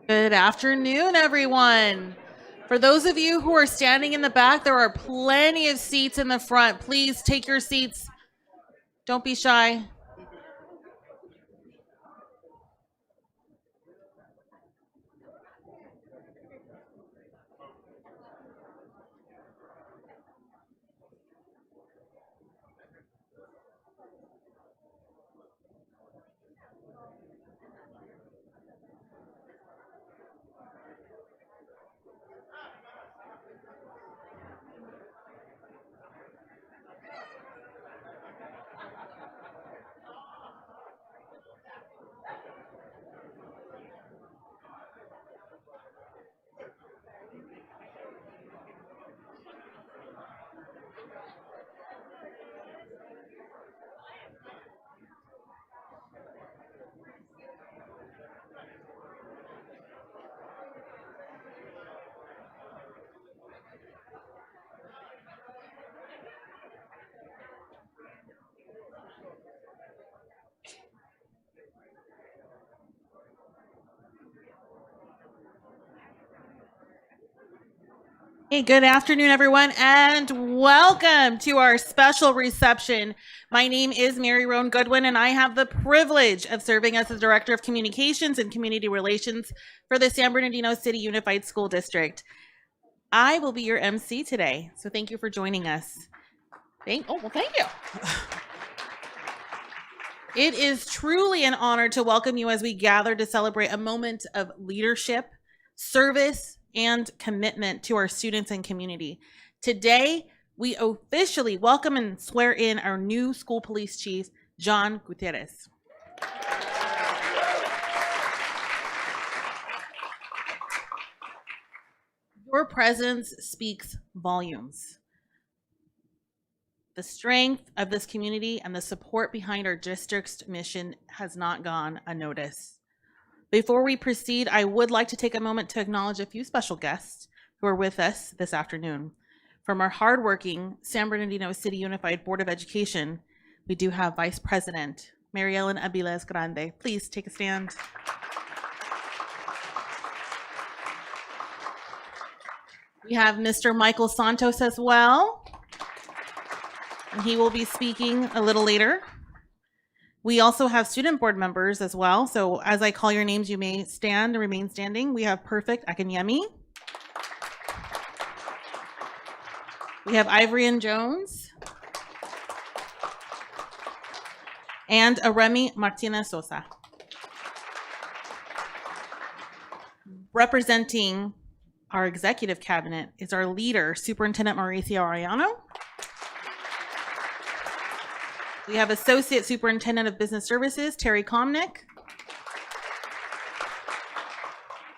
Good afternoon, everyone. For those of you who are standing in the back, there are plenty of seats in the front. Please take your seats. Don't be shy. Hey, good afternoon, everyone, and welcome to our special reception. My name is Mary Roan Goodwin, and I have the privilege of serving as the Director of Communications and Community Relations for the San Bernardino City Unified School District. I will be your MC today, so thank you for joining us. Thank you. It is truly an honor to welcome you as we gather to celebrate a moment of leadership, service, and commitment to our students and community. Today, we officially welcome and swear in our new school police chief, John Gutierrez. Your presence speaks volumes. The strength of this community and the support behind our district's mission has not gone unnoticed. Before we proceed, I would like to take a moment to acknowledge a few special guests who are with us this afternoon. From our hardworking San Bernardino City Unified Board of Education, we do have Vice President Mary Ellen Abiles Grande. Please take a stand. We have Mr. Michael Santos as well, and he will be speaking a little later. We also have student board members as well. So as I call your names, you may stand and remain standing. We have Perfect Akanyemi. We have Ivory and Jones. And Aremi Martinez Sosa. Representing our executive cabinet is our leader, Superintendent Mauricio Arellano. We have Associate Superintendent of Business Services, Terry Komnick.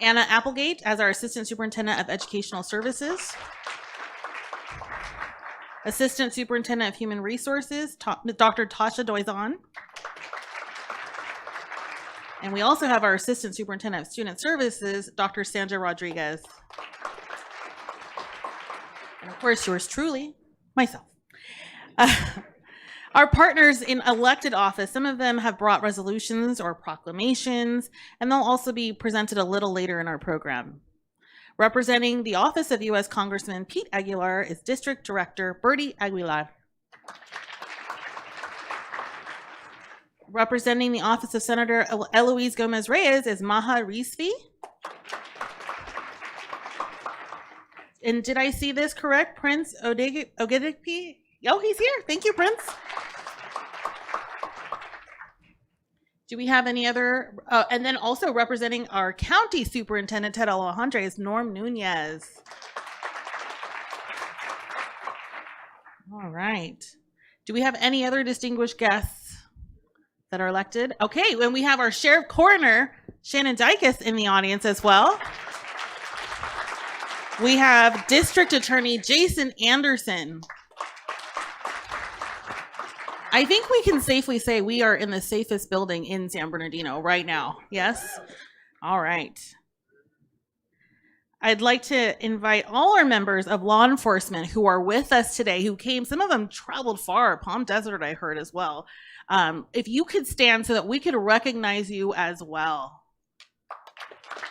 Anna Applegate as our Assistant Superintendent of Educational Services. Assistant Superintendent of Human Resources, Dr. Tasha Doizan. And we also have our Assistant Superintendent of Student Services, Dr. Sandra Rodriguez. And of course, yours truly, myself. Our partners in elected office, some of them have brought resolutions or proclamations, and they'll also be presented a little later in our program. Representing the office of U.S. Congressman Pete Aguilar is District Director Bertie Aguilar. Representing the office of Senator Eloise Gomez Reyes is Maha Rizvi. And did I see this correct? Prince Ogedekpe? Oh, he's here. Thank you, Prince. Do we have any other? And then also representing our county superintendent, Ted Alejandre, is Norm Nunez. All right. Do we have any other distinguished guests that are elected? Okay, and we have our sheriff coroner, Shannon Dykes, in the audience as well. We have District Attorney Jason Anderson. I think we can safely say we are in the safest building in San Bernardino right now. Yes? All right. I'd like to invite all our members of law enforcement who are with us today, who came, some of them traveled far, Palm Desert, I heard as well. If you could stand so that we could recognize you as well.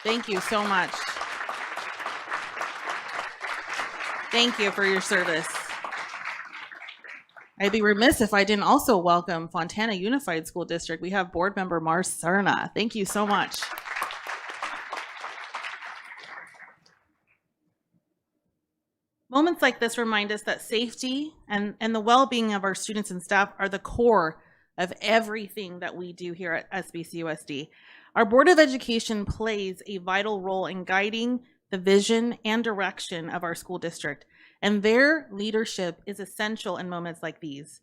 Thank you so much. Thank you for your service. I'd be remiss if I didn't also welcome Fontana Unified School District. We have board member Mars Cerna. Thank you so much. Moments like this remind us that safety and the well-being of our students and staff are the core of everything that we do here at SBCUSD. Our Board of Education plays a vital role in guiding the vision and direction of our school district, and their leadership is essential in moments like these.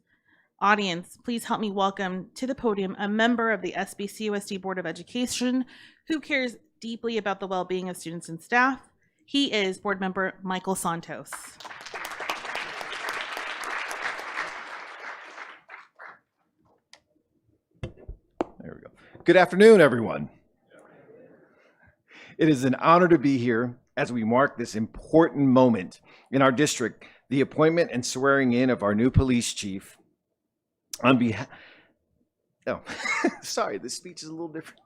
Audience, please help me welcome to the podium a member of the SBCUSD Board of Education who cares deeply about the well-being of students and staff. He is board member Michael Santos. There we go. Good afternoon, everyone. It is an honor to be here as we mark this important moment in our district, the appointment and swearing in of our new police chief. On behalf, sorry, this speech is a little different.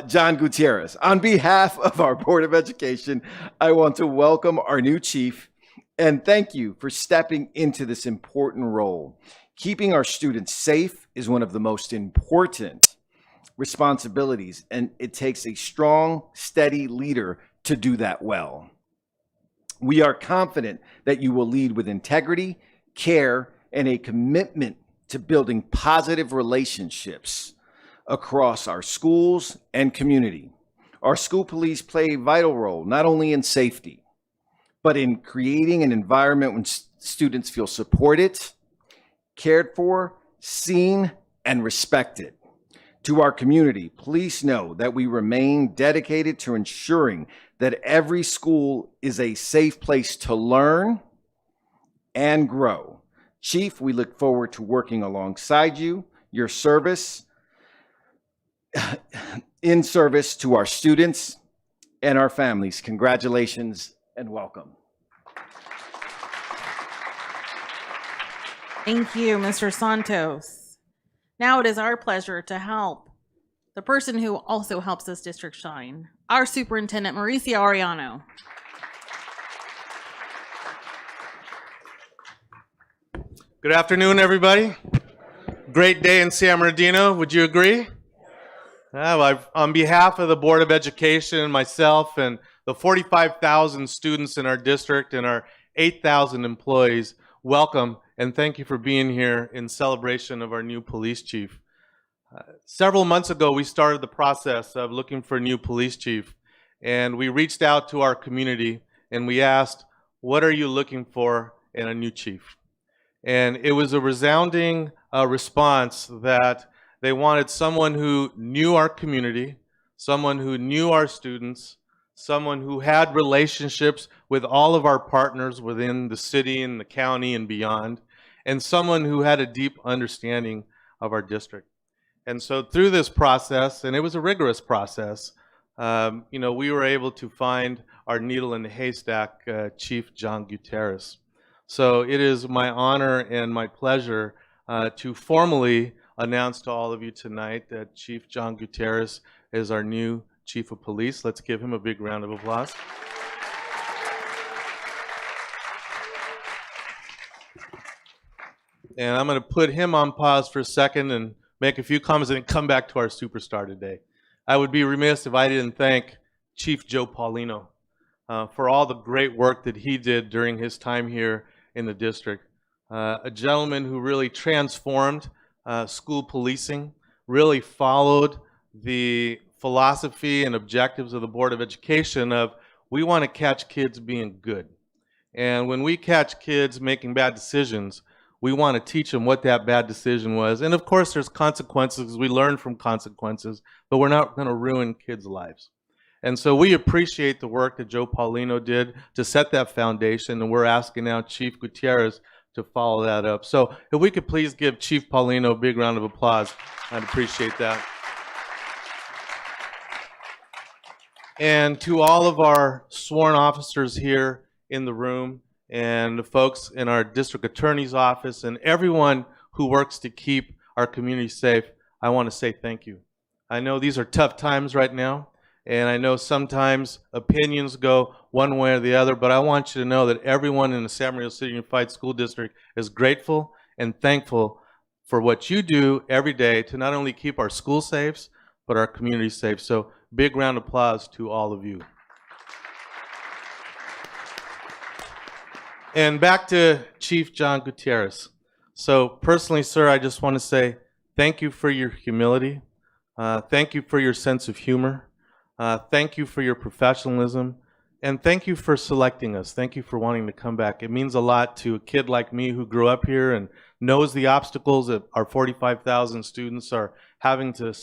John Gutierrez. On behalf of our Board of Education, I want to welcome our new chief and thank you for stepping into this important role. Keeping our students safe is one of the most important responsibilities, and it takes a strong, steady leader to do that well. We are confident that you will lead with integrity, care, and a commitment to building positive relationships across our schools and community. Our school police play a vital role, not only in safety, but in creating an environment when students feel supported, cared for, seen, and respected. To our community, please know that we remain dedicated to ensuring that every school is a safe place to learn and grow. Chief, we look forward to working alongside you, your service, in service to our students and our families. Congratulations and welcome. Thank you, Mr. Santos. Now it is our pleasure to help the person who also helps this district shine, our superintendent, Mauricio Arellano. Good afternoon, everybody. Great day in San Bernardino, would you agree? On behalf of the Board of Education, myself, and the 45,000 students in our district and our 8,000 employees, welcome and thank you for being here in celebration of our new police chief. Several months ago, we started the process of looking for a new police chief, and we reached out to our community and we asked, what are you looking for in a new chief? And it was a resounding response that they wanted someone who knew our community, someone who knew our students, someone who had relationships with all of our partners within the city and the county and beyond, and someone who had a deep understanding of our district. And so through this process, and it was a rigorous process, we were able to find our needle in the haystack, Chief John Gutierrez. So it is my honor and my pleasure to formally announce to all of you tonight that Chief John Gutierrez is our new Chief of Police. Let's give him a big round of applause. And I'm going to put him on pause for a second and make a few comments and then come back to our superstar today. I would be remiss if I didn't thank Chief Joe Paulino. for all the great work that he did during his time here in the district. A gentleman who really transformed school policing, really followed the philosophy and objectives of the Board of Education of we want to catch kids being good. And when we catch kids making bad decisions, we want to teach them what that bad decision was. And of course, there's consequences. We learn from consequences, but we're not going to ruin kids' lives. And so we appreciate the work that Joe Paulino did to set that foundation, and we're asking now Chief Gutierrez to follow that up. So if we could please give Chief Paulino a big round of applause, I'd appreciate that. And to all of our sworn officers here in the room, and the folks in our district attorney's office, and everyone who works to keep our community safe, I want to say thank you. I know these are tough times right now, and I know sometimes opinions go one way or the other, but I want you to know that everyone in the San Bernardino City Unified School District is grateful and thankful for what you do every day to not only keep our schools safe, but our community safe. So big round of applause to all of you. And back to Chief John Gutierrez. So personally, sir, I just want to say thank you for your humility. Thank you for your sense of humor. Thank you for your professionalism. And thank you for selecting us. Thank you for wanting to come back. It means a lot to a kid like me who grew up here and knows the obstacles that our 45,000 students are having to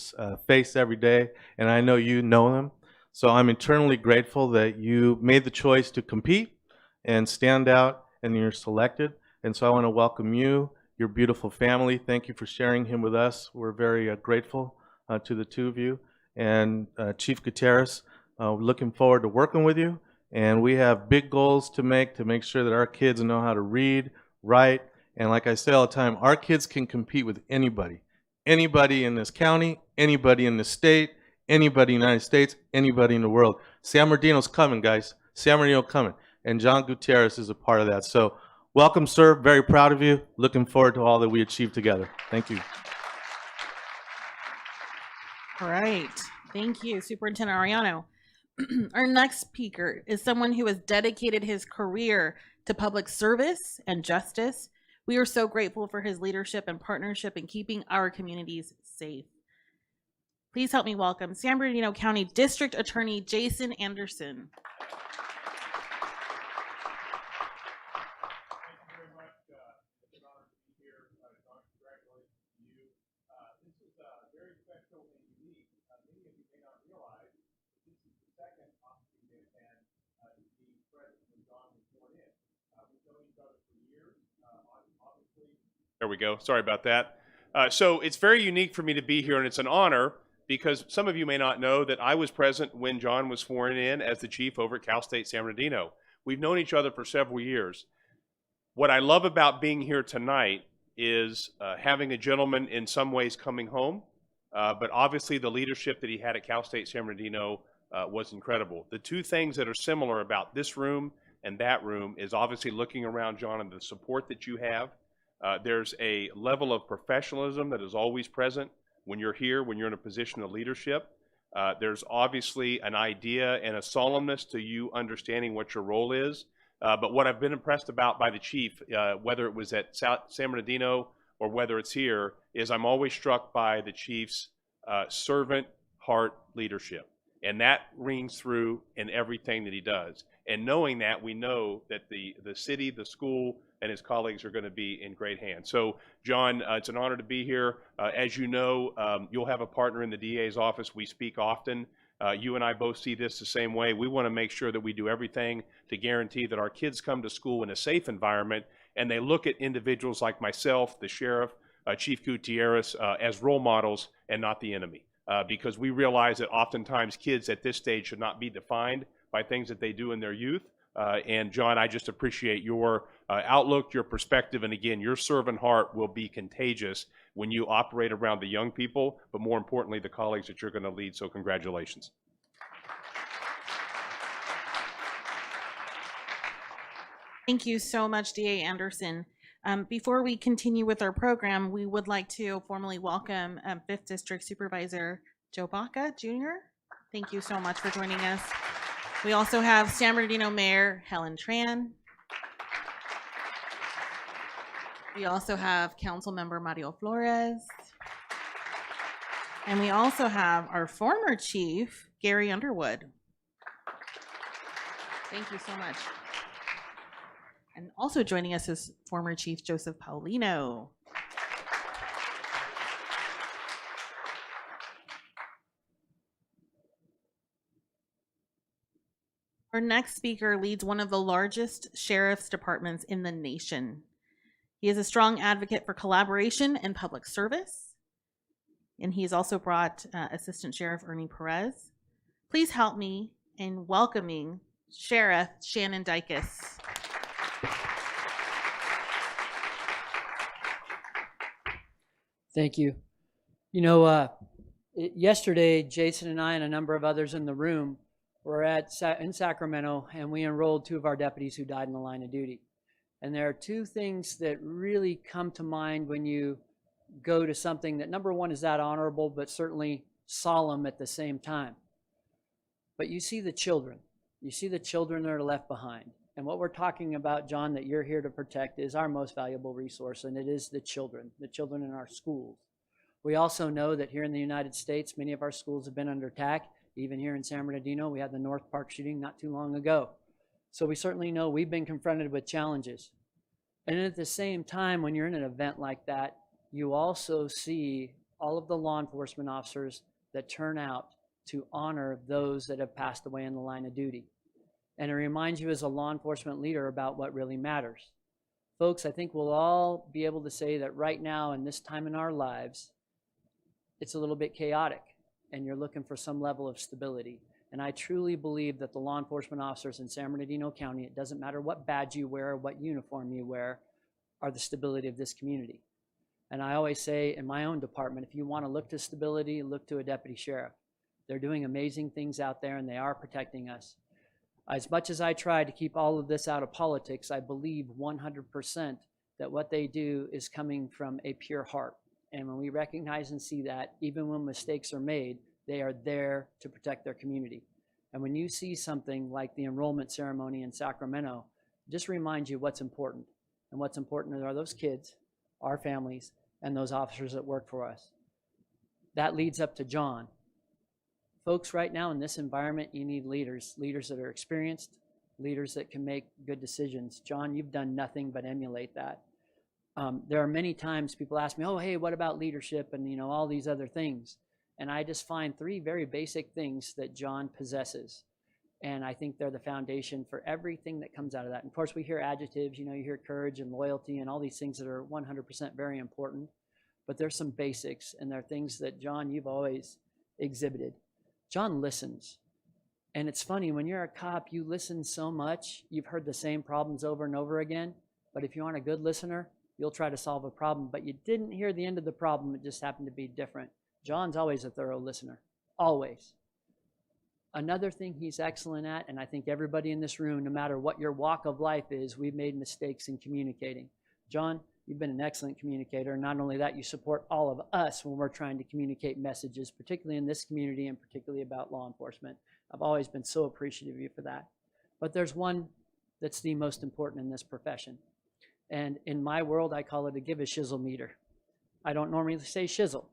face every day. And I know you know them. So I'm eternally grateful that you made the choice to compete and stand out, and you're selected. And so I want to welcome you, your beautiful family. Thank you for sharing him with us. We're very grateful to the two of you. And Chief Gutierrez, looking forward to working with you. And we have big goals to make sure that our kids know how to read, write, and like I say all the time, our kids can compete with anybody. Anybody in this county, anybody in this state, anybody in the United States, anybody in the world. San Bernardino's coming, guys. San Bernardino coming. And John Gutierrez is a part of that. So welcome, sir. Very proud of you. Looking forward to all that we achieve together. Thank you. All right. Thank you, Superintendent Arellano. Our next speaker is someone who has dedicated his career to public service and justice. We are so grateful for his leadership and partnership in keeping our communities safe. Please help me welcome San Bernardino County District Attorney Jason Anderson. There we go. Sorry about that. So it's very unique for me to be here, and it's an honor because some of you may not know that I was present when John was sworn in as the chief over at Cal State San Bernardino. We've known each other for several years. What I love about being here tonight is having a gentleman in some ways coming home, but obviously the leadership that he had at Cal State San Bernardino was incredible. The two things that are similar about this room and that room is obviously looking around, John, and the support that you have. There's a level of professionalism that is always present when you're here, when you're in a position of leadership. There's obviously an idea and a solemnness to you understanding what your role is. But what I've been impressed about by the chief, whether it was at San Bernardino or whether it's here, is I'm always struck by the chief's servant heart leadership. And that rings through in everything that he does. And knowing that, we know that the city, the school, and his colleagues are going to be in great hands. So, John, it's an honor to be here. As you know, you'll have a partner in the DA's office. We speak often. You and I both see this the same way. We want to make sure that we do everything to guarantee that our kids come to school in a safe environment, and they look at individuals like myself, the sheriff, Chief Gutierrez, as role models and not the enemy. Because we realize that oftentimes kids at this stage should not be defined by things that they do in their youth. And John, I just appreciate your outlook, your perspective, and again, your servant heart will be contagious when you operate around the young people, but more importantly, the colleagues that you're going to lead, so congratulations. Thank you so much, DA Anderson. Before we continue with our program, we would like to formally welcome 5th District Supervisor Joe Baca, Jr. Thank you so much for joining us. We also have San Bernardino Mayor Helen Tran. We also have Council Member Mario Flores. And we also have our former chief, Gary Underwood. Thank you so much. And also joining us is former Chief Joseph Paulino. Our next speaker leads one of the largest sheriff's departments in the nation. He is a strong advocate for collaboration and public service. And he's also brought Assistant Sheriff Ernie Perez. Please help me in welcoming Sheriff Shannon Dykes. Thank you. You know, yesterday, Jason and I and a number of others in the room were in Sacramento, and we enrolled 2 of our deputies who died in the line of duty. And there are 2 things that really come to mind when you go to something that, number one, is that honorable, but certainly solemn at the same time. But you see the children. You see the children that are left behind. And what we're talking about, John, that you're here to protect is our most valuable resource, and it is the children in our schools. We also know that here in the United States, many of our schools have been under attack. Even here in San Bernardino, we had the North Park shooting not too long ago. So we certainly know we've been confronted with challenges. And at the same time, when you're in an event like that, you also see all of the law enforcement officers that turn out to honor those that have passed away in the line of duty. And it reminds you as a law enforcement leader about what really matters. Folks, I think we'll all be able to say that right now in this time in our lives, it's a little bit chaotic and you're looking for some level of stability. And I truly believe that the law enforcement officers in San Bernardino County, it doesn't matter what badge you wear or what uniform you wear, are the stability of this community. And I always say in my own department, if you want to look to stability, look to a deputy sheriff. They're doing amazing things out there and they are protecting us. As much as I try to keep all of this out of politics, I believe 100% that what they do is coming from a pure heart. And when we recognize and see that, even when mistakes are made, they are there to protect their community. And when you see something like the enrollment ceremony in Sacramento, just remind you what's important. And what's important are those kids, our families, and those officers that work for us. That leads up to John. Folks, right now in this environment, you need leaders that are experienced, leaders that can make good decisions. John, you've done nothing but emulate that. There are many times people ask me, oh, hey, what about leadership and all these other things? And I just find 3 very basic things that John possesses. And I think they're the foundation for everything that comes out of that. And of course, we hear adjectives, you hear courage and loyalty and all these things that are 100% very important. But there's some basics, and they're things that, John, you've always exhibited. John listens. And it's funny, when you're a cop, you listen so much, you've heard the same problems over and over again. But if you aren't a good listener, you'll try to solve a problem, but you didn't hear the end of the problem, it just happened to be different. John's always a thorough listener, always. Another thing he's excellent at, and I think everybody in this room, no matter what your walk of life is, we've made mistakes in communicating. John, you've been an excellent communicator, and not only that, you support all of us when we're trying to communicate messages, particularly in this community and particularly about law enforcement. I've always been so appreciative of you for that. But there's one that's the most important in this profession. And in my world, I call it a give a shizzle meter. I don't normally say shizzle.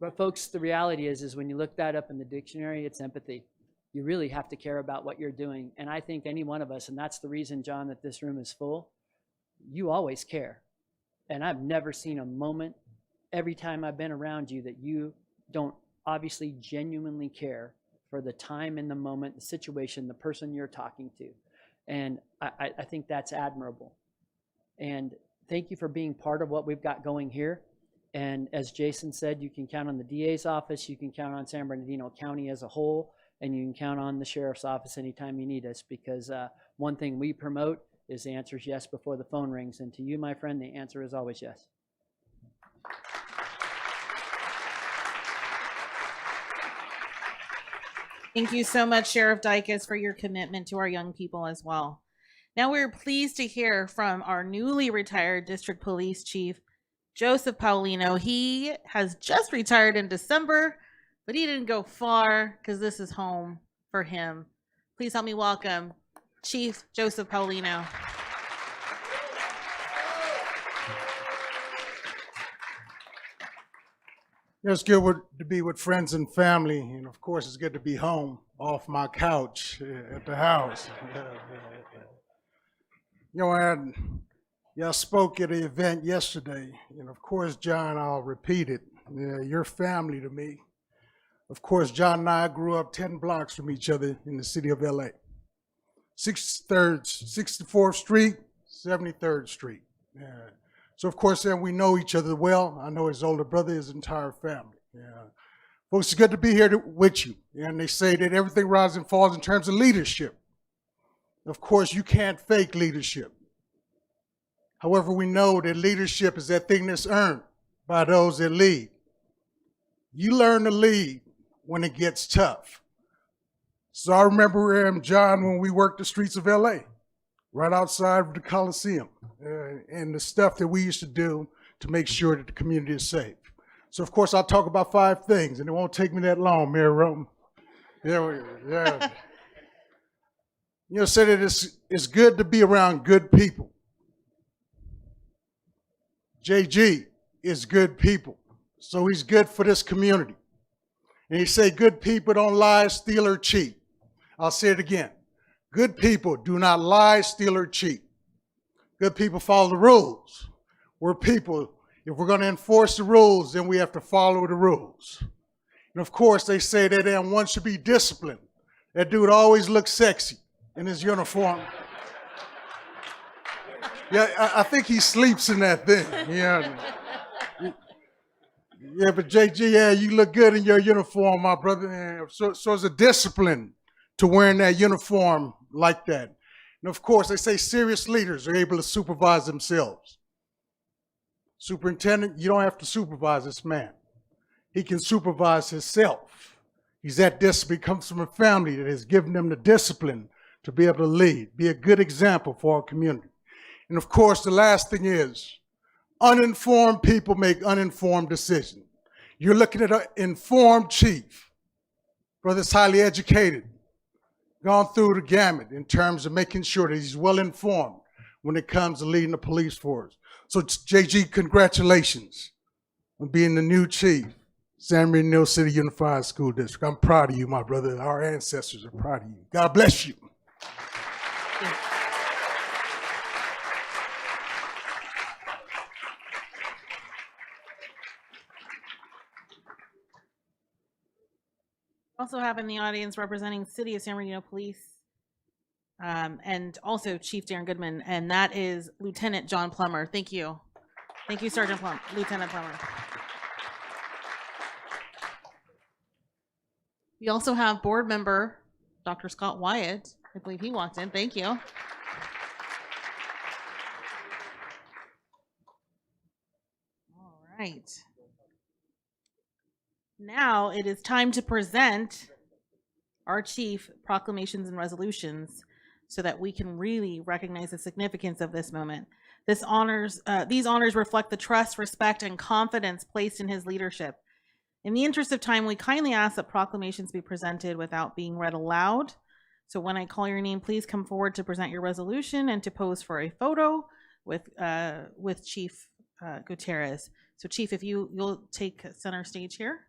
But folks, the reality is when you look that up in the dictionary, it's empathy. You really have to care about what you're doing. And I think any one of us, and that's the reason, John, that this room is full, you always care. And I've never seen a moment, every time I've been around you, that you don't obviously genuinely care for the time and the moment, the situation, the person you're talking to. And I think that's admirable. And thank you for being part of what we've got going here. And as Jason said, you can count on the DA's office, you can count on San Bernardino County as a whole, and you can count on the sheriff's office anytime you need us, because one thing we promote is the answer is yes before the phone rings. And to you, my friend, the answer is always yes. Thank you so much, Sheriff Dykes, for your commitment to our young people as well. Now we're pleased to hear from our newly retired District Police Chief, Joseph Paulino. He has just retired in December but he didn't go far because this is home for him. Please help me welcome Chief Joseph Paulino. It's good to be with friends and family, and of course, it's good to be home off my couch at the house. You know, I spoke at an event yesterday, and of course, John, I'll repeat it. You're family to me. Of course, John and I grew up 10 blocks from each other in the city of LA. 64th Street, 73rd Street. So, of course, then we know each other well. I know his older brother, his entire family. Folks, it's good to be here with you. And they say that everything rises and falls in terms of leadership. Of course, you can't fake leadership. However, we know that leadership is that thing that's earned by those that lead. You learn to lead when it gets tough. So I remember John when we worked the streets of LA, right outside of the Coliseum, and the stuff that we used to do to make sure that the community is safe. So of course I'll talk about 5 things, and it won't take me that long, Mayor Rome. Yeah. You know, say that it's good to be around good people. JG is good people, so he's good for this community. And he say good people don't lie, steal, or cheat. I'll say it again. Good people do not lie, steal, or cheat. Good people follow the rules. We're people, if we're going to enforce the rules, then we have to follow the rules. And of course, they say that one should be disciplined. That dude always looks sexy in his uniform. Yeah, I think he sleeps in that thing. Yeah, but JG, yeah, you look good in your uniform, my brother. So it's a discipline to wearing that uniform like that. And of course, they say serious leaders are able to supervise themselves. Superintendent, you don't have to supervise this man. He can supervise himself. He's that discipline. He comes from a family that has given him the discipline to be able to lead, be a good example for our community. And of course, the last thing is, uninformed people make uninformed decisions. You're looking at an informed chief, brother that's highly educated, gone through the gamut in terms of making sure that he's well informed when it comes to leading the police force. So JG, congratulations on being the new chief, San Bernardino City Unified School District. I'm proud of you, my brother. Our ancestors are proud of you. God bless you. Also have in the audience representing City of San Bernardino Police, and also Chief Darren Goodman, and that is Lieutenant John Plummer. Thank you. Thank you, Sergeant Plummer, Lieutenant Plummer. We also have board member Dr. Scott Wyatt. I believe he walked in. Thank you. All right. Now it is time to present our chief proclamations and resolutions so that we can really recognize the significance of this moment. These honors reflect the trust, respect, and confidence placed in his leadership. In the interest of time, we kindly ask that proclamations be presented without being read aloud. So when I call your name, please come forward to present your resolution and to pose for a photo with Chief Gutierrez. So Chief, if you'll take center stage here.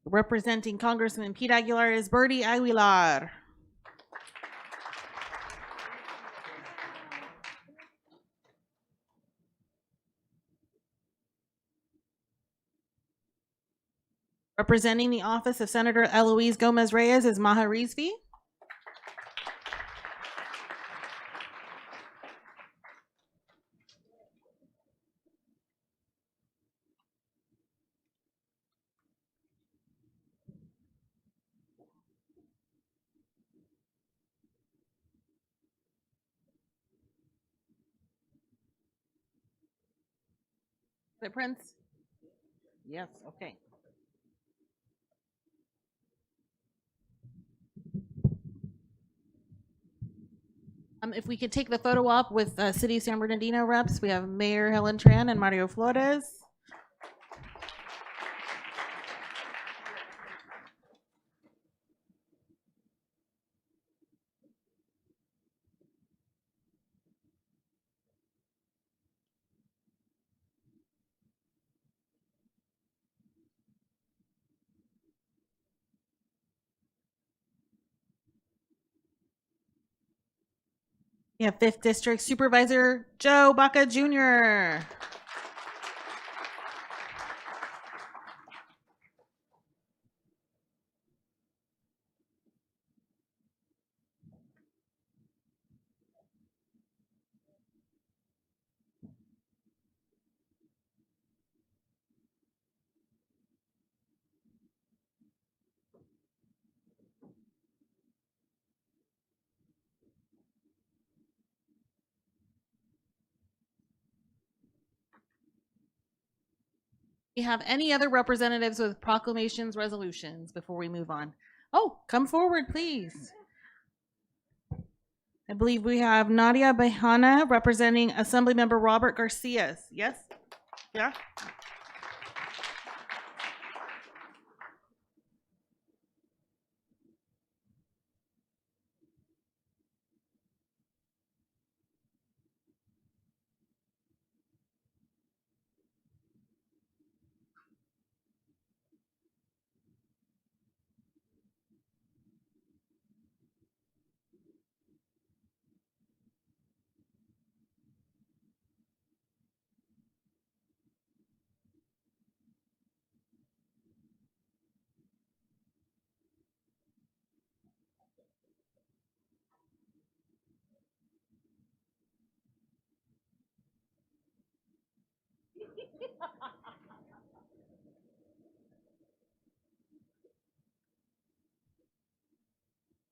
Representing Congressman Pete Aguilar is Bertie Aguilar. Representing the office of Senator Eloise Gomez Reyes is Maha Rizvi. Is it Prince? Yes, okay. If we could take the photo up with City of San Bernardino reps, we have Mayor Helen Tran and Mario Flores. We have 5th District Supervisor Joe Baca Jr. We have any other representatives with proclamations, resolutions before we move on? Oh, come forward, please. I believe we have Nadia Behana representing Assemblymember Robert Garcia. Yes? Yeah?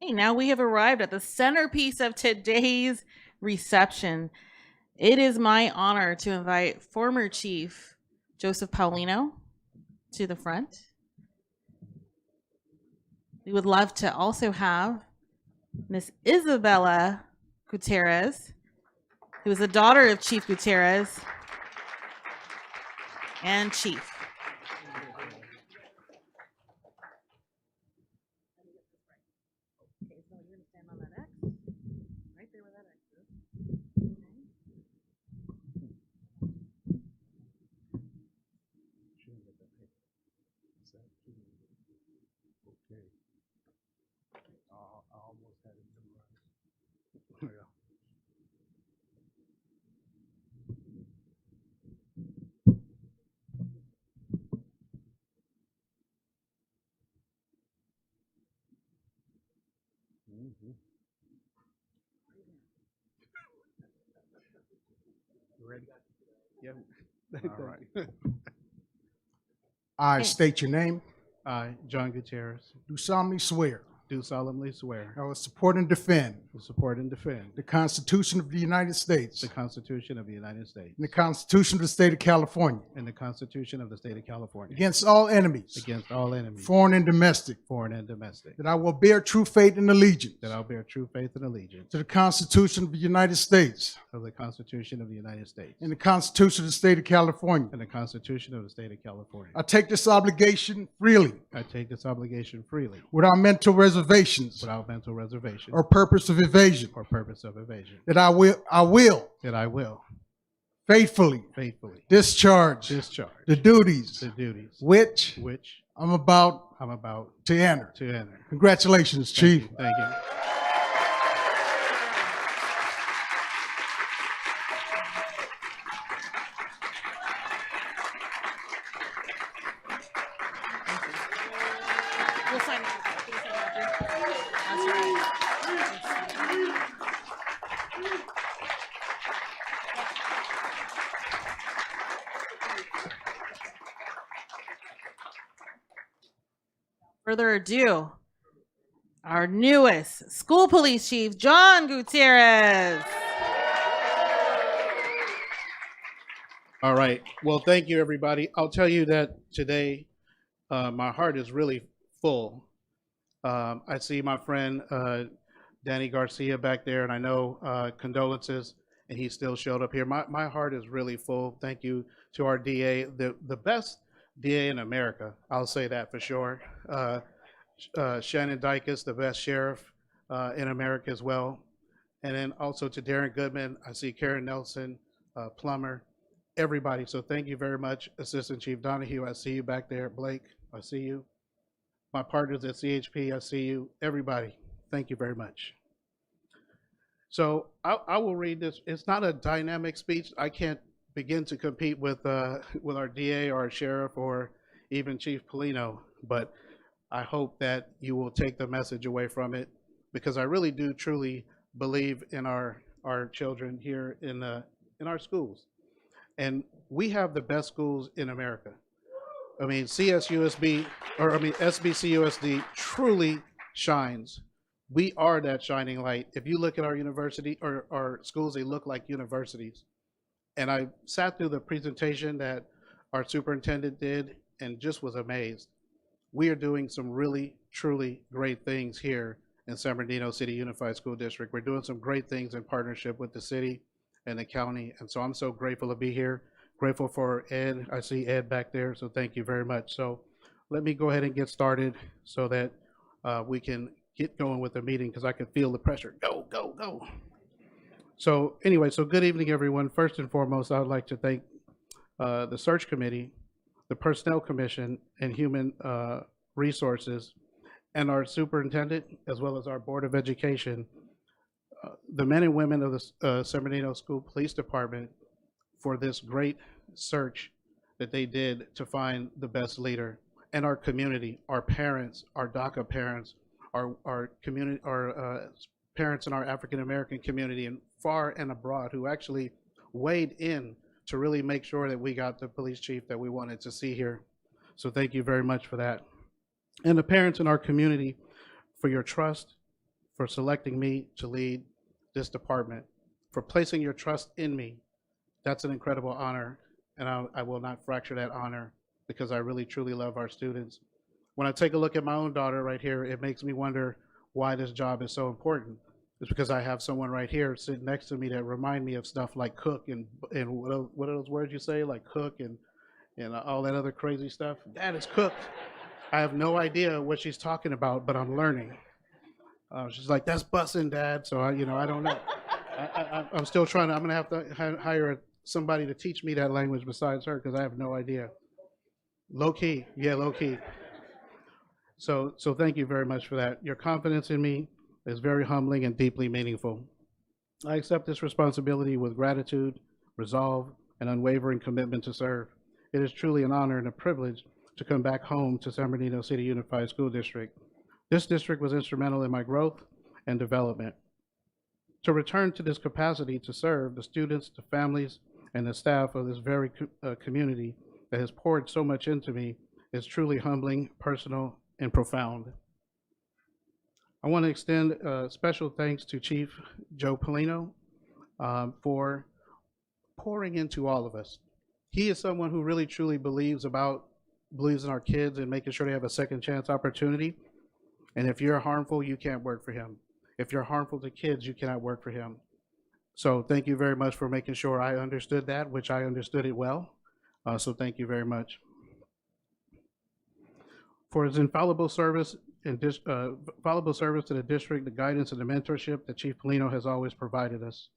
Hey, now we have arrived at the centerpiece of today's reception. It is my honor to invite former Chief Joseph Paulino to the front. We would love to also have Miss Isabella Gutierrez, who is the daughter of Chief Gutierrez and Chief. Ready? Yep. All right. I state your name. I, John Gutierrez, Do solemnly swear do solemnly swear I will support and defend to support and defend the Constitution of the United States the Constitution of the United States and the Constitution of the State of California and the Constitution of the State of California against all enemies, against all enemies, foreign and domestic, foreign and domestic, that I will bear true faith and allegiance that I'll bear true faith and allegiance to the Constitution of the United States of the Constitution of the United States and the Constitution of the State of California. and the Constitution of the State of California. I take this obligation freely I take this obligation freely without mental reservations without mental reservation or purpose of evasion, or purpose of evasion, that I will that I will faithfully faithfully discharge discharge the duties the duties which which I'm about I'm about to enter. to enter. Congratulations, Thank Chief. you. Thank you. We'll sign it. That's right. Further ado, our newest school police chief, John Gutierrez. All right. Well, thank you, everybody. I'll tell you that today my heart is really full. I see my friend Danny Garcia back there, and I know condolences, and he still showed up here. My heart is really full. Thank you to our DA, the best DA in America. I'll say that for sure. Shannon Dykes, the best sheriff in America as well. And then also to Darren Goodman, I see Karen Nelson, Plummer, everybody. So thank you very much, Assistant Chief Donahue. I see you back there. Blake, I see you. My partners at CHP, I see you. Everybody, thank you very much. So I will read this. It's not a dynamic speech. I can't begin to compete with our DA or our sheriff or even Chief Polino, but I hope that you will take the message away from it, because I really do truly believe in our children here in our schools. And we have the best schools in America. I mean, SBCUSD truly shines. We are that shining light. If you look at our university or our schools, they look like universities. And I sat through the presentation that our superintendent did and just was amazed. We are doing some really, truly great things here in San Bernardino City Unified School District. We're doing some great things in partnership with the city and the county. And so I'm so grateful to be here. Grateful for Ed. I see Ed back there, so thank you very much. So let me go ahead and get started so that we can get going with the meeting, because I can feel the pressure. Go, go, go. So anyway, so good evening, everyone. First and foremost, I would like to thank the Search Committee, the Personnel Commission, and Human Resources, and our superintendent, as well as our Board of Education, the men and women of the San Bernardino School Police Department, for this great search that they did to find the best leader, and our community, our parents, our DACA parents, our community, our parents in our African American community and far and abroad, who actually weighed in to really make sure that we got the police chief that we wanted to see here. So thank you very much for that. And the parents in our community for your trust, for selecting me to lead this department, for placing your trust in me. That's an incredible honor, and I will not fracture that honor, because I really truly love our students. When I take a look at my own daughter right here, it makes me wonder why this job is so important. It's because I have someone right here sitting next to me that remind me of stuff like cook and what are those words you say, like cook and all that other crazy stuff. Dad is cooked. I have no idea what she's talking about, but I'm learning. She's like, that's bussin', Dad. So I don't know. I'm still trying. I'm gonna have to hire somebody to teach me that language besides her, because I have no idea. Low key, yeah, low key. So thank you very much for that. Your confidence in me is very humbling and deeply meaningful. I accept this responsibility with gratitude, resolve, and unwavering commitment to serve. It is truly an honor and a privilege to come back home to San Bernardino City Unified School District. This district was instrumental in my growth and development. To return to this capacity to serve the students, the families, and the staff of this very community that has poured so much into me is truly humbling, personal, and profound. I want to extend special thanks to Chief Joe Polino for pouring into all of us. He is someone who really truly believes in our kids and making sure they have a second chance opportunity. And if you're harmful, you can't work for him. If you're harmful to kids, you cannot work for him. So thank you very much for making sure I understood that, which I understood it well. So thank you very much. For his infallible service to the district, the guidance and the mentorship that Chief Polino has always provided us.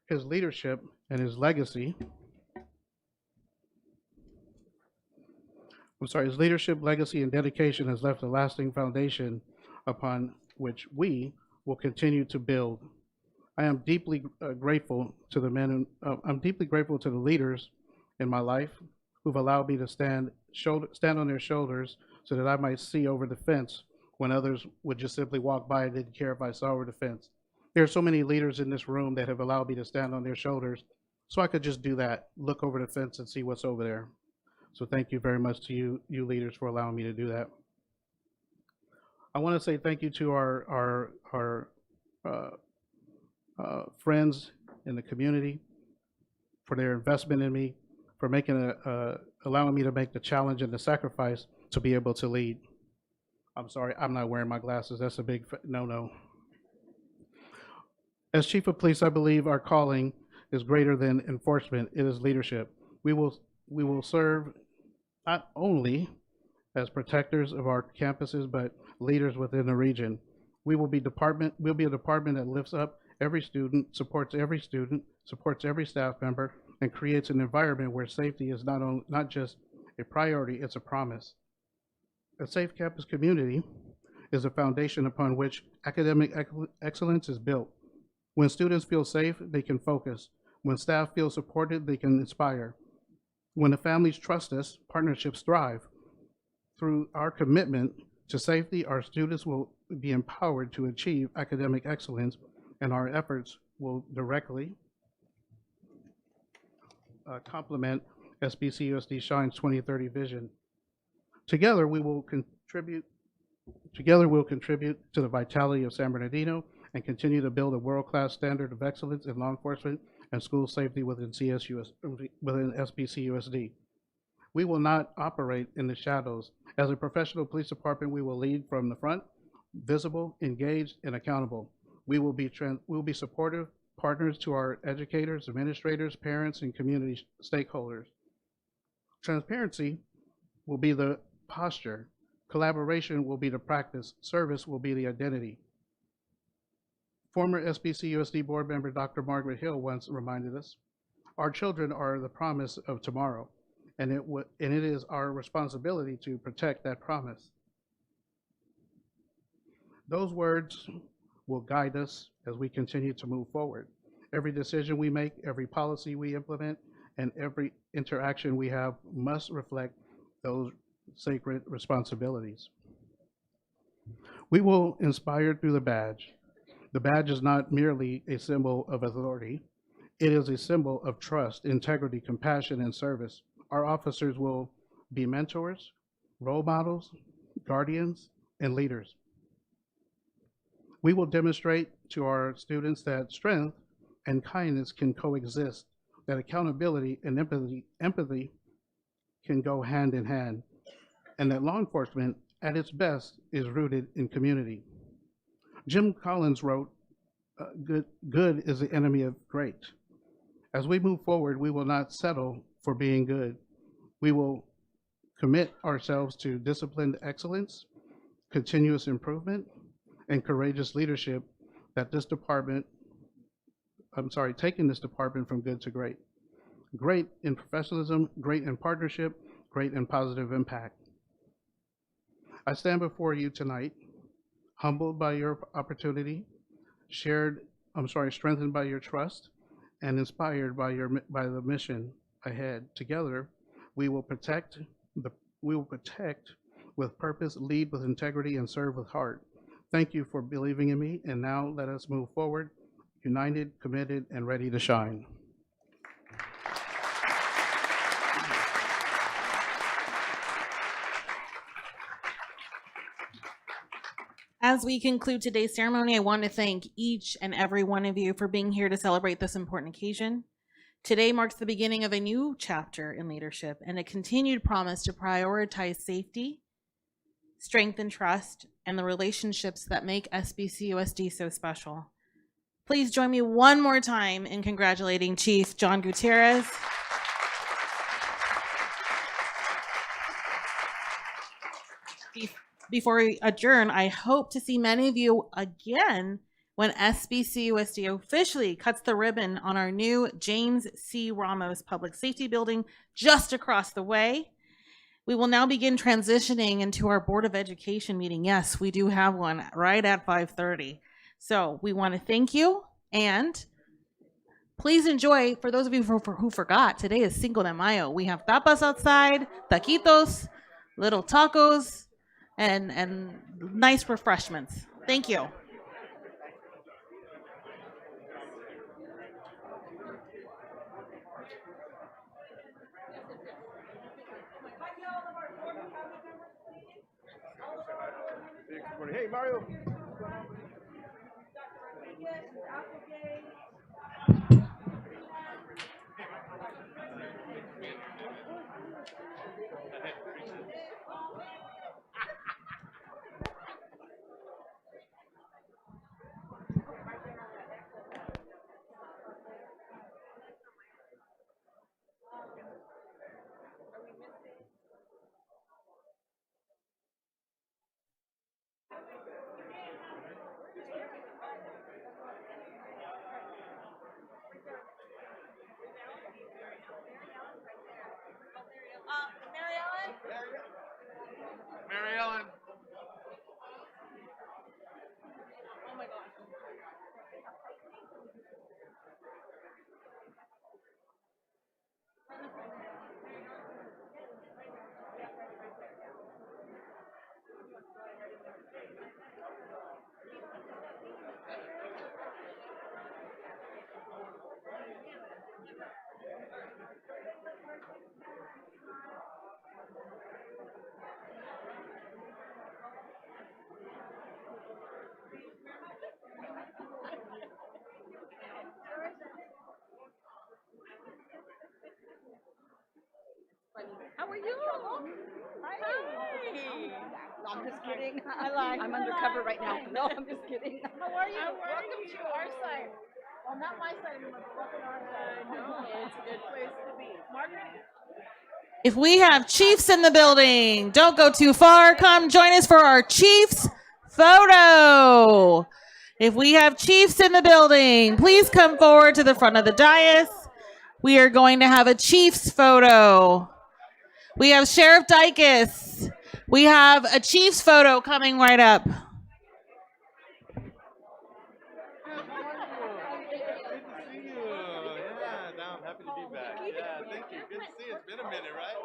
His leadership and his legacy, his leadership, legacy, and dedication has left a lasting foundation upon which we will continue to build. I am deeply grateful to the leaders in my life who've allowed me to stand on their shoulders so that I might see over the fence when others would just simply walk by and didn't care if I saw over the fence. There are so many leaders in this room that have allowed me to stand on their shoulders so I could just do that, look over the fence and see what's over there. So thank you very much to you leaders for allowing me to do that. I want to say thank you to our friends in the community for their investment in me, for allowing me to make the challenge and the sacrifice to be able to lead. I'm sorry, I'm not wearing my glasses. That's a big no-no. As Chief of Police, I believe our calling is greater than enforcement, it is leadership. We will serve not only as protectors of our campuses, but leaders within the region. We'll be a department that lifts up every student, supports every staff member, and creates an environment where safety is not just a priority, it's a promise. A safe campus community is a foundation upon which academic excellence is built. When students feel safe, they can focus. When staff feel supported, they can inspire. When the families trust us, partnerships thrive. Through our commitment to safety, our students will be empowered to achieve academic excellence, and our efforts will directly complement SBCUSD Shine's 2030 vision. Together, we'll contribute to the vitality of San Bernardino and continue to build a world-class standard of excellence in law enforcement and school safety within SBCUSD. We will not operate in the shadows. As a professional police department, we will lead from the front, visible, engaged, and accountable. We will be supportive partners to our educators, administrators, parents, and community stakeholders. Transparency will be the posture. Collaboration will be the practice. Service will be the identity. Former SBCUSD board member Dr. Margaret Hill once reminded us, our children are the promise of tomorrow, and it is our responsibility to protect that promise. Those words will guide us as we continue to move forward. Every decision we make, every policy we implement, and every interaction we have must reflect those sacred responsibilities. We will inspire through the badge. The badge is not merely a symbol of authority. It is a symbol of trust, integrity, compassion, and service. Our officers will be mentors, role models, guardians, and leaders. We will demonstrate to our students that strength and kindness can coexist, that accountability and empathy can go hand in hand, and that law enforcement at its best is rooted in community. Jim Collins wrote, good is the enemy of great. As we move forward, we will not settle for being good. We will commit ourselves to disciplined excellence, continuous improvement, and courageous leadership taking this department from good to great. Great in professionalism, great in partnership, great in positive impact. I stand before you tonight, humbled by your opportunity, strengthened by your trust, and inspired by the mission ahead. Together, we will protect with purpose, lead with integrity, and serve with heart. Thank you for believing in me, and now let us move forward, united, committed, and ready to shine. As we conclude today's ceremony, I want to thank each and every one of you for being here to celebrate this important occasion. Today marks the beginning of a new chapter in leadership and a continued promise to prioritize safety, strength and trust, and the relationships that make SBCUSD so special. Please join me one more time in congratulating Chief John Gutierrez. Before we adjourn, I hope to see many of you again when SBCUSD officially cuts the ribbon on our new James C. Ramos Public Safety Building just across the way. We will now begin transitioning into our Board of Education meeting. Yes, we do have one right at 5:30. So we want to thank you, and please enjoy. For those of you who forgot, today is Cinco de Mayo. We have tapas outside, taquitos, little tacos, and nice refreshments. Thank you. Hey, Mario. No, I'm just kidding. I'm undercover right now. No, I'm just kidding. How are you? Welcome to our side. Well, not my side anymore, but welcome to our side. No, it's a good place to be. Margaret? If we have Chiefs in the building, don't go too far. Come join us for our Chiefs photo. If we have Chiefs in the building, please come forward to the front of the dais. We are going to have a Chiefs photo. We have Sheriff Dykes. We have a Chiefs photo coming right up. Good to see you. Yeah, no, I'm happy to be back. Yeah, thank you. Good to see you. It's been a minute, right?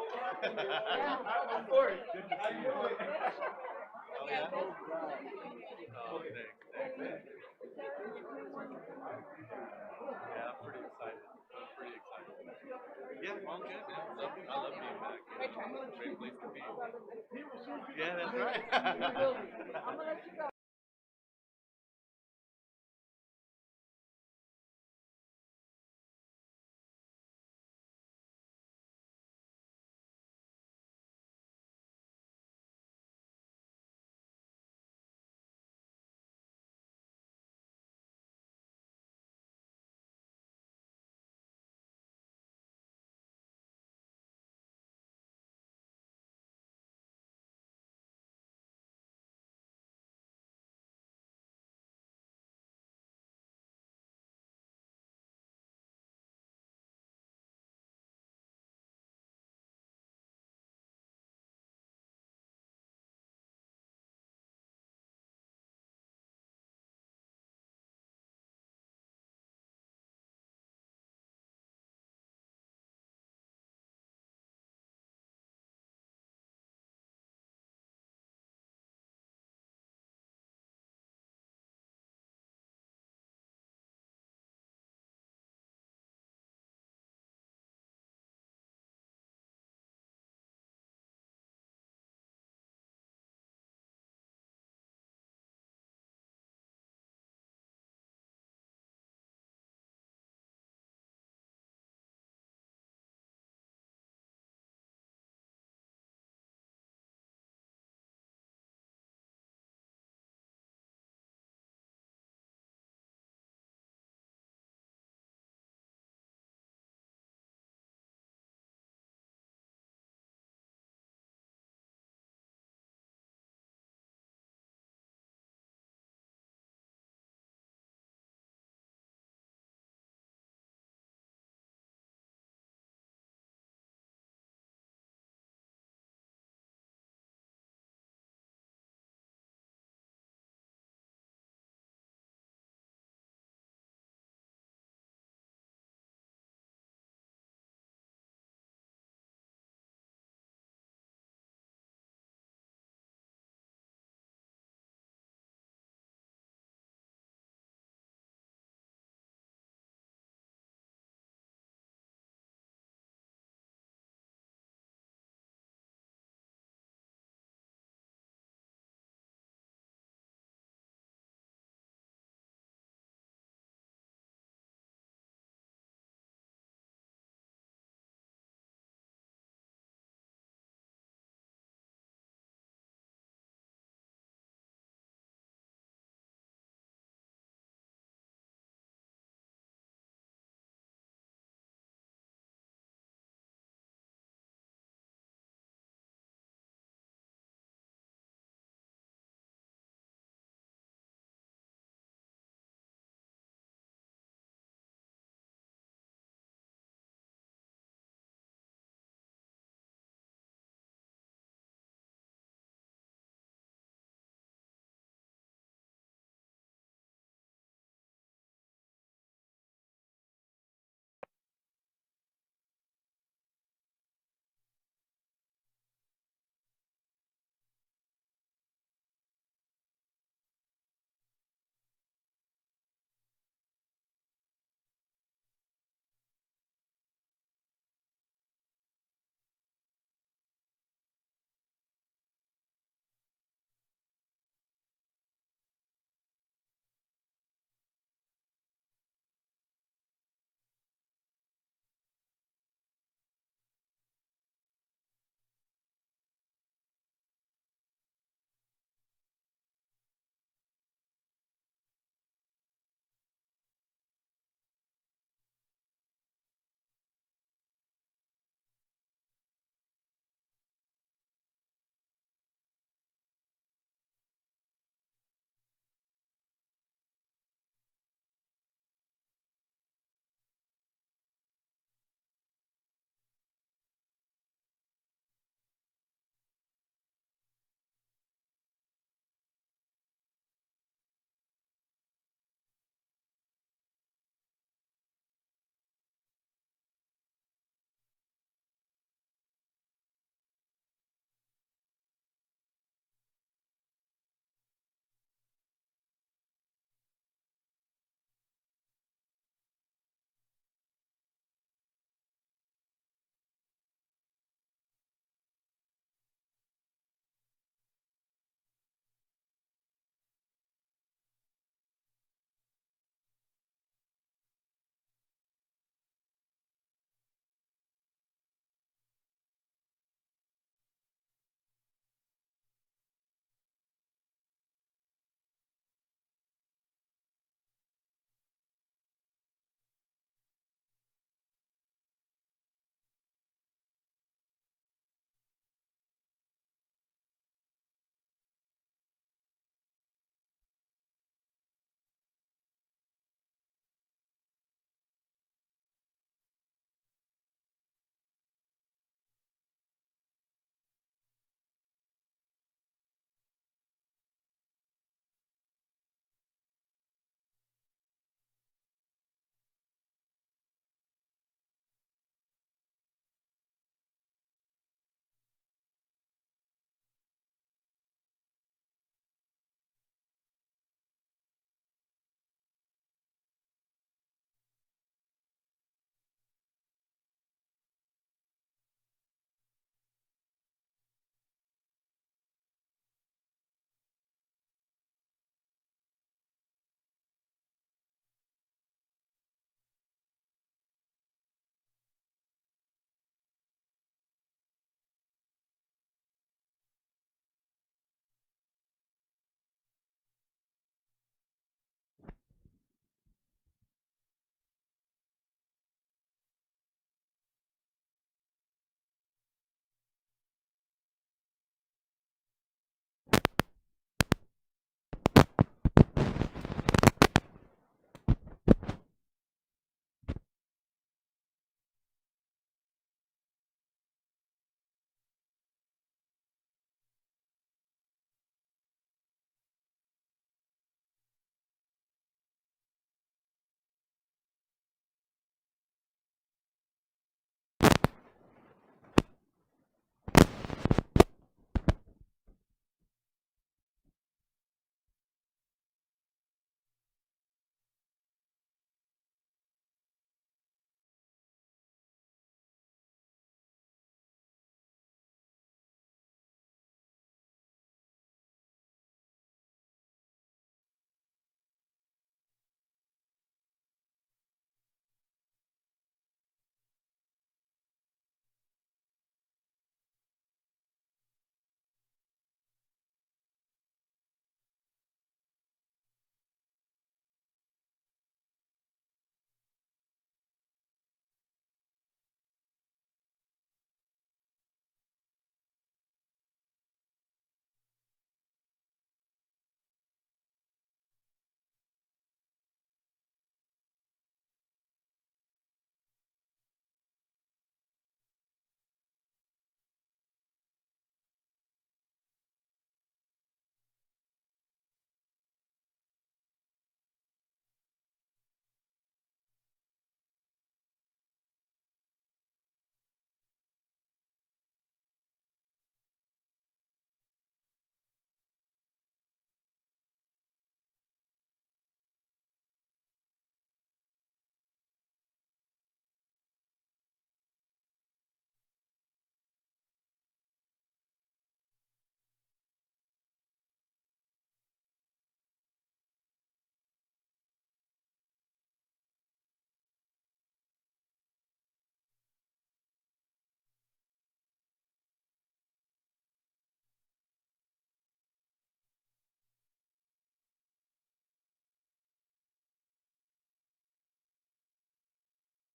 Of course. Good to see you. Oh, yeah? Oh, thanks. Yeah, I'm pretty excited. Yeah, well, good, man. I love being back. Great place to be. Yeah, that's right.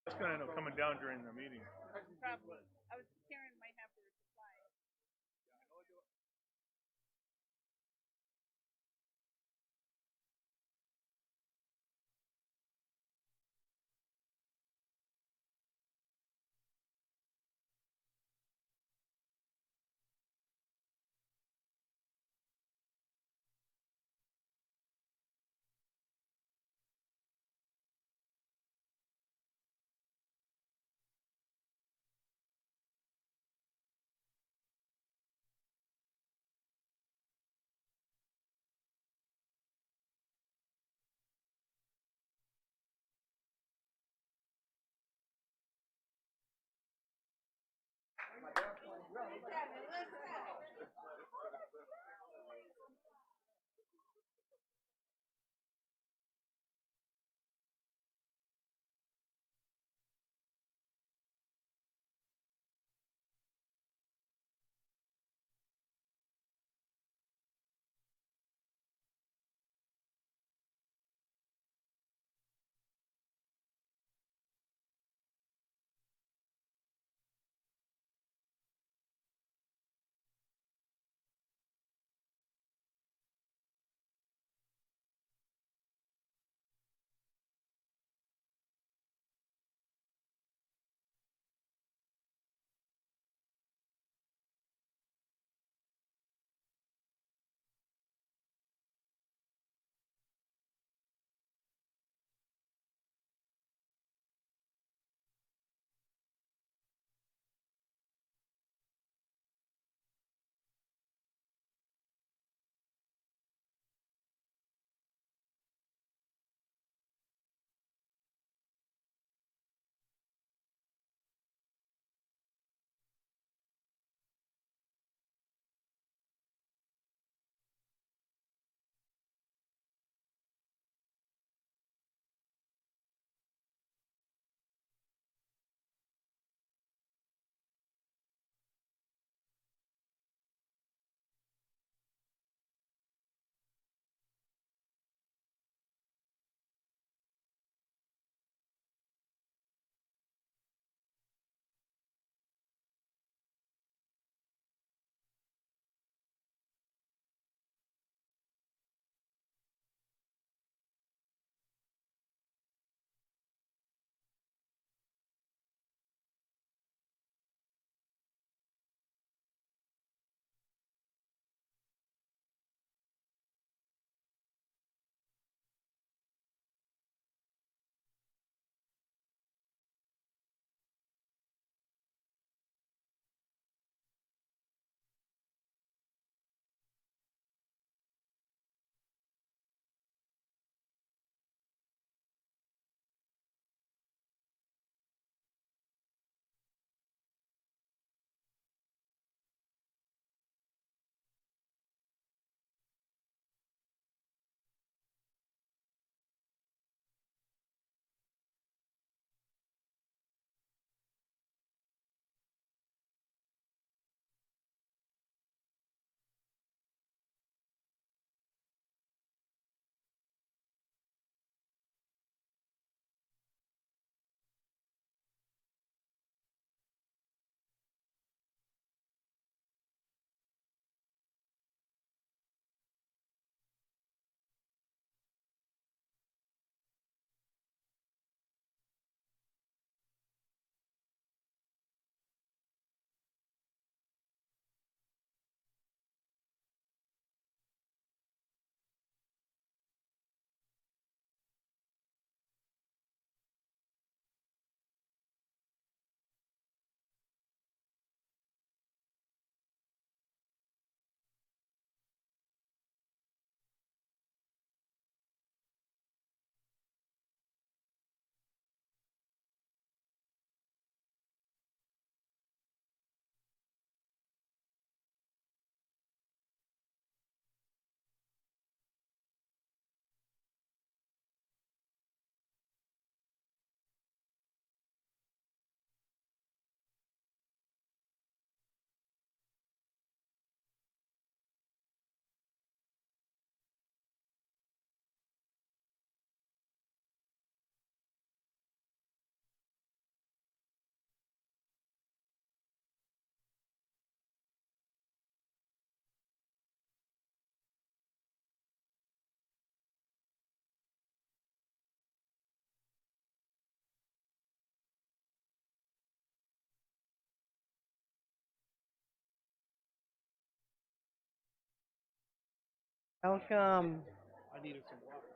That's gonna end up coming down during the meeting. Probably. I was, Karen might have to Welcome. I needed some water.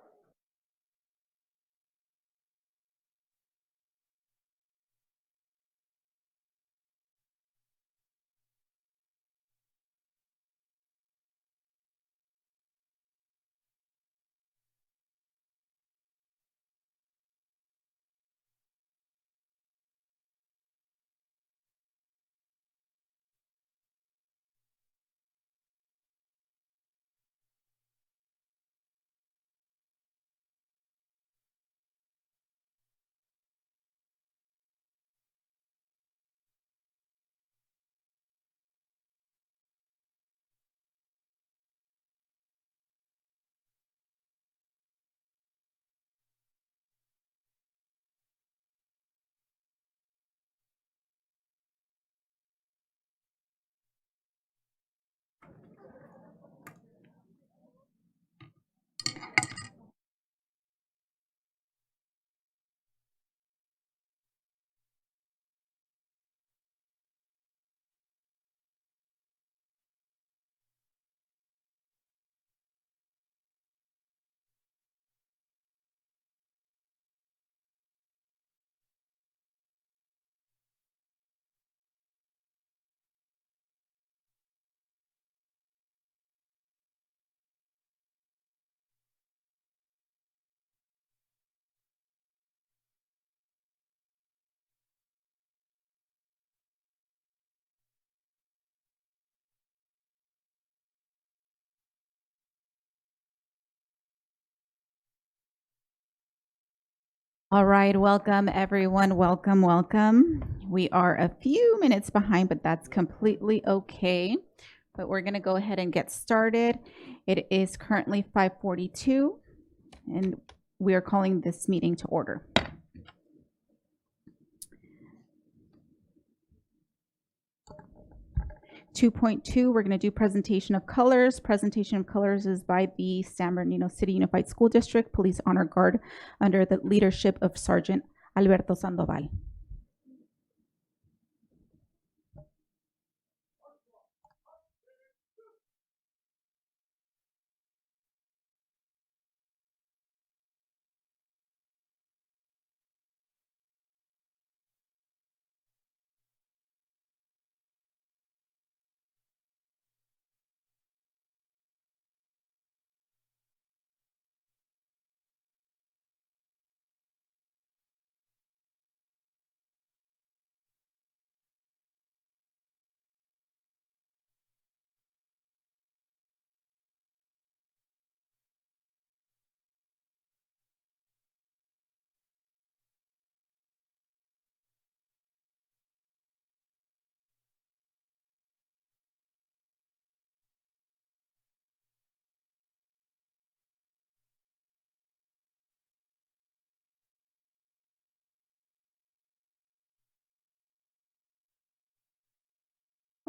All right, welcome everyone. Welcome, welcome. We are a few minutes behind, but that's completely okay. But we're going to go ahead and get started. It is currently 5:42, and we are calling this meeting to order. (2.2), we're going to do presentation of colors. Presentation of colors is by the San Bernardino City Unified School District Police Honor Guard under the leadership of Sergeant Alberto Sandoval.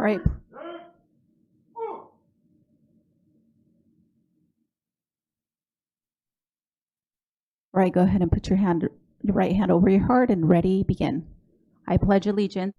All right. All right, go ahead and put your right hand over your heart and ready, begin. I pledge allegiance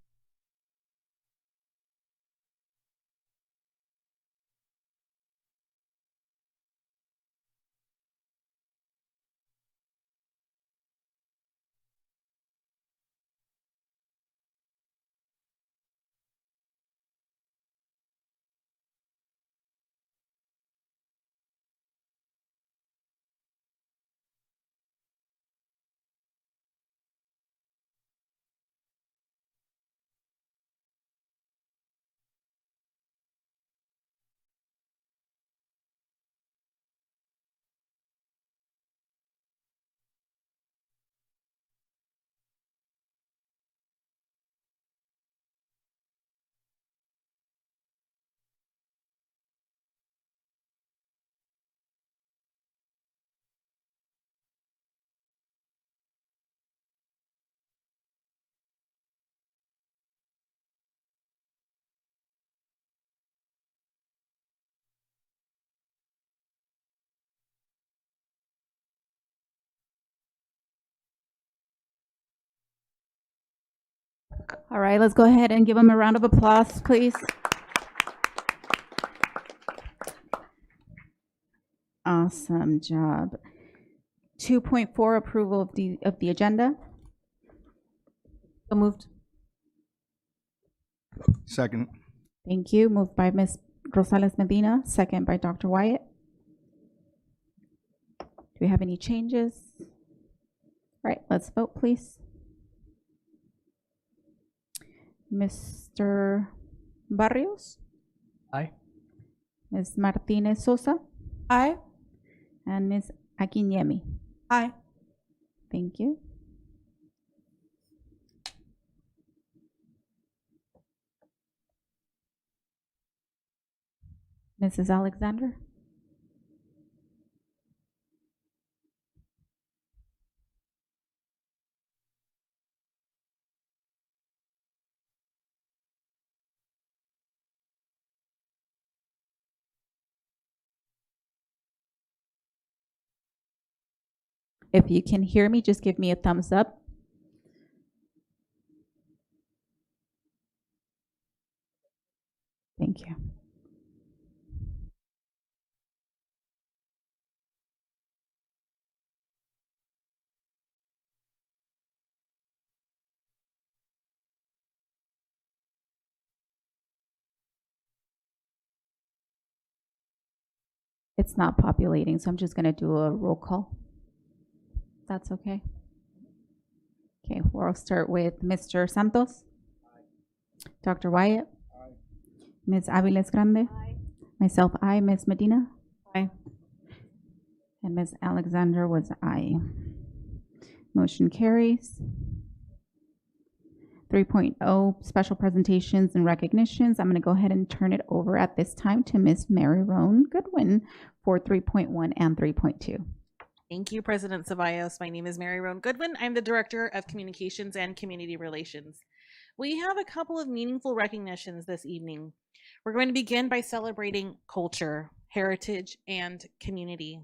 All right, let's go ahead and give them a round of applause, please. Awesome job. 2.4, approval of the agenda. So moved. Second. Thank you. Moved by Ms. Rosales Medina, second by Dr. Wyatt. Do we have any changes? All right, let's vote, please. Mr. Barrios? Aye. Ms. Martinez Sosa? Aye. And Ms. Akinyemi? Aye. Thank you. Mrs. Alexander? If you can hear me, just give me a thumbs up. Thank you. It's not populating, so I'm just going to do a roll call. That's okay. Okay, we'll start with Mr. Santos. Aye. Dr. Wyatt. Aye. Ms. Aviles Grande. Aye. Myself, aye. Ms. Medina. Aye. And Ms. Alexander was aye. Motion carries. 3.0, special presentations and recognitions. I'm going to go ahead and turn it over at this time to Ms. Mary Roan Goodwin for 3.1 and 3.2. Thank you, President Ceballos. My name is Mary Roan Goodwin. I'm the Director of Communications and Community Relations. We have a couple of meaningful recognitions this evening. We're going to begin by celebrating culture, heritage, and community.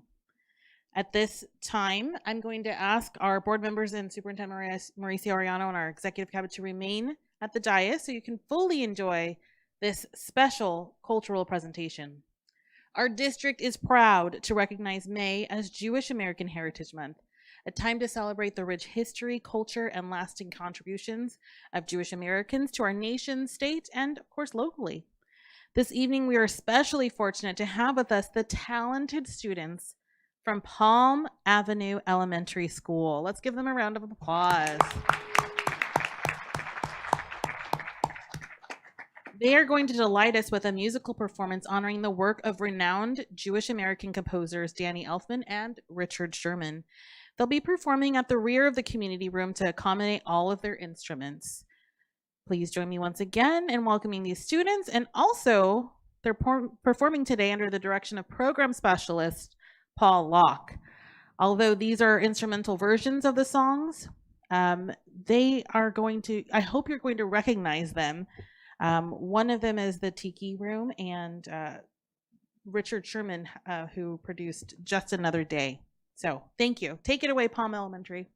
At this time, I'm going to ask our board members and Superintendent Mauricio Arellano and our executive cabinet to remain at the dais so you can fully enjoy this special cultural presentation. Our district is proud to recognize May as Jewish American Heritage Month, a time to celebrate the rich history, culture, and lasting contributions of Jewish Americans to our nation, state, and of course locally. This evening, we are especially fortunate to have with us the talented students from Palm Avenue Elementary School. Let's give them a round of applause. They are going to delight us with a musical performance honoring the work of renowned Jewish American composers Danny Elfman and Richard Sherman. They'll be performing at the rear of the community room to accommodate all of their instruments. Please join me once again in welcoming these students, and also they're performing today under the direction of program specialist Paul Locke. Although these are instrumental versions of the songs, they are going to, I hope you're going to recognize them. One of them is the Tiki Room, and Richard Sherman, who produced Just Another Day. So thank you. Take it away, Palm Elementary.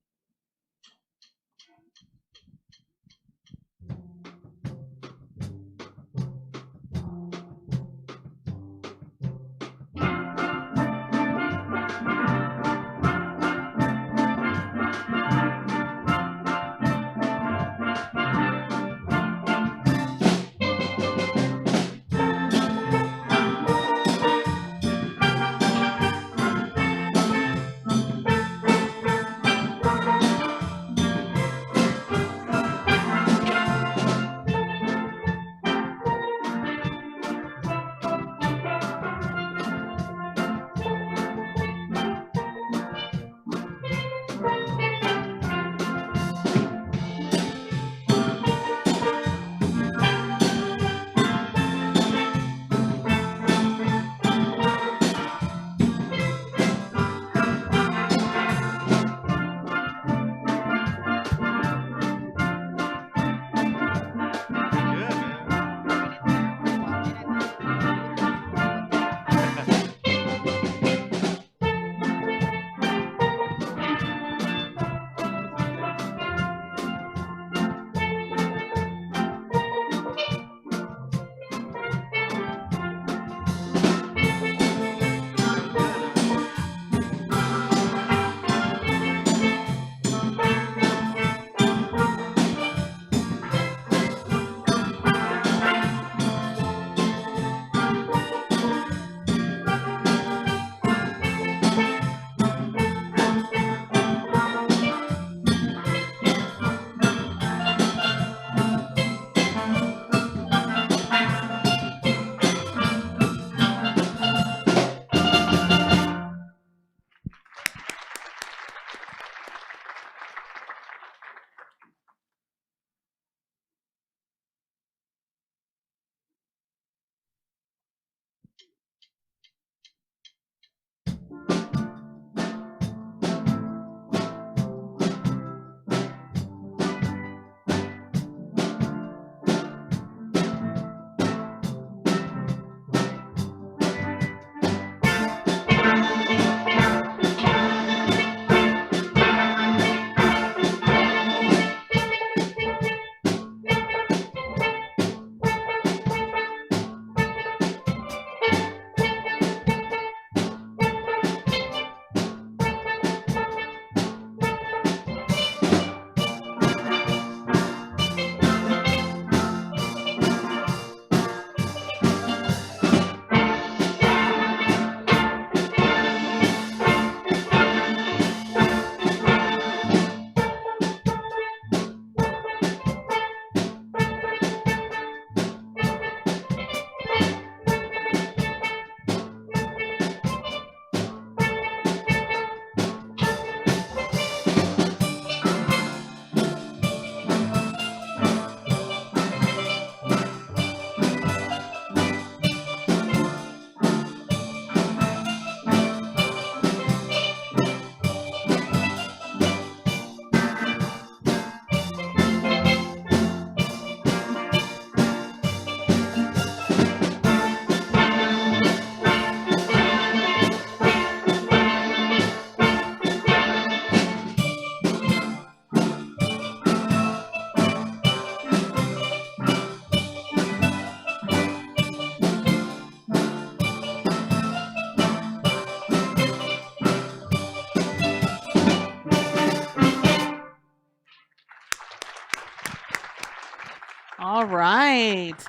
right.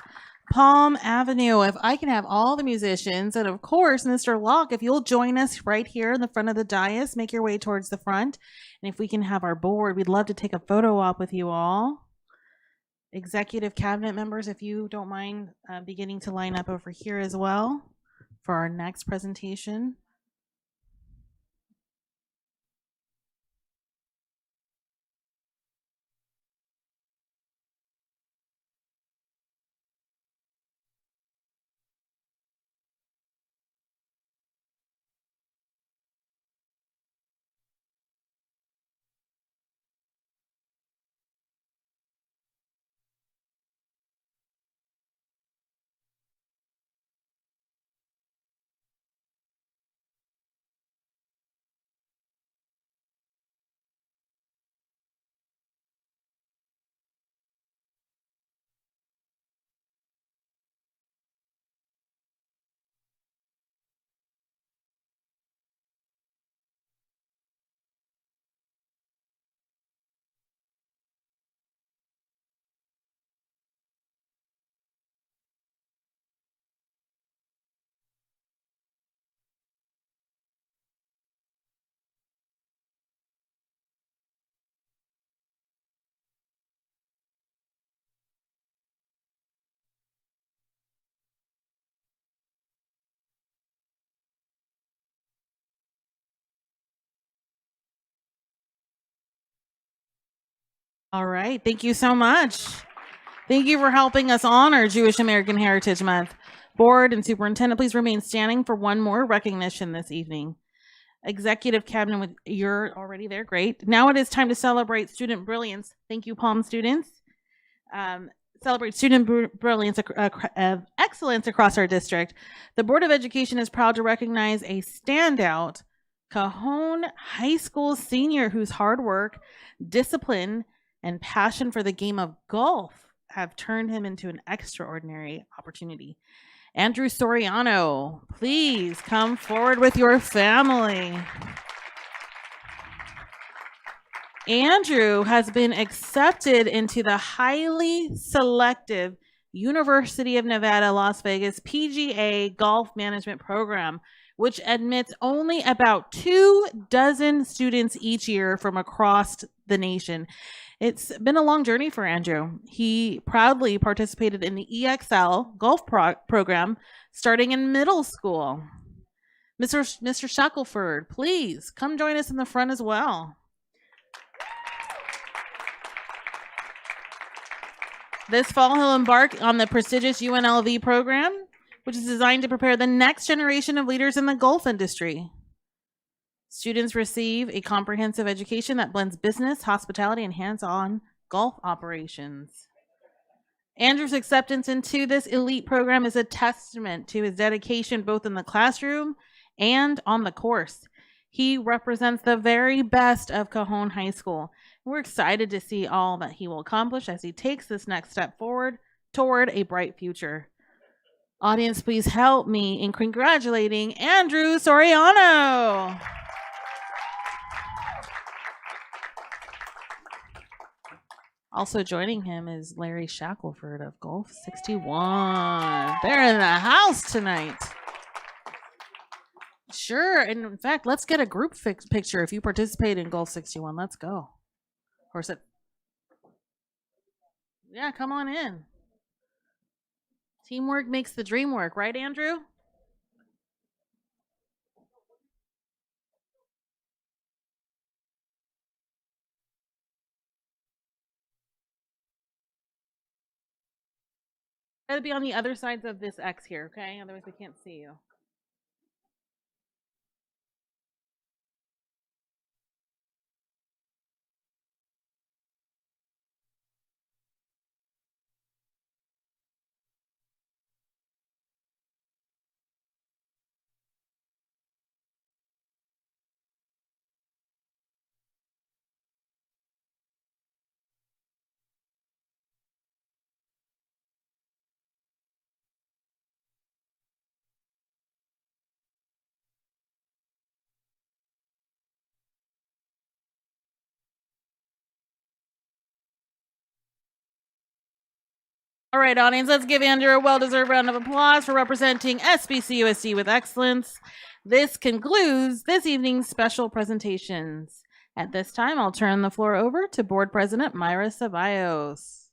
Palm Avenue. If I can have all the musicians, and of course, Mr. Locke, if you'll join us right here in the front of the dais, make your way towards the front. And if we can have our board, we'd love to take a photo op with you all. Executive cabinet members, if you don't mind beginning to line up over here as well for our next presentation. All right. Thank you so much. Thank you for helping us honor Jewish American Heritage Month. Board and Superintendent, please remain standing for one more recognition this evening. Executive Cabinet, you're already there. Great. Now it is time to celebrate student brilliance. Thank you, Palm students. Celebrate student brilliance of excellence across our district. The Board of Education is proud to recognize a standout Cajon High School senior whose hard work, discipline, and passion for the game of golf have turned him into an extraordinary opportunity. Andrew Soriano, please come forward with your family. Andrew has been accepted into the highly selective University of Nevada, Las Vegas PGA Golf Management Program, which admits only about 24 students each year from across the nation. It's been a long journey for Andrew. He proudly participated in the EXL golf program starting in middle school. Mr. Shackelford, please come join us in the front as well. This fall, he'll embark on the prestigious UNLV program, which is designed to prepare the next generation of leaders in the golf industry. Students receive a comprehensive education that blends business, hospitality, and hands-on golf operations. Andrew's acceptance into this elite program is a testament to his dedication both in the classroom and on the course. He represents the very best of Cajon High School. We're excited to see all that he will accomplish as he takes this next step forward toward a bright future. Audience, please help me in congratulating Andrew Soriano. Also joining him is Larry Shackelford of Golf 61. They're in the house tonight. Sure, and in fact, let's get a group picture if you participate in Golf 61. Let's go. Of course, yeah, come on in. Teamwork makes the dream work, right, Andrew? Gotta be on the other sides of this X here, okay? Otherwise, we can't see you. All right, audience, let's give Andrew a well-deserved round of applause for representing SBCUSD with excellence. This concludes this evening's special presentations. At this time, I'll turn the floor over to Board President Myra Ceballos.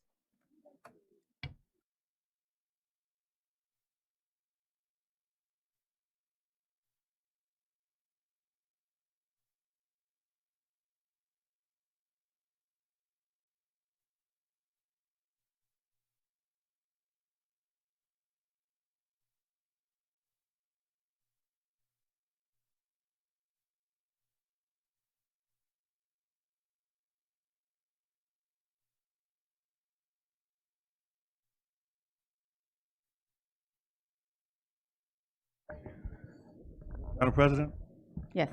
Madam President, Yes.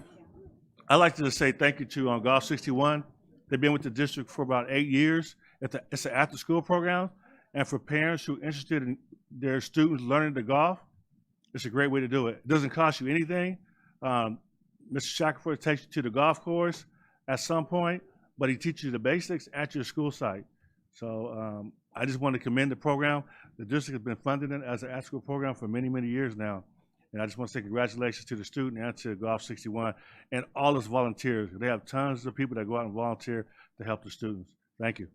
I'd like to just say thank you to Golf 61. They've been with the district for about 8 years. It's an after-school program, and for parents who are interested in their students learning to golf, it's a great way to do it. It doesn't cost you anything. Mr. Shackelford takes you to the golf course at some point, but he teaches you the basics at your school site. So I just want to commend the program. The district has been funding it as an after-school program for many, many years now. And I just want to say congratulations to the student and to Golf 61 and all its volunteers. They have tons of people that go out and volunteer to help the students. Thank you.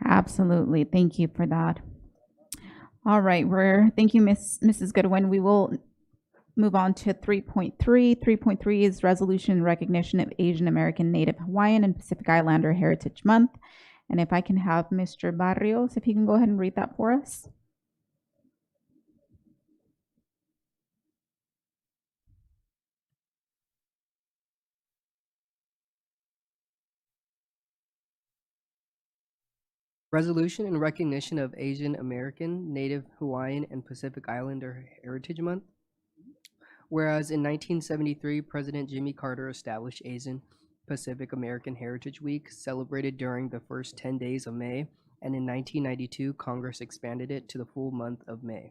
Absolutely. Thank you for that. All right. Thank you, Mrs. Goodwin. We will move on to 3.3. 3.3 is resolution recognition of Asian American, Native Hawaiian, and Pacific Islander Heritage Month. And if I can have Mr. Barrios, if he can go ahead and read that for us. Resolution in recognition of Asian American, Native Hawaiian, and Pacific Islander Heritage Month. Whereas in 1973, President Jimmy Carter established Asian Pacific American Heritage Week, celebrated during the first 10 days of May, and in 1992, Congress expanded it to the full month of May.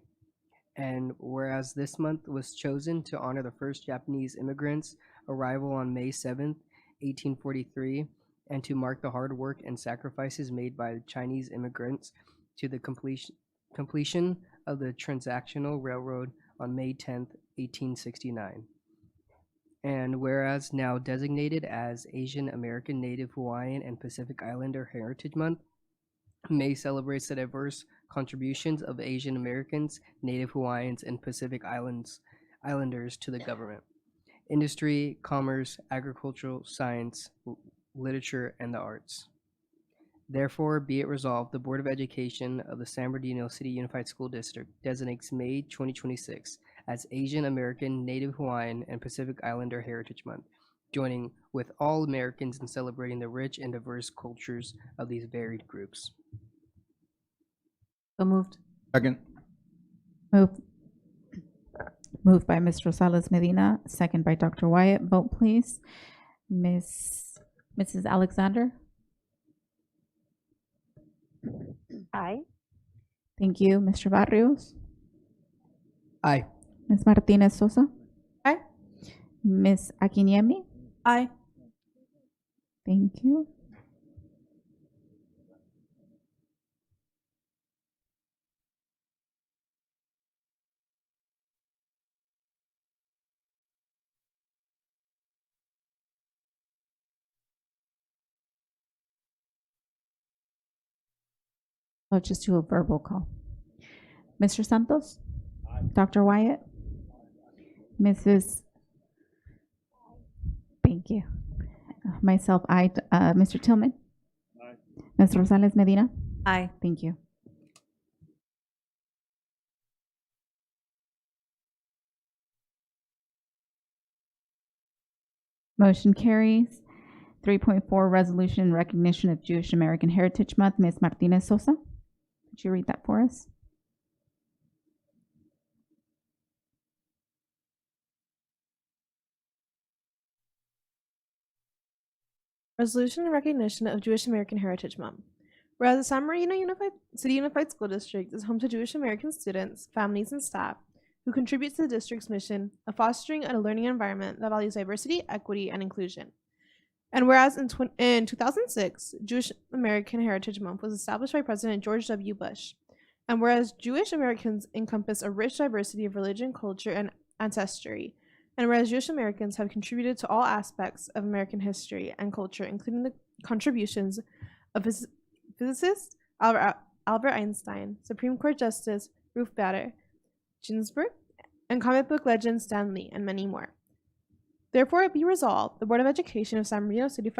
And whereas this month was chosen to honor the first Japanese immigrants' arrival on May 7th, 1843, and to mark the hard work and sacrifices made by the Chinese immigrants to the completion of the Transactional Railroad on May 10th, 1869. And whereas now designated as Asian American, Native Hawaiian, and Pacific Islander Heritage Month, May celebrates the diverse contributions of Asian Americans, Native Hawaiians, and Pacific Islanders to the government, industry, commerce, agricultural, science, literature, and the arts. Therefore, be it resolved, the Board of Education of the San Bernardino City Unified School District designates May 2026 as Asian American, Native Hawaiian, and Pacific Islander Heritage Month, joining with all Americans in celebrating the rich and diverse cultures of these varied groups. So moved. Second. Moved by Ms. Rosales Medina, second by Dr. Wyatt. Vote, please. Mrs. Alexander? Aye. Thank you. Mr. Barrios? Aye. Ms. Martinez Sosa? Aye. Ms. Akiniemi? Aye. Thank you. Let's just do a verbal call. Mr. Santos? Aye. Dr. Wyatt? Mrs. Thank you. Myself, aye. Mr. Tillman? Aye. Ms. Rosales Medina? Aye. Thank you. Motion carries. 3.4 resolution in recognition of Jewish American Heritage Month. Ms. Martinez Sosa, could you read that for us? Resolution in recognition of Jewish American Heritage Month. Whereas the San Bernardino City Unified School District is home to Jewish American students, families, and staff who contribute to the district's mission of fostering a learning environment that values diversity, equity, and inclusion. And whereas in 2006, Jewish American Heritage Month was established by President George W. Bush. And whereas Jewish Americans encompass a rich diversity of religion, culture, and ancestry. And whereas Jewish Americans have contributed to all aspects of American history and culture, including the contributions of physicist Albert Einstein, Supreme Court Justice Ruth Bader Ginsburg, and comic book legend Stan Lee, and many more. Therefore, it be resolved, the Board of Education of San Bernardino City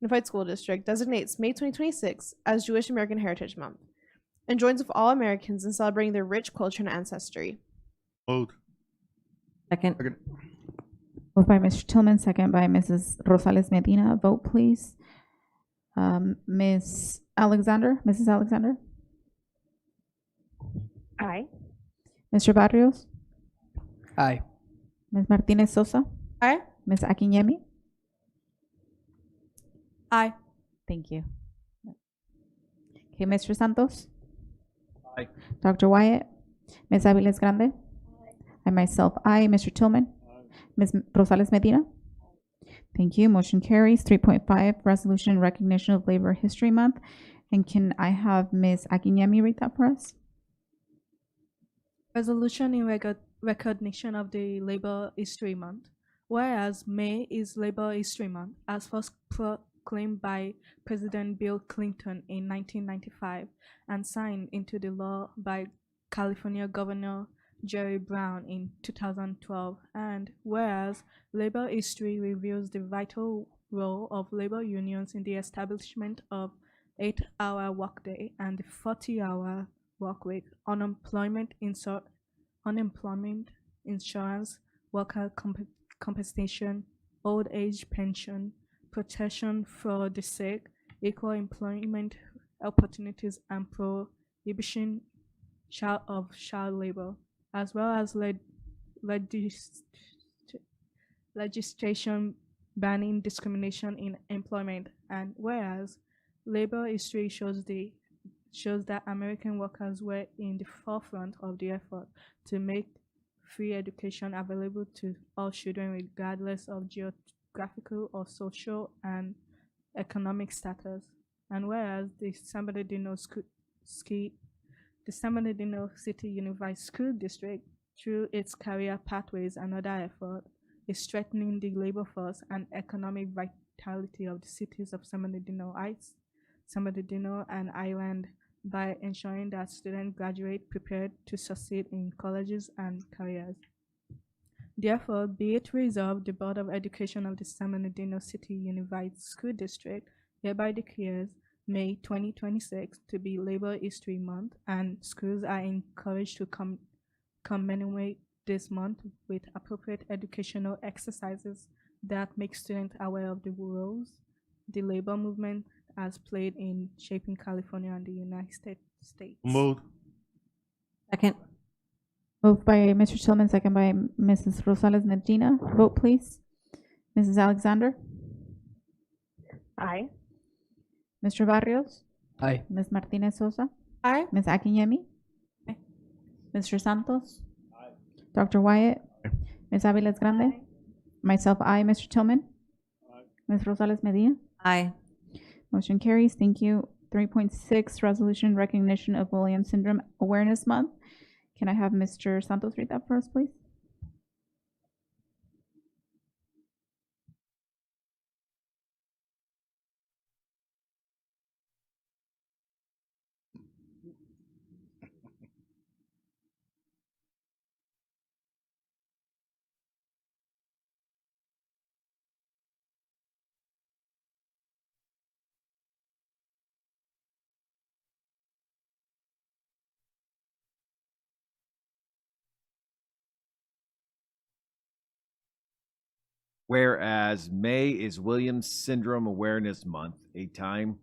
Unified School District designates May 2026 as Jewish American Heritage Month and joins with all Americans in celebrating their rich culture and ancestry. Moved. Second. Moved by Mr. Tillman, second by Mrs. Rosales Medina. Vote, please. Ms. Alexander, Mrs. Alexander? Aye. Mr. Barrios? Aye. Ms. Martinez Sosa? Aye. Ms. Akinyemi? Aye. Thank you. Okay, Mr. Santos? Aye. Dr. Wyatt? Ms. Aviles Grande? I myself, aye. Mr. Tillman? Ms. Rosales Medina? Thank you. Motion carries. 3.5, resolution in recognition of Labor History Month. And can I have Ms. Akinyemi read that for us? Resolution in recognition of the Labor History Month. Whereas May is Labor History Month, as first proclaimed by President Bill Clinton in 1995 and signed into the law by California Governor Jerry Brown in 2012. And whereas labor history reveals the vital role of labor unions in the establishment of 8-hour workday and the 40-hour workweek, unemployment insurance, worker compensation, old age pension, protection for the sick, equal employment opportunities, and prohibition of child labor, as well as legislation banning discrimination in employment. And whereas labor history shows that American workers were in the forefront of the effort to make free education available to all children regardless of geographical or social and economic status. And whereas the San Bernardino City Unified School District, through its career pathways and other effort, is strengthening the labor force and economic vitality of the cities of San Bernardino Heights, San Bernardino, and Island by ensuring that students graduate prepared to succeed in colleges and careers. Therefore, be it resolved, the Board of Education of the San Bernardino City Unified School District hereby declares May 2026 to be Labor History Month, and schools are encouraged to commemorate this month with appropriate educational exercises that make students aware of the roles the labor movement has played in shaping California and the United States. Moved. Second. Moved by Mr. Tillman, second by Mrs. Rosales Medina. Vote, please. Mrs. Alexander? Aye. Mr. Barrios? Aye. Ms. Martinez Sosa? Aye. Ms. Akinyemi? Aye. Mr. Santos? Aye. Dr. Wyatt? Aye. Ms. Aviles Grande? Aye. Myself, aye. Mr. Tillman? Aye. Ms. Rosales Medina? Aye. Motion carries. Thank you. 3.6, resolution recognition of Williams Syndrome Awareness Month. Can I have Mr. Santos read that for us, please? Whereas May is Williams Syndrome Awareness Month, a time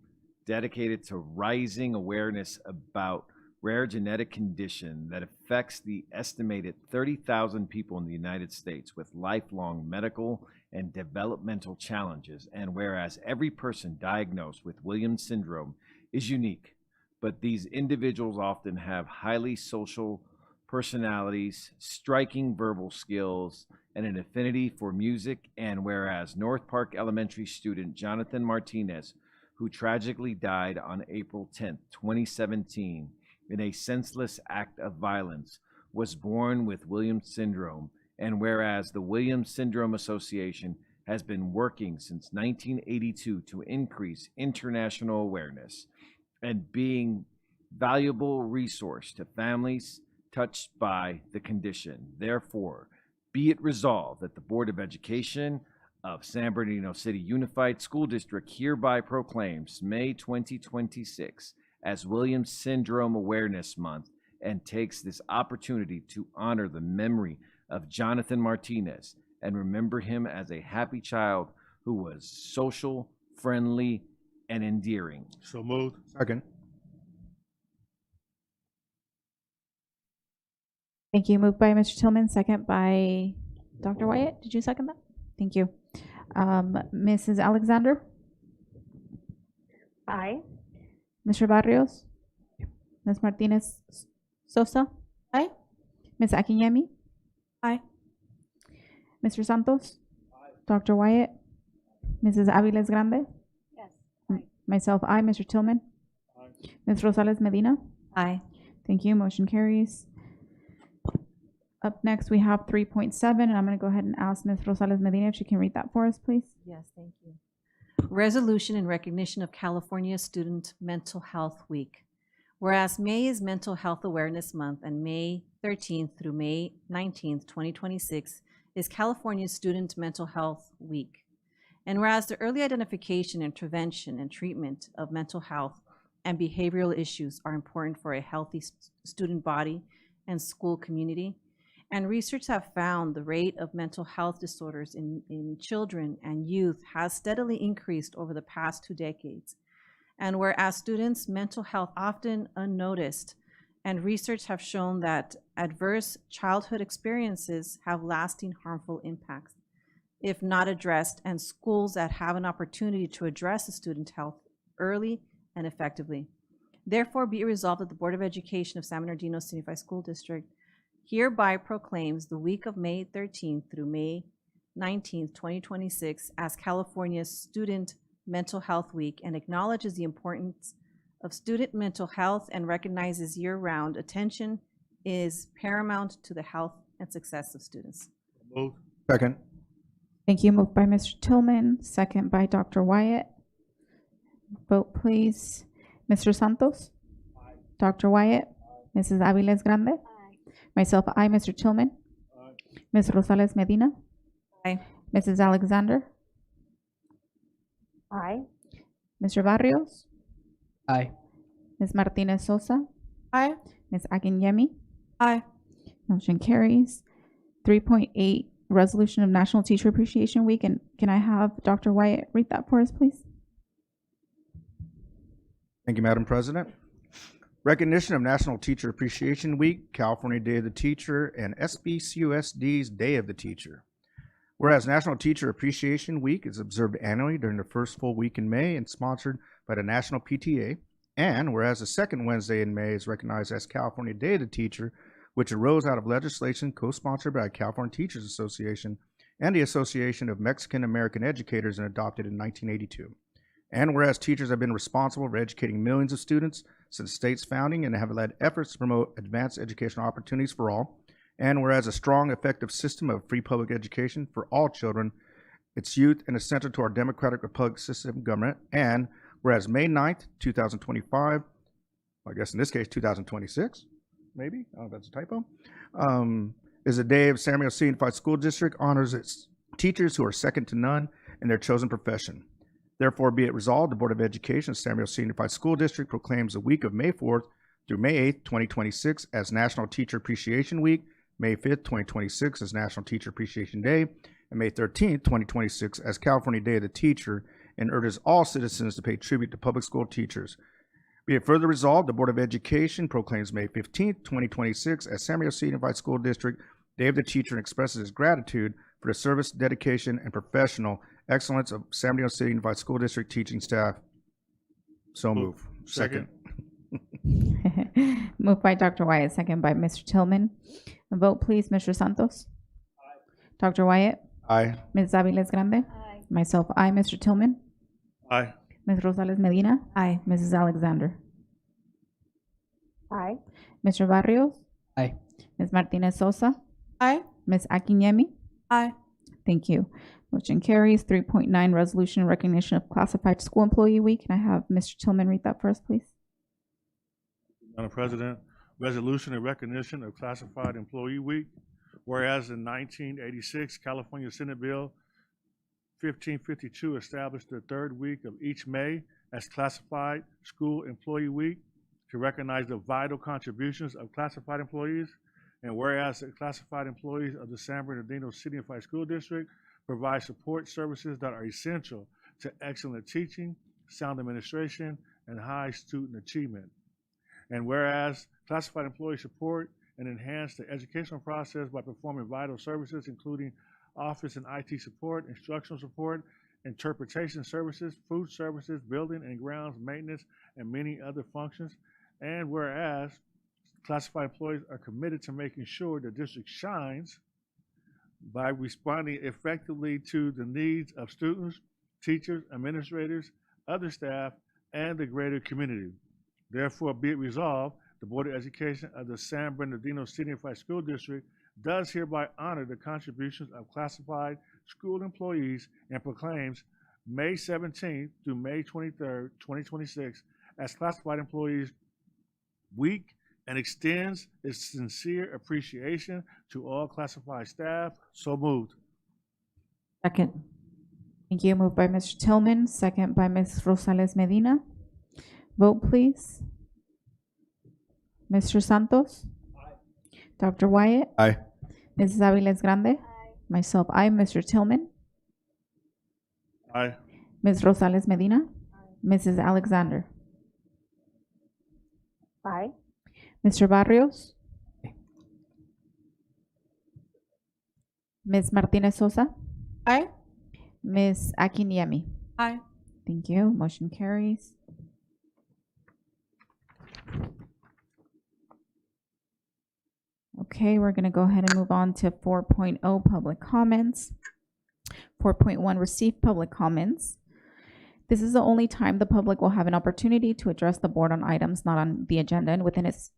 dedicated to raising awareness about rare genetic condition that affects the estimated 30,000 people in the United States with lifelong medical and developmental challenges. And whereas every person diagnosed with Williams syndrome is unique, but these individuals often have highly social personalities, striking verbal skills, and an affinity for music. And whereas North Park Elementary student Jonathan Martinez, who tragically died on April 10th, 2017, in a senseless act of violence, was born with Williams syndrome. And whereas the Williams Syndrome Association has been working since 1982 to increase international awareness and being valuable resource to families touched by the condition. Therefore, be it resolved that the Board of Education of San Bernardino City Unified School District hereby proclaims May 2026 as Williams Syndrome Awareness Month and takes this opportunity to honor the memory of Jonathan Martinez and remember him as a happy child who was social, friendly, and endearing. So moved. Second. Thank you. Moved by Mr. Tillman, second by Dr. Wyatt. Did you second that? Thank you. Mrs. Alexander? Aye. Mr. Barrios? Ms. Martinez Sosa? Aye. Ms. Akinyemi? Aye. Mr. Santos? Dr. Wyatt? Mrs. Aviles Grande? Yes. Myself, aye. Mr. Tillman? Ms. Rosales Medina? Aye. Thank you. Motion carries. Up next, we have 3.7, and I'm going to go ahead and ask Ms. Rosales Medina if she can read that for us, please. Yes, thank you. Resolution in recognition of California Student Mental Health Week. Whereas May is Mental Health Awareness Month and May 13th through May 19th, 2026 is California Student Mental Health Week. And whereas the early identification, intervention, and treatment of mental health and behavioral issues are important for a healthy student body and school community, and research have found the rate of mental health disorders in children and youth has steadily increased over the past 2 decades. And whereas students' mental health often unnoticed, and research have shown that adverse childhood experiences have lasting harmful impacts if not addressed, and schools that have an opportunity to address the student health early and effectively. Therefore, be it resolved that the Board of Education of San Bernardino Unified School District hereby proclaims the week of May 13th through May 19th, 2026 as California's Student Mental Health Week and acknowledges the importance of student mental health and recognizes year-round attention is paramount to the health and success of students. Moved. Second. Thank you. Moved by Mr. Tillman, second by Dr. Wyatt. Vote, please. Mr. Santos? Aye. Dr. Wyatt? Aye. Mrs. Aviles Grande? Aye. Myself, aye. Mr. Tillman? Aye. Ms. Rosales Medina? Aye. Mrs. Alexander? Aye. Mr. Barrios? Aye. Ms. Martinez Sosa? Aye. Ms. Akinyemi? Aye. Motion carries. 3.8, Resolution of National Teacher Appreciation Week. And can I have Dr. Wyatt read that for us, please? Thank you, Madam President. Recognition of National Teacher Appreciation Week, California Day of the Teacher, and SBCUSD's Day of the Teacher. Whereas National Teacher Appreciation Week is observed annually during the first full week in May and sponsored by the National PTA, and whereas the second Wednesday in May is recognized as California Day of the Teacher, which arose out of legislation co-sponsored by the California Teachers Association and the Association of Mexican American Educators and adopted in 1982. And whereas teachers have been responsible for educating millions of students since the state's founding and have led efforts to promote advanced educational opportunities for all, and whereas a strong, effective system of free public education for all children, its youth, and essential to our democratic republic system of government, and whereas May 9th, 2025, I guess in this case 2026, maybe, I don't know if that's a typo, is a day of San Bernardino City Unified School District honors its teachers who are second to none in their chosen profession. Therefore, be it resolved, the Board of Education of San Bernardino City Unified School District proclaims the week of May 4th through May 8th, 2026 as National Teacher Appreciation Week, May 5th, 2026 as National Teacher Appreciation Day, and May 13th, 2026 as California Day of the Teacher, and urges all citizens to pay tribute to public school teachers. Be it further resolved, the Board of Education proclaims May 15th, 2026 as San Bernardino City Unified School District Day of the Teacher and expresses its gratitude for the service, dedication, and professional excellence of San Bernardino City Unified School District teaching staff. So move. Second. Moved by Dr. Wyatt, second by Mr. Tillman. A vote, please. Mr. Santos? Dr. Wyatt? Aye. Ms. Aviles Grande? Myself, aye. Mr. Tillman? Aye. Ms. Rosales Medina? Aye. Mrs. Alexander? Aye. Mr. Barrios? Aye. Ms. Martinez Sosa? Aye. Ms. Akinyemi? Aye. Thank you. Motion carries. 3.9, resolution in recognition of classified school employee week. Can I have Mr. Tillman read that for us, please? Madam President, resolution in recognition of Classified Employee Week. Whereas in 1986, California Senate Bill 1552 established the third week of each May as Classified School Employee Week to recognize the vital contributions of classified employees. And whereas the classified employees of the San Bernardino City Unified School District provide support services that are essential to excellent teaching, sound administration, and high student achievement. And whereas classified employees support and enhance the educational process by performing vital services, including office and IT support, instructional support, interpretation services, food services, building and grounds maintenance, and many other functions. And whereas classified employees are committed to making sure the district shines by responding effectively to the needs of students, teachers, administrators, other staff, and the greater community. Therefore, be it resolved, the Board of Education of the San Bernardino City Unified School District does hereby honor the contributions of classified school employees and proclaims May 17th through May 23rd, 2026 as Classified Employees Week and extends its sincere appreciation to all classified staff. So moved. Second. Thank you. Moved by Mr. Tillman, second by Ms. Rosales Medina. Vote, please. Mr. Santos? Dr. Wyatt? Aye. Mrs. Aviles Grande? Myself, aye. Mr. Tillman? Aye. Ms. Rosales Medina? Mrs. Alexander? Aye. Mr. Barrios? Ms. Martinez Sosa? Aye. Ms. Akinyemi? Aye. Thank you. Motion carries. Okay, we're going to go ahead and move on to 4.0 public comments. 4.1 receive public comments. This is the only time the public will have an opportunity to address the board on items not on the agenda and within its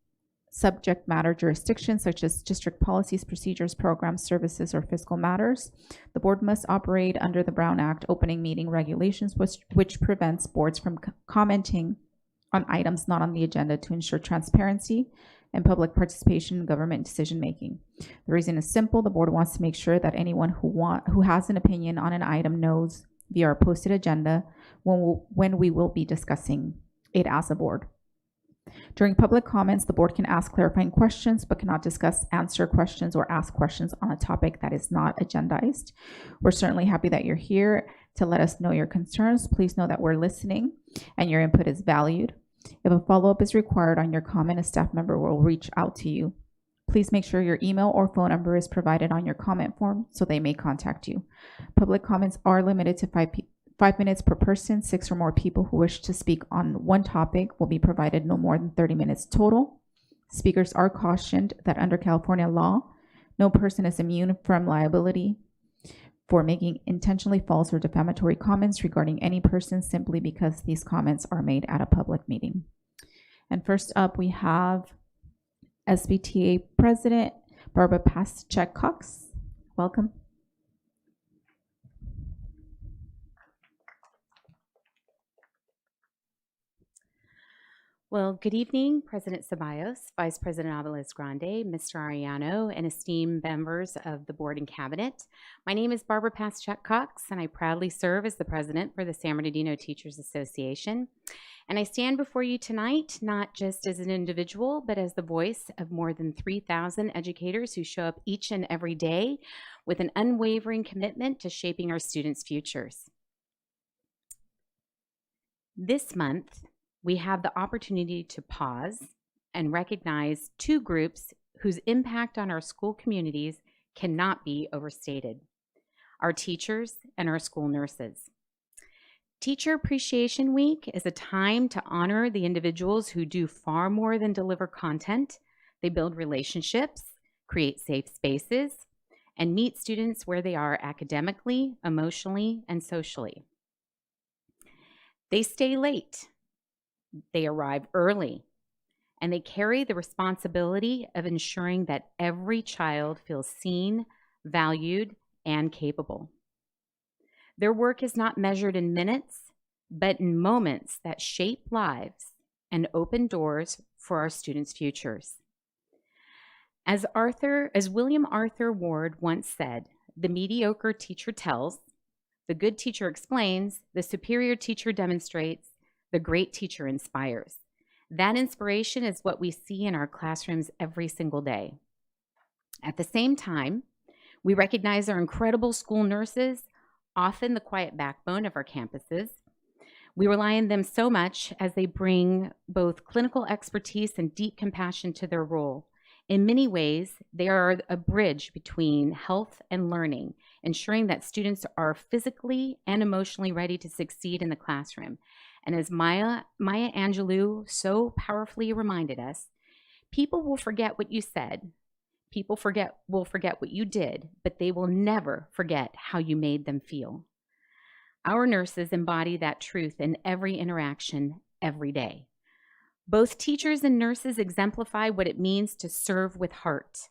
subject matter jurisdiction, such as district policies, procedures, programs, services, or fiscal matters. The board must operate under the Brown Act opening meeting regulations, which prevents boards from commenting on items not on the agenda to ensure transparency and public participation in government decision-making. The reason is simple. The board wants to make sure that anyone who has an opinion on an item knows via our posted agenda when we will be discussing it as a board. During public comments, the board can ask clarifying questions, but cannot discuss, answer questions, or ask questions on a topic that is not agendized. We're certainly happy that you're here to let us know your concerns. Please know that we're listening and your input is valued. If a follow-up is required on your comment, a staff member will reach out to you. Please make sure your email or phone number is provided on your comment form so they may contact you. Public comments are limited to 5 minutes per person. 6 or more people who wish to speak on one topic will be provided no more than 30 minutes total. Speakers are cautioned that under California law, no person is immune from liability for making intentionally false or defamatory comments regarding any person simply because these comments are made at a public meeting. And first up, we have SBTA President Barbara Paschek-Cox. Welcome. Well, good evening, President Ceballos, Vice President Aviles Grande, Mr. Arellano, and esteemed members of the board and cabinet. My name is Barbara Paschek-Cox, and I proudly serve as the president for the San Bernardino Teachers Association. And I stand before you tonight, not just as an individual, but as the voice of more than 3,000 educators who show up each and every day with an unwavering commitment to shaping our students' futures. This month, we have the opportunity to pause and recognize 2 groups whose impact on our school communities cannot be overstated: our teachers and our school nurses. Teacher Appreciation Week is a time to honor the individuals who do far more than deliver content. They build relationships, create safe spaces, and meet students where they are academically, emotionally, and socially. They stay late, they arrive early, and they carry the responsibility of ensuring that every child feels seen, valued, and capable. Their work is not measured in minutes, but in moments that shape lives and open doors for our students' futures. As William Arthur Ward once said, the mediocre teacher tells, the good teacher explains, the superior teacher demonstrates, the great teacher inspires. That inspiration is what we see in our classrooms every single day. At the same time, we recognize our incredible school nurses, often the quiet backbone of our campuses. We rely on them so much as they bring both clinical expertise and deep compassion to their role. In many ways, they are a bridge between health and learning, ensuring that students are physically and emotionally ready to succeed in the classroom. And as Maya Angelou so powerfully reminded us, people will forget what you said, people will forget what you did, but they will never forget how you made them feel. Our nurses embody that truth in every interaction, every day. Both teachers and nurses exemplify what it means to serve with heart.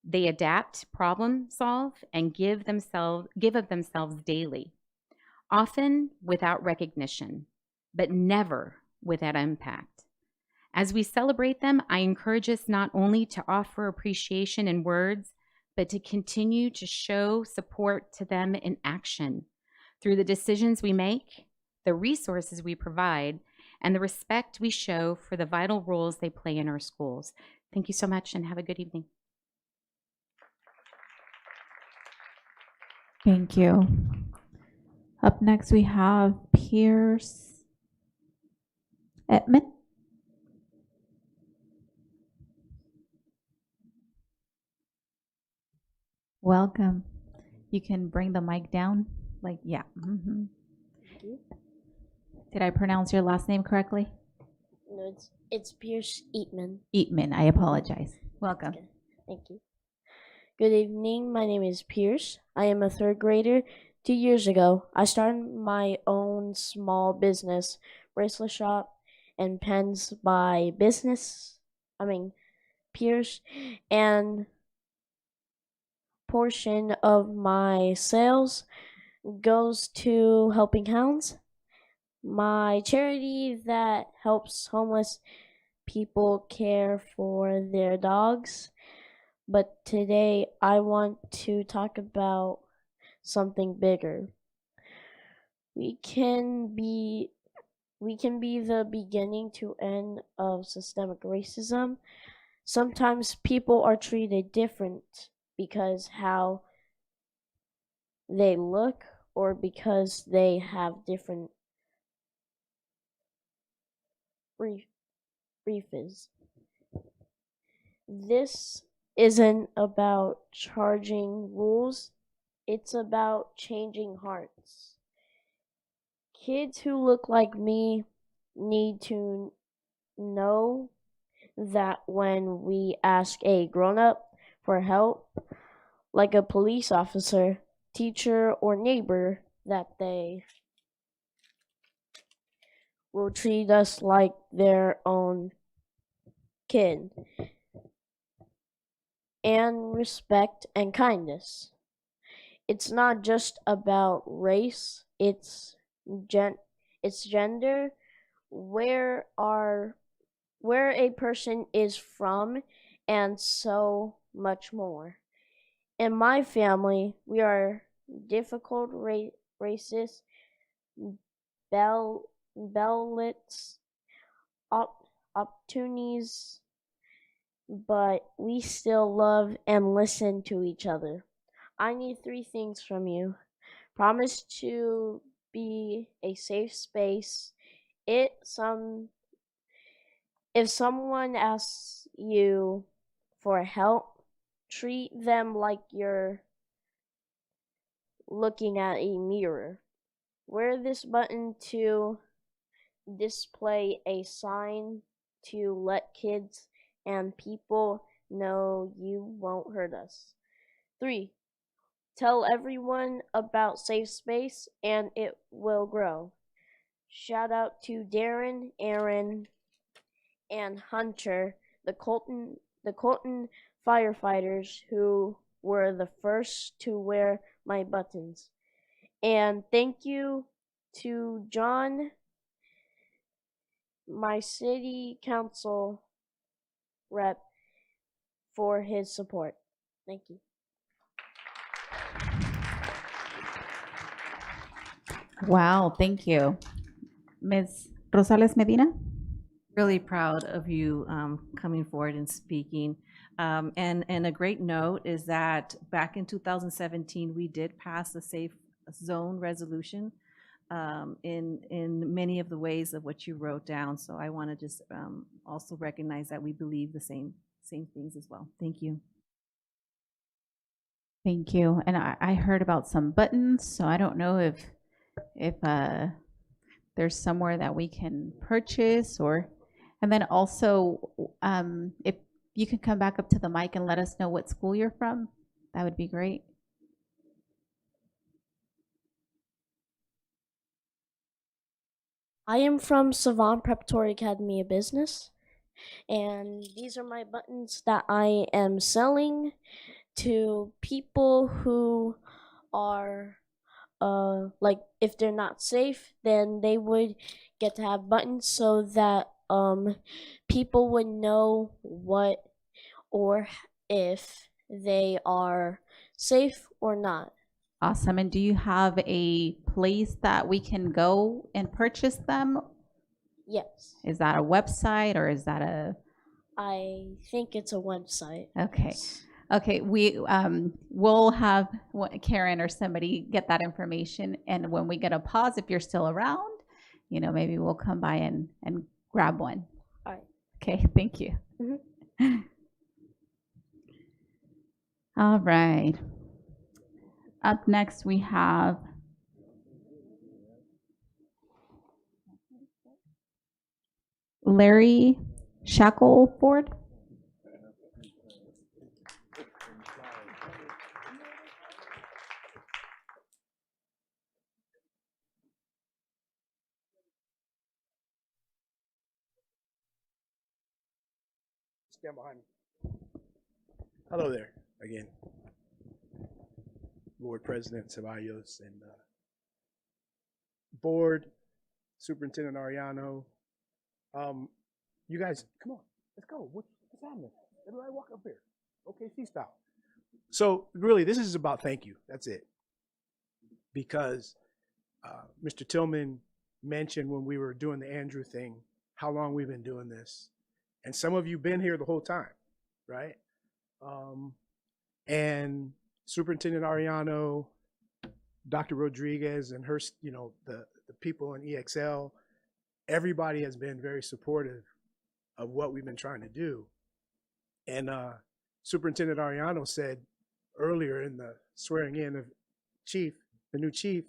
They adapt, problem solve, and give of themselves daily, often without recognition, but never without impact. As we celebrate them, I encourage us not only to offer appreciation in words, but to continue to show support to them in action through the decisions we make, the resources we provide, and the respect we show for the vital roles they play in our schools. Thank you so much and have a good evening. Thank you. Up next, we have Pierce Edmond. Welcome. You can bring the mic down. Yeah. Mm-hmm. Did I pronounce your last name correctly? No, it's Pierce Eatman. Eatman. I apologize. Welcome. Okay. Thank you. Good evening. My name is Pierce. I am a third grader. 2 years ago, I started my own small business, bracelet shop and pens by Pierce, and portion of my sales goes to Helping Hounds, my charity that helps homeless people care for their dogs. But today I want to talk about something bigger. We can be the beginning to end of systemic racism. Sometimes people are treated different because how they look or because they have different briefs. This isn't about charging rules, it's about changing hearts. Kids who look like me need to know that when we ask a grown-up for help, like a police officer, teacher, or neighbor, that they will treat us like their own kid. And respect and kindness. It's not just about race, it's gender, where a person is from, and so much more. In my family, we are difficult, racist, bellists, opportunities, but we still love and listen to each other. I need 3 things from you. Promise to be a safe space. If someone asks you for help, treat them like you're looking at a mirror. Wear this button to display a sign to let kids and people know you won't hurt us. 3. Tell everyone about Safe Space and it will grow. Shout out to Darren, Aaron, and Hunter, the Colton firefighters who were the first to wear my buttons. And thank you to John, my city council rep, for his support. Thank you. Wow, thank you. Ms. Rosales Medina? Really proud of you coming forward and speaking. And a great note is that back in 2017, we did pass the Safe Zone resolution in many of the ways of what you wrote down. So I want to just also recognize that we believe the same things as well. Thank you. Thank you. And I heard about some buttons, so I don't know if there's somewhere that we can purchase, or, and then also if you can come back up to the mic and let us know what school you're from, that would be great. I am from Savant Preparatory Academy of Business, and these are my buttons that I am selling to people who are like, if they're not safe, then they would get to have buttons so that people would know what or if they are safe or not. Awesome. And do you have a place that we can go and purchase them? Yes. Is that a website or is that a? I think it's a website. Okay. Okay, we'll have Karen or somebody get that information, and when we get a pause, if you're still around, maybe we'll come by and grab one. All right. Okay, thank you. Mm-hmm. All right. Up next, we have Larry Shackleford. Stand behind me. Hello there again. Board President Ceballos and Board Superintendent Ariano. You guys, come on, let's go. What's happening? Everybody walk up here. OKC style. So really, this is about thank you. That's it. Because Mr. Tillman mentioned when we were doing the Andrew thing, how long we've been doing this. And some of you been here the whole time, right? And Superintendent Ariano, Dr. Rodriguez, and her, the people in EXL, everybody has been very supportive of what we've been trying to do. And Superintendent Ariano said earlier in the swearing in of the new chief,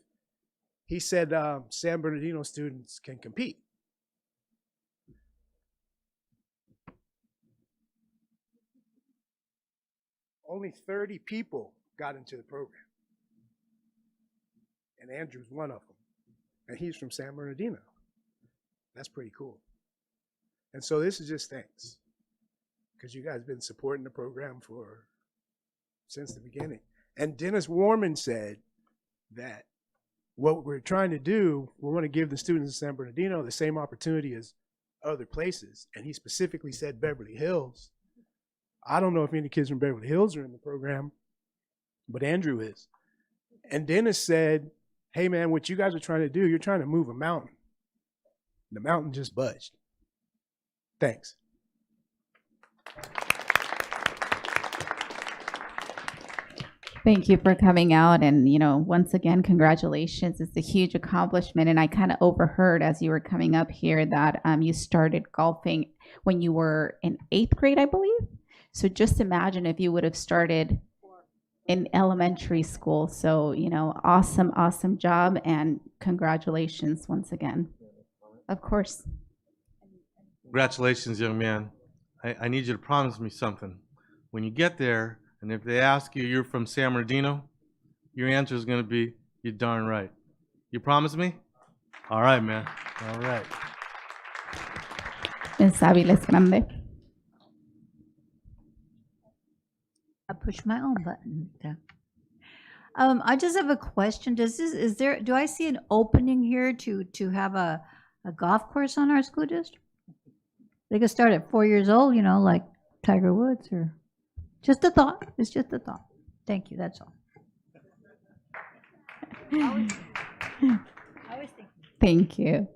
he said San Bernardino students can compete. Only 30 people got into the program. And Andrew's one of them. And he's from San Bernardino. That's pretty cool. And so this is just thanks. Because you guys have been supporting the program since the beginning. And Dennis Warman said that what we're trying to do, we want to give the students in San Bernardino the same opportunity as other places. And he specifically said Beverly Hills. I don't know if any kids from Beverly Hills are in the program, but Andrew is. And Dennis said, hey man, what you guys are trying to do, you're trying to move a mountain. The mountain just budged. Thanks. Thank you for coming out, and once again, congratulations. It's a huge accomplishment, and I kind of overheard as you were coming up here that you started golfing when you were in 8th grade, I believe. So just imagine if you would have started in elementary school. So, awesome, awesome job, and congratulations once again. Of course. Congratulations, young man. I need you to promise me something. When you get there, and if they ask you you're from San Bernardino, your answer is going to be, you're darn right. You promise me? All right, man. All right. Ms. Aviles Grande. I pushed my own button. I just have a question. Do I see an opening here to have a golf course on our school district? They could start at 4 years old, like Tiger Woods, or just a thought. It's just a thought. Thank you. That's all. Thank you.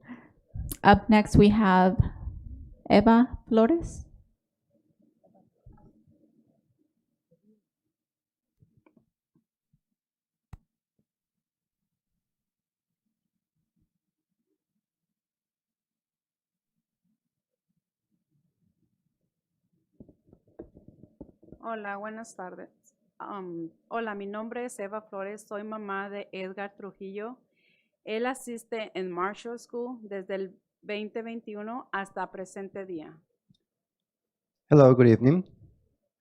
Up next, we have Eva Flores. Hola, buenas tardes. Hola, mi nombre es Eva Flores, soy mamá de Edgar Trujillo. Él asiste en Marshall School desde el 2021 hasta presente día. Hello, good evening.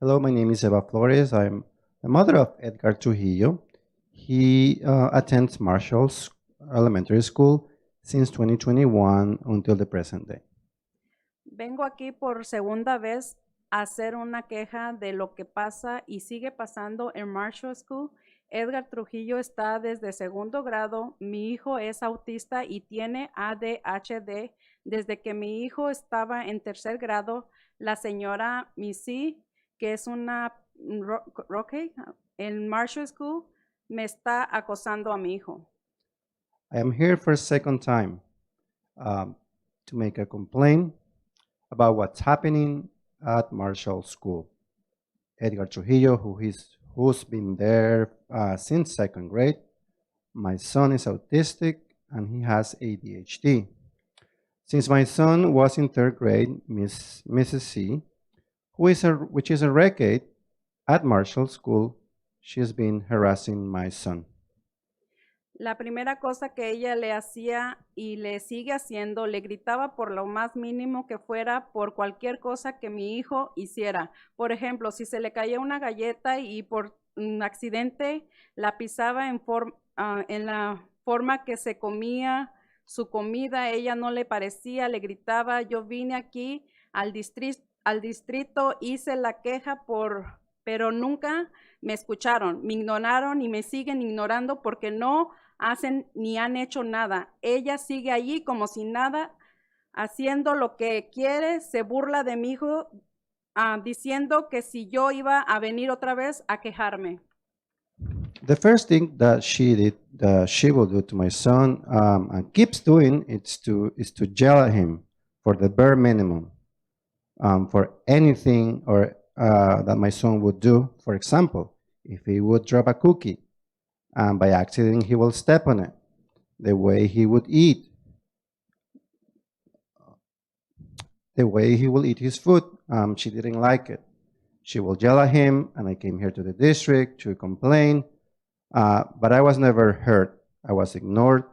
Hello, my name is Eva Flores. I'm the mother of Edgar Trujillo. He attends Marshall's Elementary School since 2021 until the present day. Vengo aquí por segunda vez a hacer una queja de lo que pasa y sigue pasando en Marshall School. Edgar Trujillo está desde segundo grado. Mi hijo es autista y tiene ADHD. Desde que mi hijo estaba en tercer grado, la señora Missy, que es una roque en Marshall School, me está acosando a mi hijo. I am here for a second time to make a complaint about what's happening at Marshall School. Edgar Trujillo, who's been there since second grade. My son is autistic and he has ADHD. Since my son was in third grade, Mrs. C, which is a recade at Marshall School, she's been harassing my son. La primera cosa que ella le hacía y le sigue haciendo, le gritaba por lo más mínimo que fuera, por cualquier cosa que mi hijo hiciera. Por ejemplo, si se le caía una galleta y por un accidente la pisaba en la forma que se comía su comida, ella no le parecía, le gritaba. Yo vine aquí al distrito, hice la queja pero nunca me escucharon, me ignoraron y me siguen ignorando porque no hacen ni han hecho nada. Ella sigue allí como si nada, haciendo lo que quiere, se burla de mi hijo, diciendo que si yo iba a venir otra vez a quejarme. The first thing that she will do to my son and keeps doing is to yell at him for the bare minimum, for anything or that my son would do. For example, if he would drop a cookie and by accident he will step on it, the way he would eat, the way he will eat his food, she didn't like it. She will yell at him, and I came here to the district to complain, but I was never heard. I was ignored,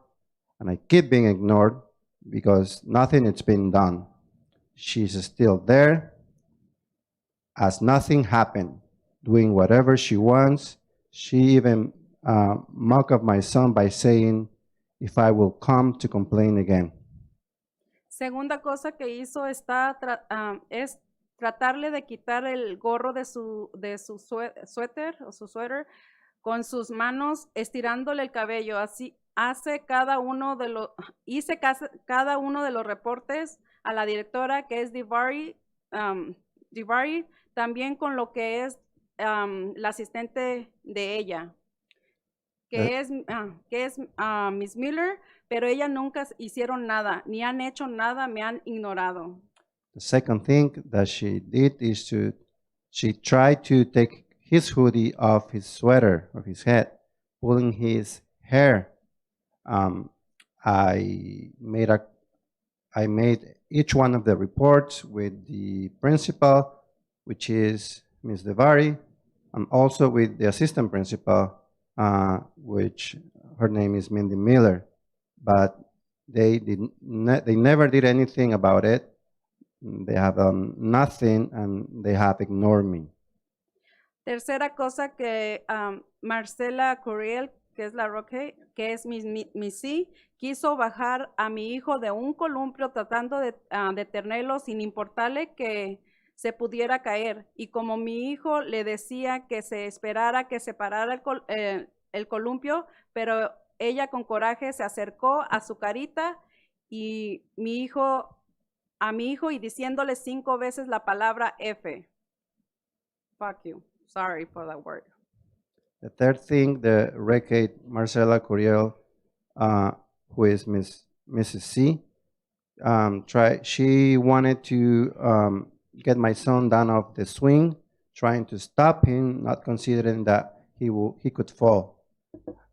and I keep being ignored because nothing has been done. She's still there as nothing happened, doing whatever she wants. She even mocked of my son by saying if I will come to complain again. Segunda cosa que hizo es tratarle de quitar el gorro de su suéter o su suéter con sus manos, estirándole el cabello. Así hice cada uno de los reportes a la directora, que es Divari, también con lo que es la asistente de ella, que es Miss Miller, pero ella nunca hicieron nada, ni han hecho nada, me han ignorado. The second thing that she did is she tried to take his hoodie off his sweater, of his head, pulling his hair. I made each one of the reports with the principal, which is Ms. Devari, I'm also with the assistant principal, which her name is Mindy Miller, but they never did anything about it. They have done nothing, and they have ignored me. Tercera cosa que Marcela Curiel, que es la Roque, que es mi sí, quiso bajar a mi hijo de un columpio tratando de detenerlo sin importarle que se pudiera caer. Y como mi hijo le decía que se esperara que se parara el columpio, pero ella con coraje se acercó a su carita y a mi hijo y diciéndole 5 veces la palabra F. Fuck you. Sorry for that word. The third thing, the Recade Marcela Curiel, who is Mrs. C, she wanted to get my son down off the swing, trying to stop him, not considering that he could fall.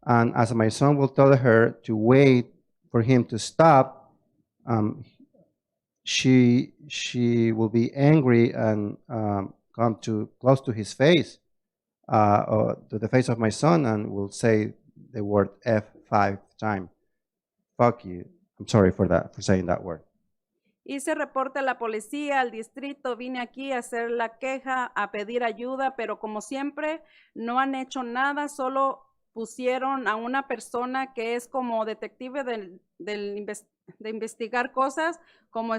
And as my son will tell her to wait for him to stop, she will be angry and come too close to his face, or to the face of my son, and will say the word F 5 times. Fuck you. I'm sorry for saying that word. Hice reporte a la policía, al distrito, vine aquí a hacer la queja, a pedir ayuda, pero como siempre no han hecho nada, solo pusieron a una persona que es como detective de investigar cosas, como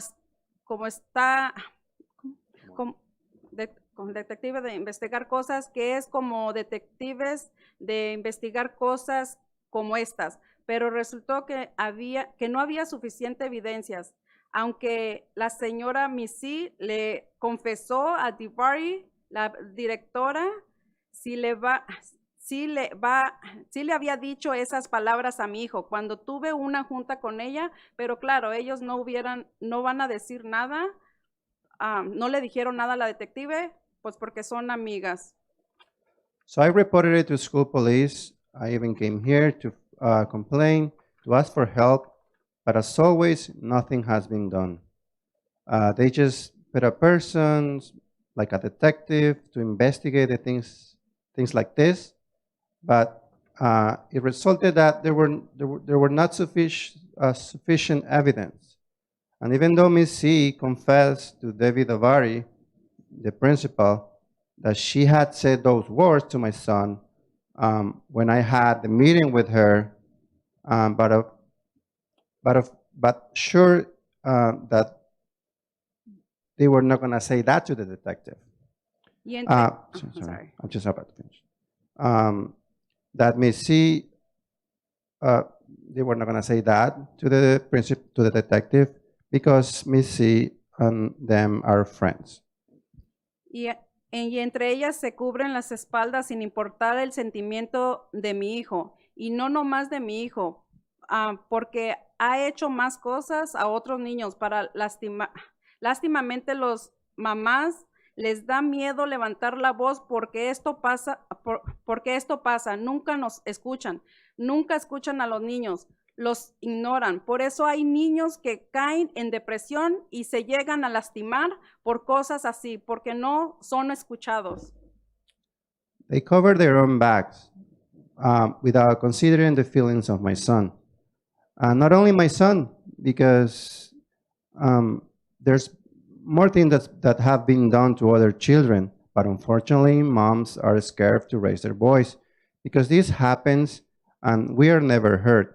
detective de investigar cosas, que es como detectives de investigar cosas como estas, pero resultó que no había suficiente evidencias. Aunque la señora Missy le confesó a Divari, la directora, sí le había dicho esas palabras a mi hijo cuando tuve una junta con ella, pero claro, ellos no van a decir nada, no le dijeron nada a la detective, pues porque son amigas. So I reported it to school police. I even came here to complain, to ask for help. But as always, nothing has been done. They just put a person, like a detective, to investigate the things like this. But it resulted that there were not sufficient evidence. And even though Ms. C confessed to David Avari, the principal, that she had said those words to my son when I had the meeting with her, but sure that they were not going to say that to the detective. Sorry, I'm just about to finish. That Miss C, they were not going to say that to the detective because Miss C and them are friends. Y entre ellas se cubren las espaldas sin importar el sentimiento de mi hijo, y no nomás de mi hijo, porque ha hecho más cosas a otros niños para lástimamente los mamás les da miedo levantar la voz porque esto pasa, nunca nos escuchan, nunca escuchan a los niños, los ignoran. Por eso hay niños que caen en depresión y se llegan a lastimar por cosas así, porque no son escuchados. They cover their own backs without considering the feelings of my son. Not only my son, because there's more things that have been done to other children, but unfortunately, moms are scared to raise their voice because this happens and we are never heard.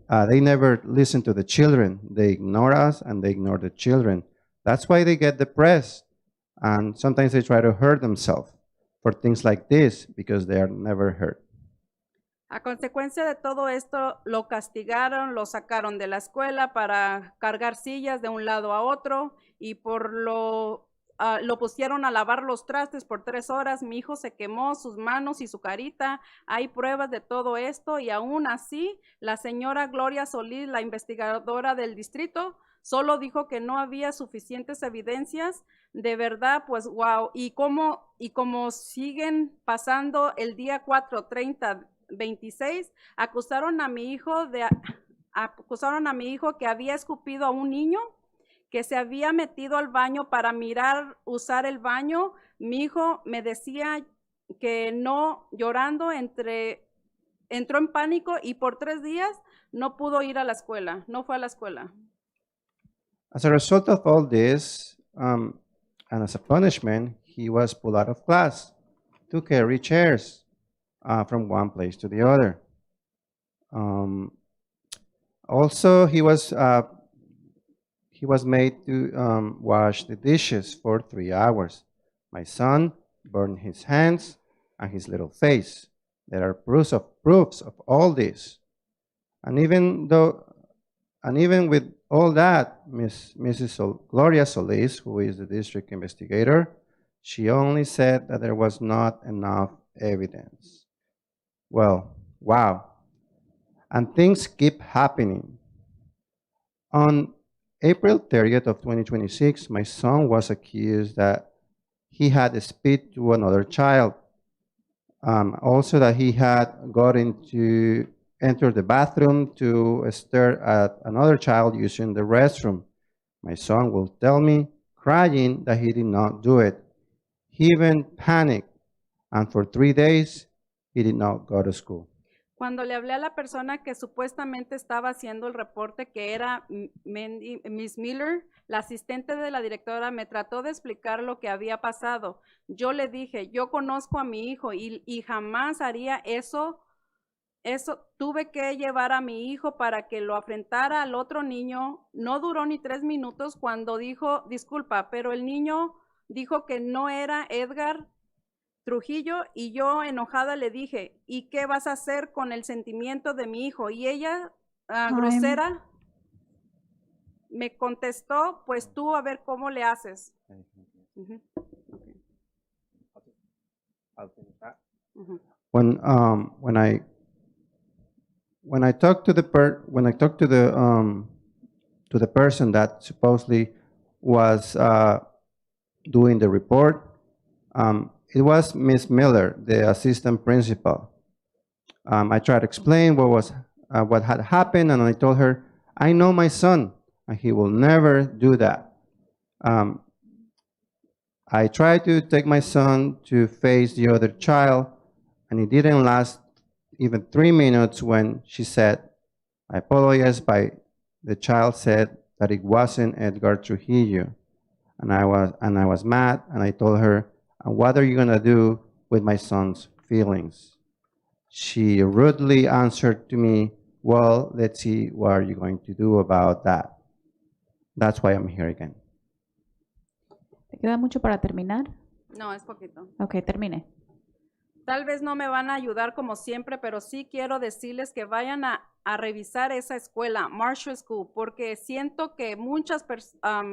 They never listen to the children. They ignore us and they ignore the children. That's why they get depressed, and sometimes they try to hurt themselves for things like this because they are never heard. A consecuencia de todo esto, lo castigaron, lo sacaron de la escuela para cargar sillas de un lado a otro y lo pusieron a lavar los trastes por 3 horas. Mi hijo se quemó sus manos y su carita. Hay pruebas de todo esto y aún así, la señora Gloria Solís, la investigadora del distrito, solo dijo que no había suficientes evidencias. De verdad, pues wow. Y como siguen pasando el día 4, 30, 26, acusaron a mi hijo que había escupido a un niño, que se había metido al baño para usar el baño. Mi hijo me decía que no, llorando, entró en pánico y por 3 días no pudo ir a la escuela, no fue a la escuela. As a result of all this, and as a punishment, he was pulled out of class to carry chairs from one place to the other. Also, he was made to wash the dishes for 3 hours. My son burned his hands and his little face. There are proofs of all this. And even with all that, Mrs. Gloria Solis, who is the district investigator, she only said that there was not enough evidence. Well, wow. And things keep happening. On April 30th of 2026, my son was accused that he had spit to another child. Also that he had entered the bathroom to stare at another child using the restroom. My son will tell me, crying, that he did not do it. He even panicked, and for 3 days, he did not go to school. Cuando le hablé a la persona que supuestamente estaba haciendo el reporte, que era Miss Miller, la asistente de la directora, me trató de explicar lo que había pasado. Yo le dije, yo conozco a mi hijo y jamás haría eso. Tuve que llevar a mi hijo para que lo afrentara al otro niño. No duró ni 3 minutos cuando dijo, disculpa, pero el niño dijo que no era Edgar Trujillo, y yo enojada le dije, ¿y qué vas a hacer con el sentimiento de mi hijo? Y ella, grosera, me contestó, pues tú a ver cómo le haces. When I talked to the person that supposedly was doing the report, it was Miss Miller, the assistant principal. I tried to explain what had happened, and I told her, I know my son, and he will never do that. I tried to take my son to face the other child, and it didn't last even 3 minutes when she said, I apologize, the child said that it wasn't Edgar Trujillo. And I was mad, and I told her, and what are you going to do with my son's feelings? She rudely answered to me, well, let's see what are you going to do about that. That's why I'm here again. ¿Te queda mucho para terminar? No, es poquito. Ok, termine. Tal vez no me van a ayudar como siempre, pero sí quiero decirles que vayan a revisar esa escuela, Marshall School, porque siento que muchas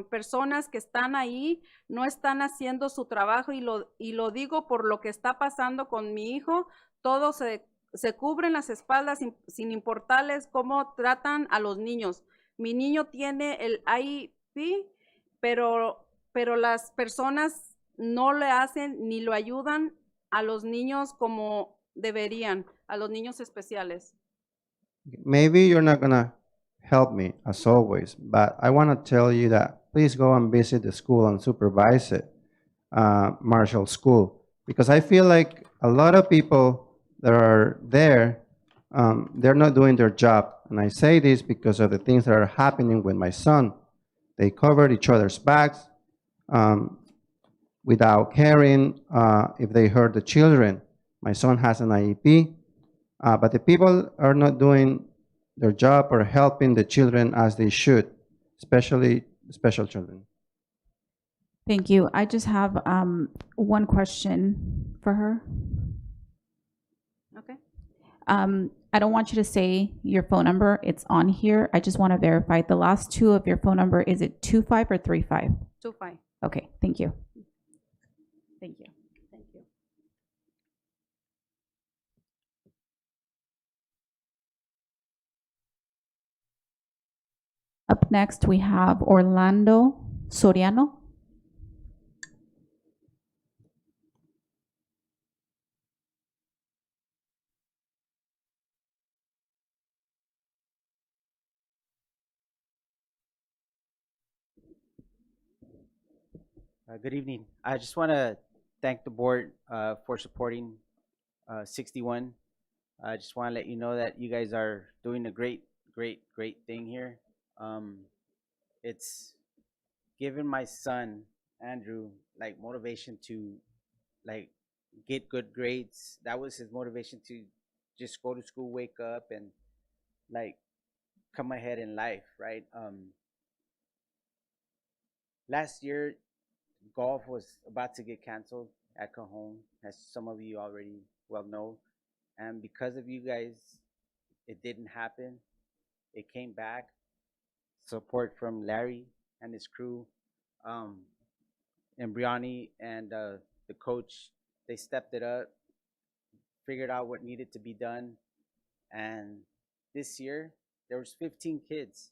personas que están ahí no están haciendo su trabajo, y lo digo por lo que está pasando con mi hijo. Todos se cubren las espaldas sin importarles cómo tratan a los niños. Mi niño tiene el IEP, pero las personas no le hacen ni lo ayudan a los niños como deberían, a los niños especiales. Maybe you're not going to help me, as always, but I want to tell you that please go and visit the school and supervise it, Marshall School, because I feel like a lot of people that are there, they're not doing their job. And I say this because of the things that are happening with my son. They covered each other's backs without caring if they hurt the children. My son has an IEP, but the people are not doing their job or helping the children as they should, especially special children. Thank you. I just have one question for her. Okay. I don't want you to say your phone number. It's on here. I just want to verify the last 2 of your phone number. Is it 25 or 35? 25. Okay, thank you. Thank you. Thank you. Up next, we have Orlando Soriano. Good evening. I just want to thank the board for supporting 61. I just want to let you know that you guys are doing a great thing here. It's given my son Andrew like motivation to like get good grades. That was his motivation to just go to school, wake up, and like come ahead in life, right? Last year, golf was about to get canceled at Cajon, as some of you already well know, and because of you guys, it didn't happen. It came back. Support from Larry and his crew, and Briani and the coach, they stepped it up, figured out what needed to be done, and this year there was 15 kids,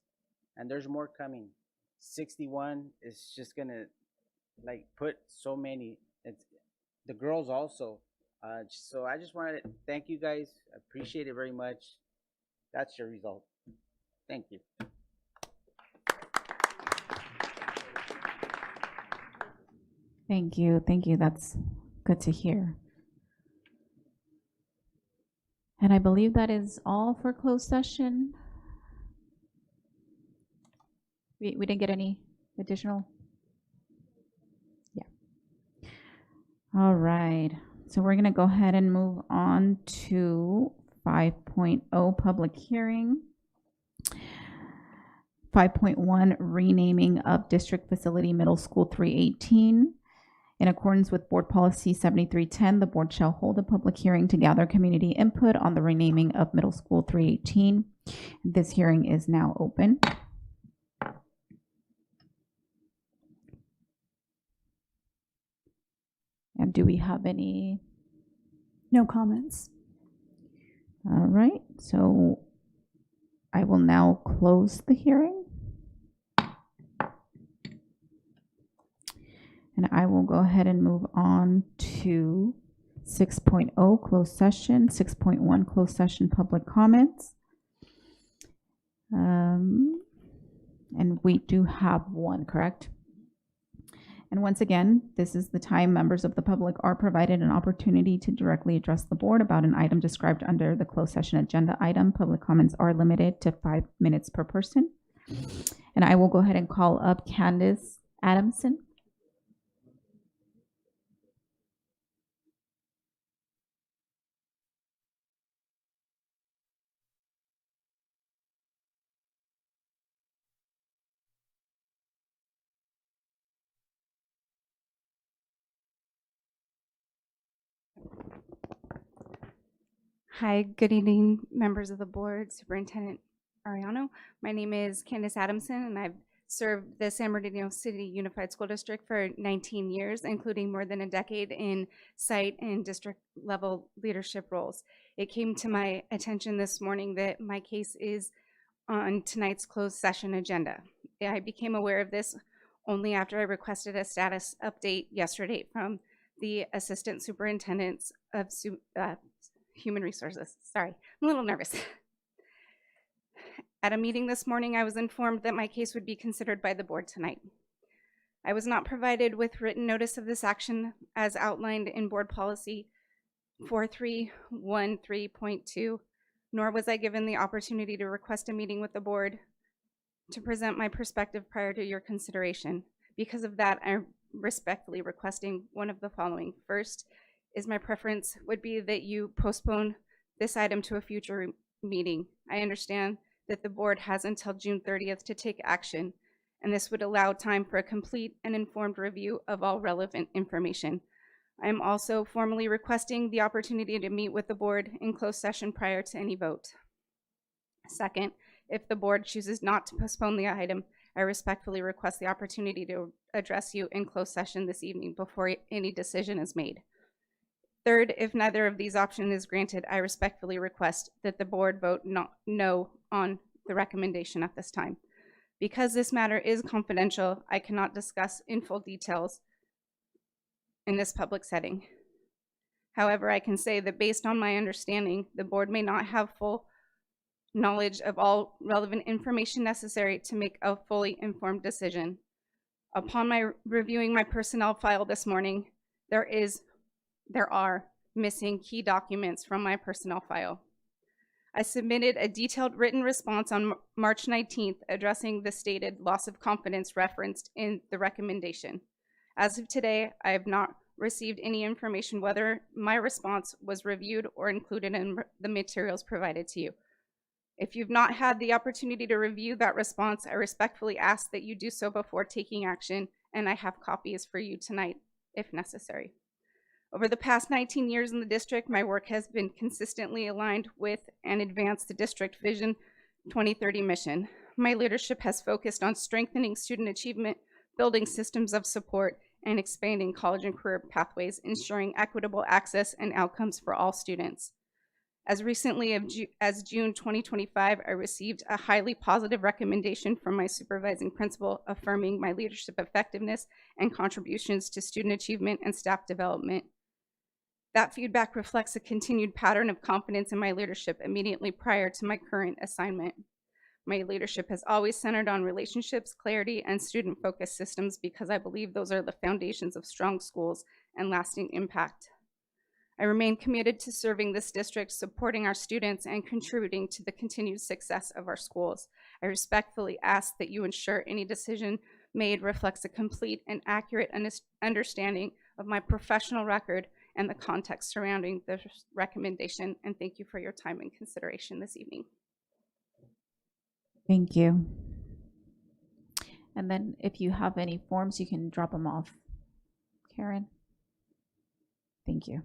and there's more coming. 61 is just gonna like put so many. It's, the girls also. So I just wanted to thank you guys. I appreciate it very much. That's your result. Thank you. Thank you. Thank you. That's good to hear. And I believe that is all for closed session. We didn't get any additional? Yeah. All right. So we're going to go ahead and move on to 5.0 public hearing. 5.1 renaming of District Facility Middle School 318. In accordance with Board Policy 7310, the board shall hold a public hearing to gather community input on the renaming of Middle School 318. This hearing is now open. And do we have any? No comments. All right, so I will now close the hearing. And I will go ahead and move on to 6.0 closed session, 6.1 closed session public comments. And we do have one, correct? And once again, this is the time members of the public are provided an opportunity to directly address the board about an item described under the closed session agenda item. Public comments are limited to 5 minutes per person. And I will go ahead and call up Candace Adamson. Hi, good evening, members of the board, Superintendent Ariano. My name is Candace Adamson, and I've served the San Bernardino City Unified School District for 19 years, including more than a decade in site and district level leadership roles. It came to my attention this morning that my case is on tonight's closed session agenda. I became aware of this only after I requested a status update yesterday from the Assistant Superintendents of Human Resources. Sorry, I'm a little nervous. At a meeting this morning, I was informed that my case would be considered by the board tonight. I was not provided with written notice of this action as outlined in Board Policy 4313.2, nor was I given the opportunity to request a meeting with the board to present my perspective prior to your consideration. Because of that, I'm respectfully requesting one of the following. First, is my preference would be that you postpone this item to a future meeting. I understand that the board has until June 30th to take action, and this would allow time for a complete and informed review of all relevant information. I am also formally requesting the opportunity to meet with the board in closed session prior to any vote. Second, if the board chooses not to postpone the item, I respectfully request the opportunity to address you in closed session this evening before any decision is made. Third, if neither of these options is granted, I respectfully request that the board vote no on the recommendation at this time. Because this matter is confidential, I cannot discuss in full details in this public setting. However, I can say that based on my understanding, the board may not have full knowledge of all relevant information necessary to make a fully informed decision. Upon my reviewing my personnel file this morning, there are missing key documents from my personnel file. I submitted a detailed written response on March 19th addressing the stated loss of confidence referenced in the recommendation. As of today, I have not received any information whether my response was reviewed or included in the materials provided to you. If you've not had the opportunity to review that response, I respectfully ask that you do so before taking action, and I have copies for you tonight if necessary. Over the past 19 years in the district, my work has been consistently aligned with and advanced the district Vision 2030 mission. My leadership has focused on strengthening student achievement, building systems of support, and expanding college and career pathways, ensuring equitable access and outcomes for all students. As recently as June 2025, I received a highly positive recommendation from my supervising principal affirming my leadership effectiveness and contributions to student achievement and staff development. That feedback reflects a continued pattern of confidence in my leadership immediately prior to my current assignment. My leadership has always centered on relationships, clarity, and student-focused systems because I believe those are the foundations of strong schools and lasting impact. I remain committed to serving this district, supporting our students, and contributing to the continued success of our schools. I respectfully ask that you ensure any decision made reflects a complete and accurate understanding of my professional record and the context surrounding this recommendation, and thank you for your time and consideration this evening. Thank you. And then if you have any forms, you can drop them off. Karen? Thank you.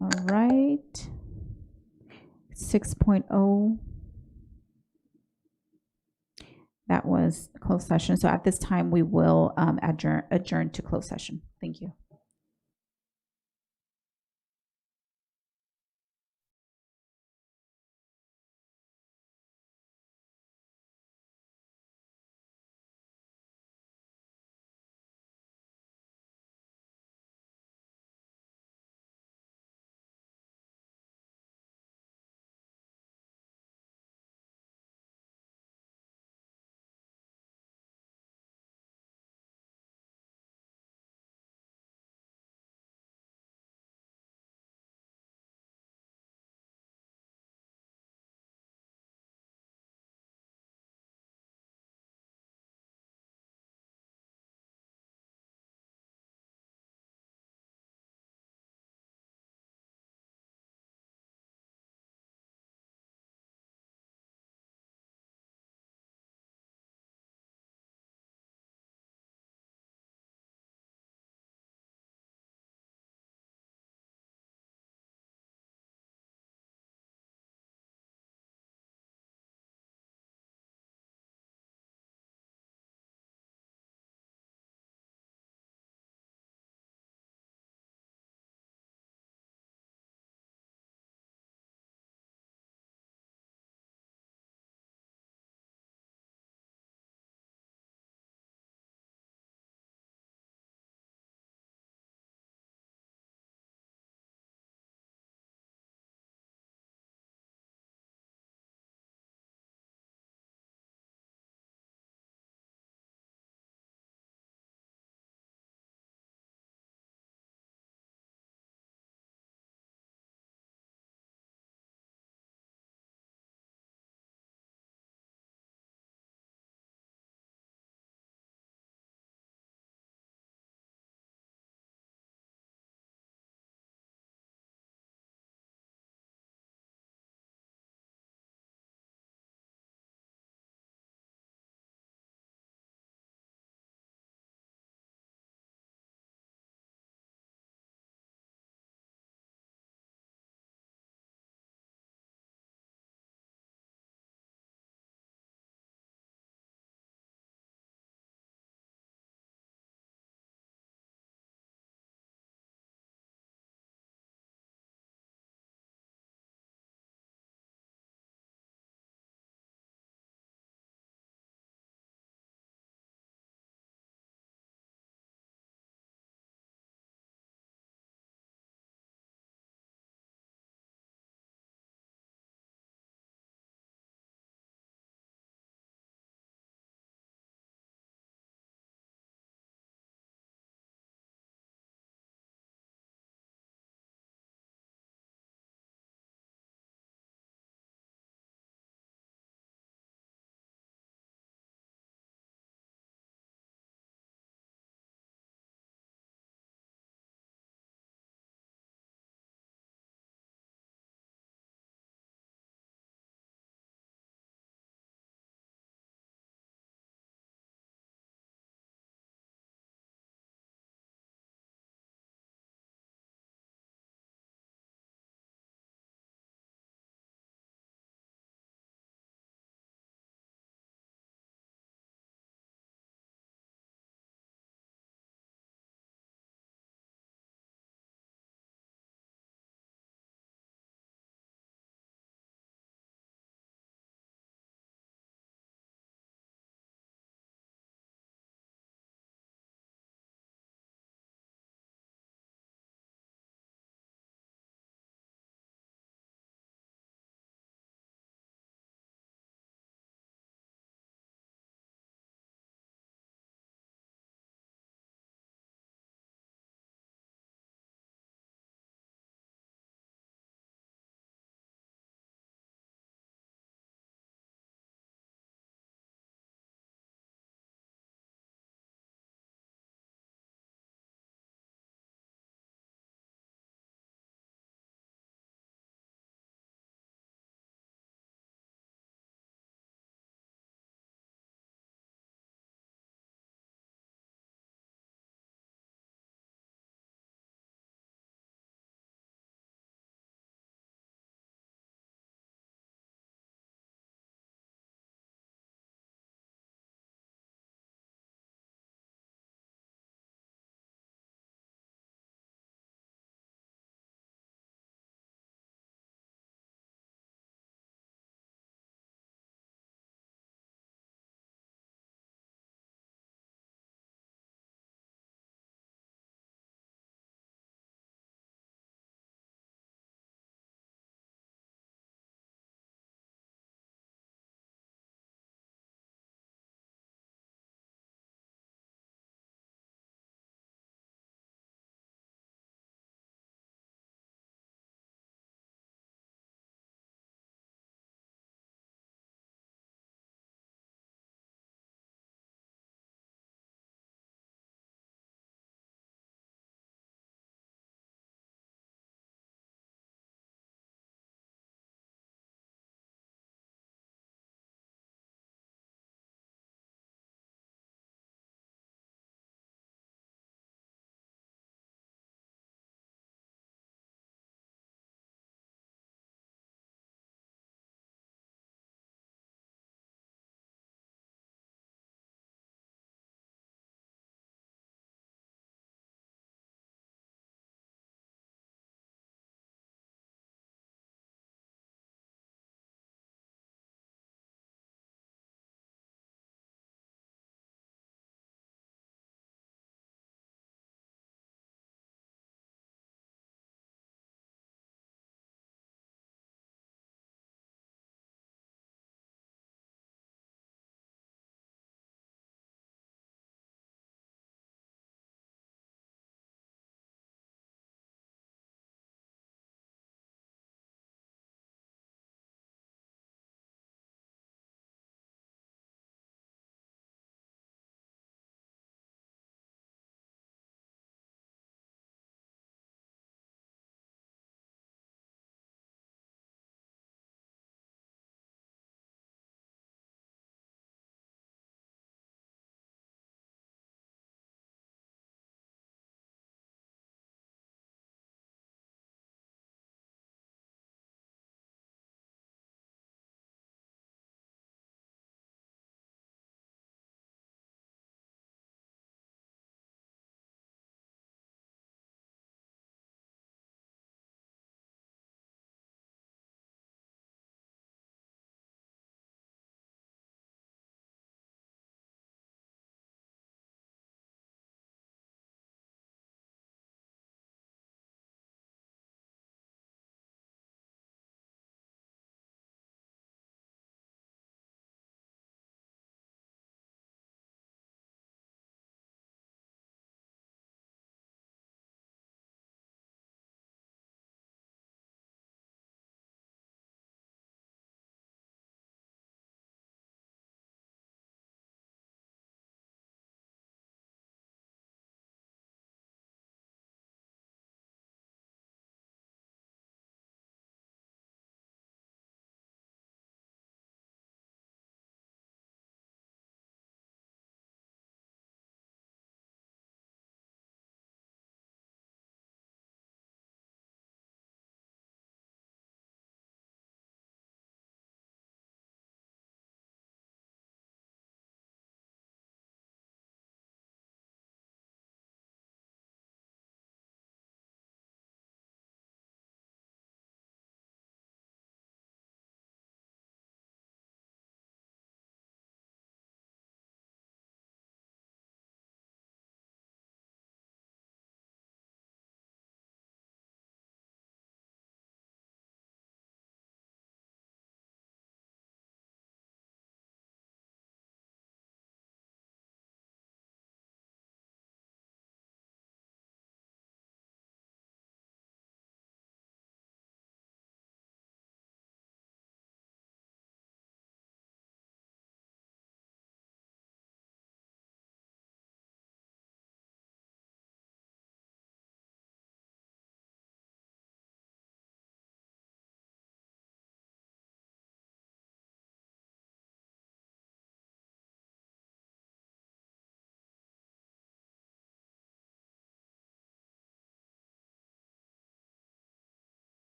All right. 6.0. That was closed session. So at this time, we will adjourn to closed session. Thank you.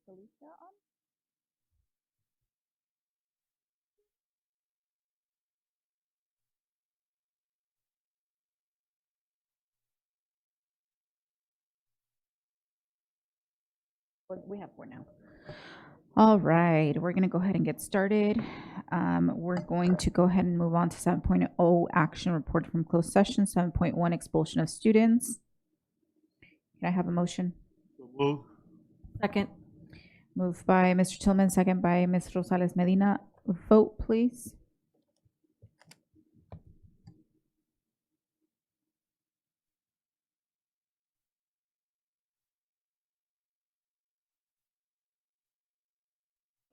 Felicia on? Well, we have 4 now. All right, we're going to go ahead and get started. We're going to go ahead and move on to 7.0 action report from closed session, 7.1 expulsion of students. Can I have a motion? Move. Second. Moved by Mr. Tillman, second by Ms. Rosales Medina. Vote, please.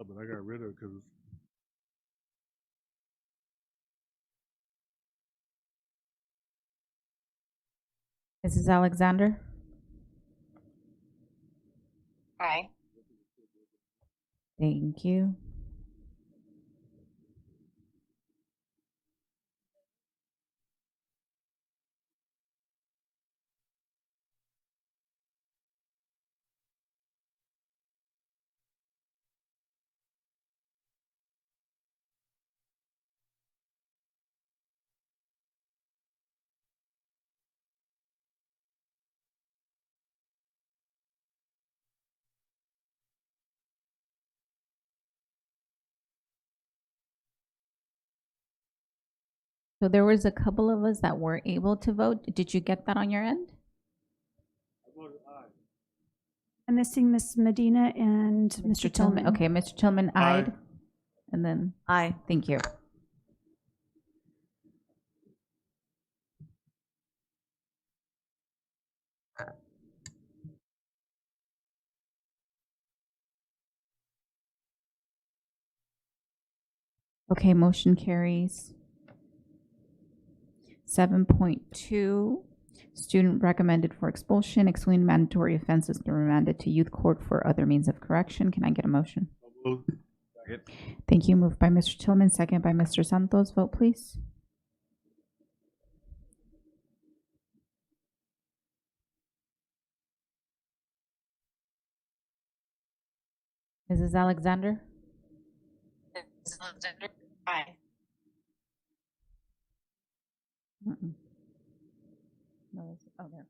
Oh, but I got rid of it because Mrs. Alexander? Aye. Thank you. So there was a couple of us that were able to vote. Did you get that on your end? I'm missing Ms. Medina and Mr. Tillman. Okay, Mr. Tillman Aye. ayed. And then Aye. thank you. Okay, motion carries. 7.2, student recommended for expulsion, excluding mandatory offenses, to remanded to youth court for other means of correction. Can I get a motion? move. Thank you. Moved by Mr. Tillman, second by Mr. Santos. Vote, please. Mrs. Alexander? Mrs. Alexander? Aye. Mm-mm. No, oh, there.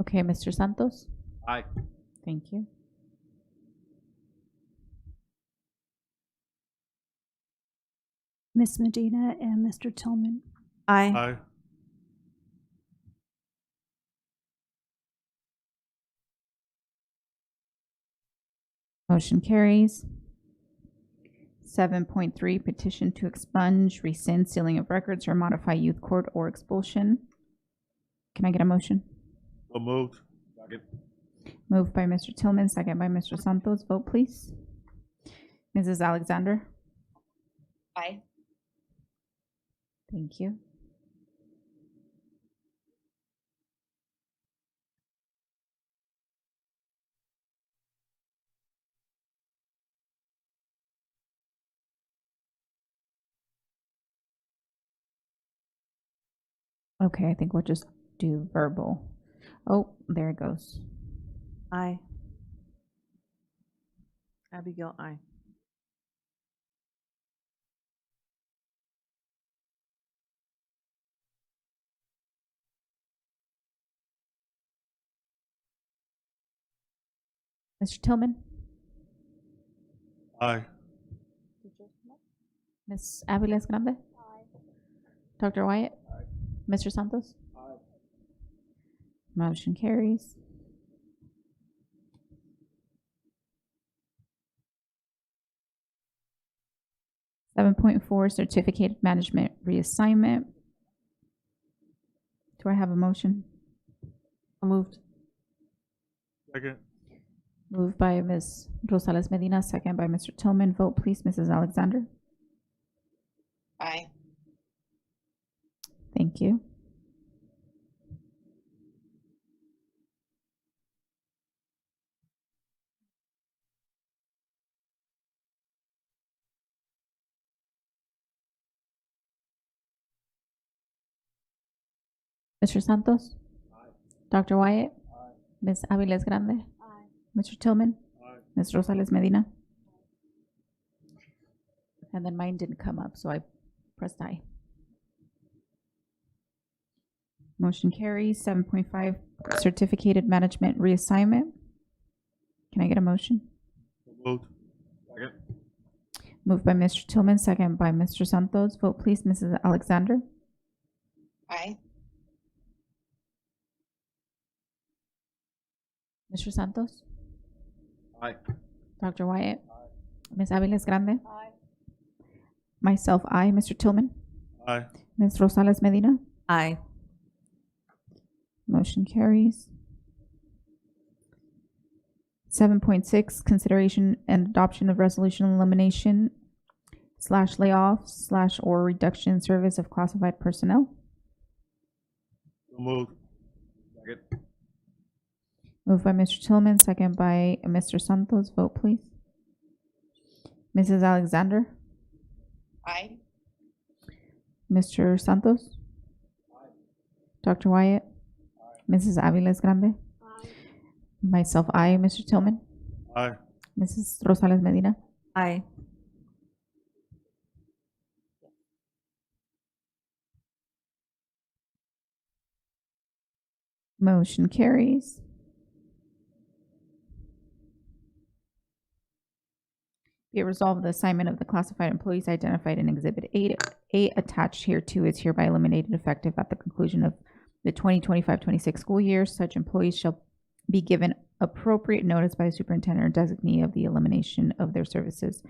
Okay, Mr. Santos? Aye. Thank you. Ms. Medina and Mr. Tillman. Aye. Aye. Motion carries. 7.3, petition to expunge, rescind, sealing of records, or modify youth court or expulsion. Can I get a motion? So moved. Moved by Mr. Tillman, second by Mr. Santos. Vote, please. Mrs. Alexander? Aye. Thank you. Okay, I think we'll just do verbal. Oh, there it goes. Aye. Abigail, aye. Mr. Tillman? Aye. Ms. Aviles Grande? Dr. Wyatt? Mr. Santos? Motion carries. .4 certificate management reassignment. Do I have a motion? Moved. Second. Moved by Ms. Rosales Medina, second by Mr. Tillman. Vote, please, Mrs. Alexander. Aye. Thank you. Mr. Santos? Dr. Wyatt? Ms. Aviles Grande? Mr. Tillman? Ms. Rosales Medina? And then mine didn't come up, so I pressed aye. Motion carries. 7.5, certificated management reassignment. Can I get a motion? Moved. Second. Moved by Mr. Tillman, second by Mr. Santos. Vote please, Mrs. Alexander. Aye. Mr. Santos? Aye. Dr. Wyatt? Ms. Aviles Grande? Myself, aye. Mr. Tillman? Aye. Ms. Rosales Medina? Aye. Motion carries. 7.6, consideration and adoption of resolution elimination / layoff / or reduction in service of classified personnel. So moved. Second. Moved by Mr. Tillman, second by Mr. Santos. Vote please. Mrs. Alexander? Aye. Mr. Santos? Dr. Wyatt? Mrs. Aviles Grande? Myself, aye. Mr. Tillman? Aye. Mrs. Rosales Medina? Aye. Motion carries. Be it resolved, the assignment of the classified employees identified in Exhibit 8A attached hereto is hereby eliminated effective at the conclusion of the 2025-26 school year. Such employees shall be given appropriate notice by the superintendent or designee of the elimination of their services,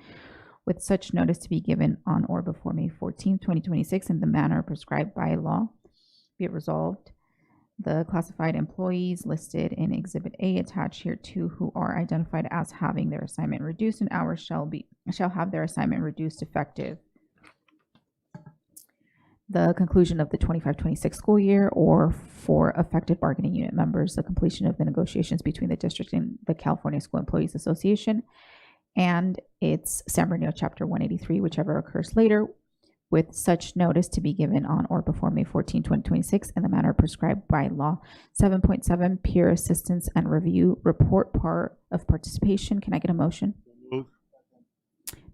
with such notice to be given on or before May 14, 2026 in the manner prescribed by law. Be it resolved, the classified employees listed in Exhibit A attached hereto who are identified as having their assignment reduced in hours shall have their assignment reduced effective the conclusion of the 25-26 school year, or for affected bargaining unit members, the completion of the negotiations between the district and the California School Employees Association and its San Bernardino Chapter 183, whichever occurs later, with such notice to be given on or before May 14, 2026 in the manner prescribed by law. 7.7, peer assistance and review report part of participation. Can I get a motion? Moved.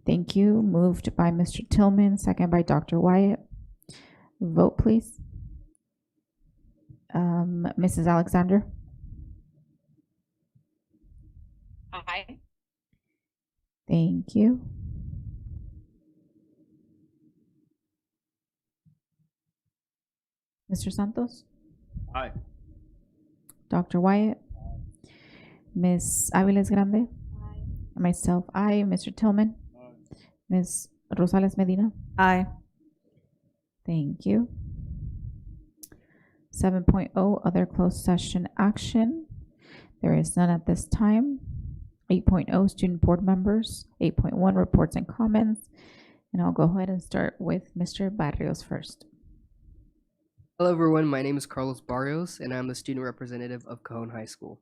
Thank you. Moved by Mr. Tillman, second by Dr. Wyatt. Vote please. Mrs. Alexander? Aye. Thank you. Mr. Santos? Aye. Dr. Wyatt? Ms. Aviles Grande? Myself, aye. Mr. Tillman? Ms. Rosales Medina? Aye. Thank you. 7.0, other closed session action. There is none at this time. 8.0, student board members. 8.1, reports and comments. And I'll go ahead and start with Mr. Barrios first. Hello everyone, my name is Carlos Barrios and I'm the student representative of Cajon High School.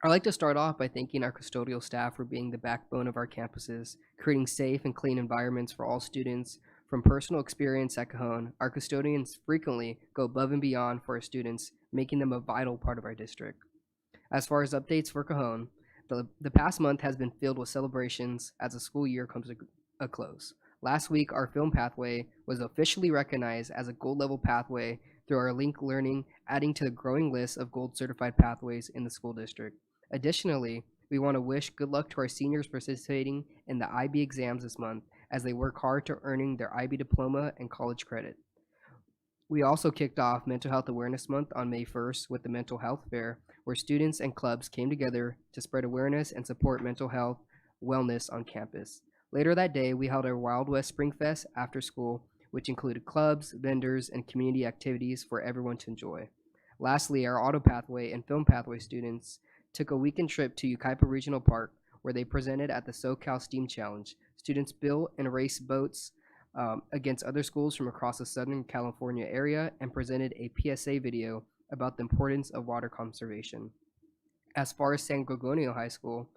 I'd like to start off by thanking our custodial staff for being the backbone of our campuses, creating safe and clean environments for all students. From personal experience at Cajon, our custodians frequently go above and beyond for our students, making them a vital part of our district. As far as updates for Cajon, the past month has been filled with celebrations as the school year comes to a close. Last week, our film pathway was officially recognized as a gold level pathway through our Link Learning, adding to the growing list of gold certified pathways in the school district. Additionally, we want to wish good luck to our seniors participating in the IB exams this month as they work hard to earning their IB diploma and college credit. We also kicked off Mental Health Awareness Month on May 1st with the Mental Health Fair, where students and clubs came together to spread awareness and support mental health wellness on campus. Later that day, we held our Wild West Spring Fest after school, which included clubs, vendors, and community activities for everyone to enjoy. Lastly, our auto pathway and film pathway students took a weekend trip to Yucaipa Regional Park, where they presented at the SoCal STEAM Challenge. Students built and raced boats against other schools from across the Southern California area and presented a PSA video about the importance of water conservation. As far as San Gorgonio High School,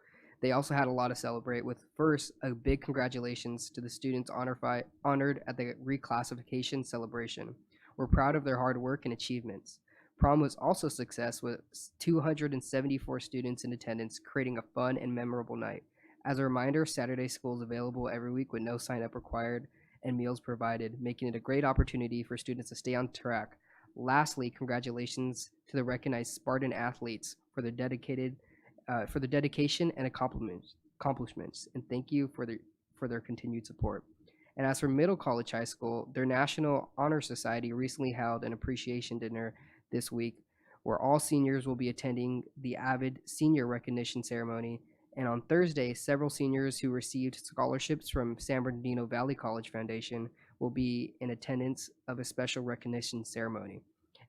they also had a lot to celebrate with, first, a big congratulations to the students honored at the reclassification celebration. We're proud of their hard work and achievements. Prom was also a success with 274 students in attendance, creating a fun and memorable night. As a reminder, Saturday school is available every week with no sign-up required and meals provided, making it a great opportunity for students to stay on track. Lastly, congratulations to the recognized Spartan athletes for their dedication and accomplishments, and thank you for their continued support. And as for middle college high school, their National Honor Society recently held an appreciation dinner this week, where all seniors will be attending the Avid Senior Recognition Ceremony. And on Thursday, several seniors who received scholarships from San Bernardino Valley College Foundation will be in attendance of a special recognition ceremony.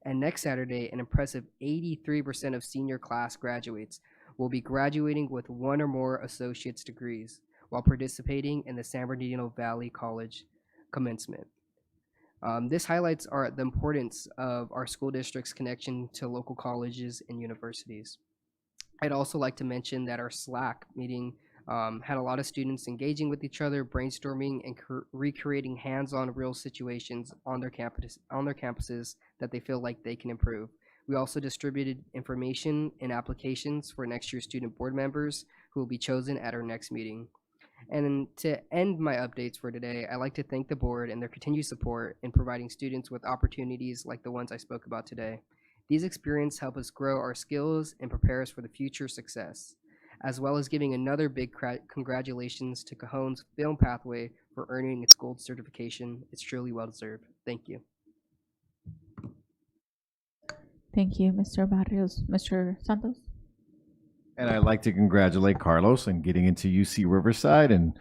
And next Saturday, an impressive 83% of senior class graduates will be graduating with one or more associate's degrees while participating in the San Bernardino Valley College commencement. This highlights the importance of our school district's connection to local colleges and universities. I'd also like to mention that our Slack meeting had a lot of students engaging with each other, brainstorming and recreating hands-on real situations on their campuses that they feel like they can improve. We also distributed information and applications for next year's student board members who will be chosen at our next meeting. And to end my updates for today, I'd like to thank the board and their continued support in providing students with opportunities like the ones I spoke about today. These experiences help us grow our skills and prepare us for the future success, as well as giving another big congratulations to Cajon's Film Pathway for earning its gold certification. It's truly well deserved. Thank you. Thank you, Mr. Barrios. Mr. Santos? And I'd like to congratulate Carlos on getting into UC Riverside and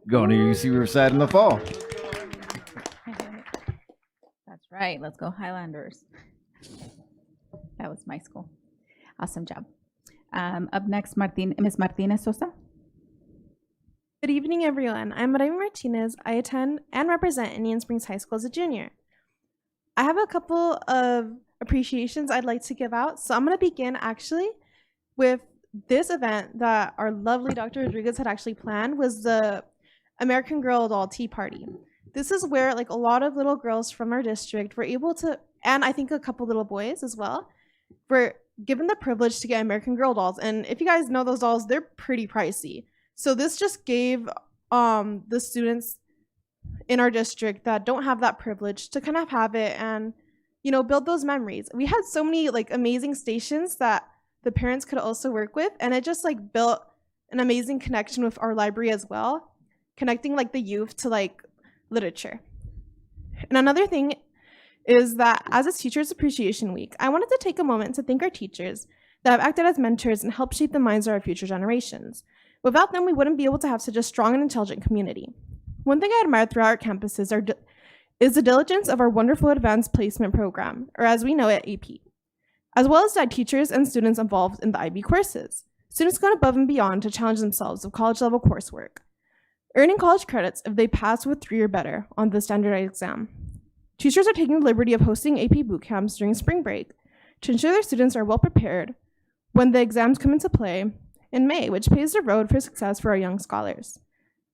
going to UC Riverside in the fall. That's right. Let's go Highlanders. That was my school. Awesome job. Up next, Ms. Martinez Sosa. Good evening, everyone. I'm Maria Martinez. I attend and represent Indian Springs High School as a junior. I have a couple of appreciations I'd like to give out. So I'm going to begin actually with this event that our lovely Dr. Rodriguez had actually planned, was the American Girl Doll Tea Party. This is where like a lot of little girls from our district were able to, and I think a couple little boys as well, were given the privilege to get American Girl dolls. And if you guys know those dolls, they're pretty pricey. So this just gave the students in our district that don't have that privilege to kind of have it and, you know, build those memories. We had so many like amazing stations that the parents could also work with, and it just like built an amazing connection with our library as well, connecting like the youth to like literature. And another thing is that as it's Teachers Appreciation Week, I wanted to take a moment to thank our teachers that have acted as mentors and helped shape the minds of our future generations. Without them, we wouldn't be able to have such a strong and intelligent community. One thing I admire throughout our campuses is the diligence of our wonderful Advanced Placement Program, or as we know it, AP, as well as the teachers and students involved in the IB courses. Students go above and beyond to challenge themselves with college-level coursework, earning college credits if they pass with 3 or better on the standardized exam. Teachers are taking the liberty of hosting AP boot camps during spring break to ensure their students are well prepared when the exams come into play in May, which paves the road for success for our young scholars.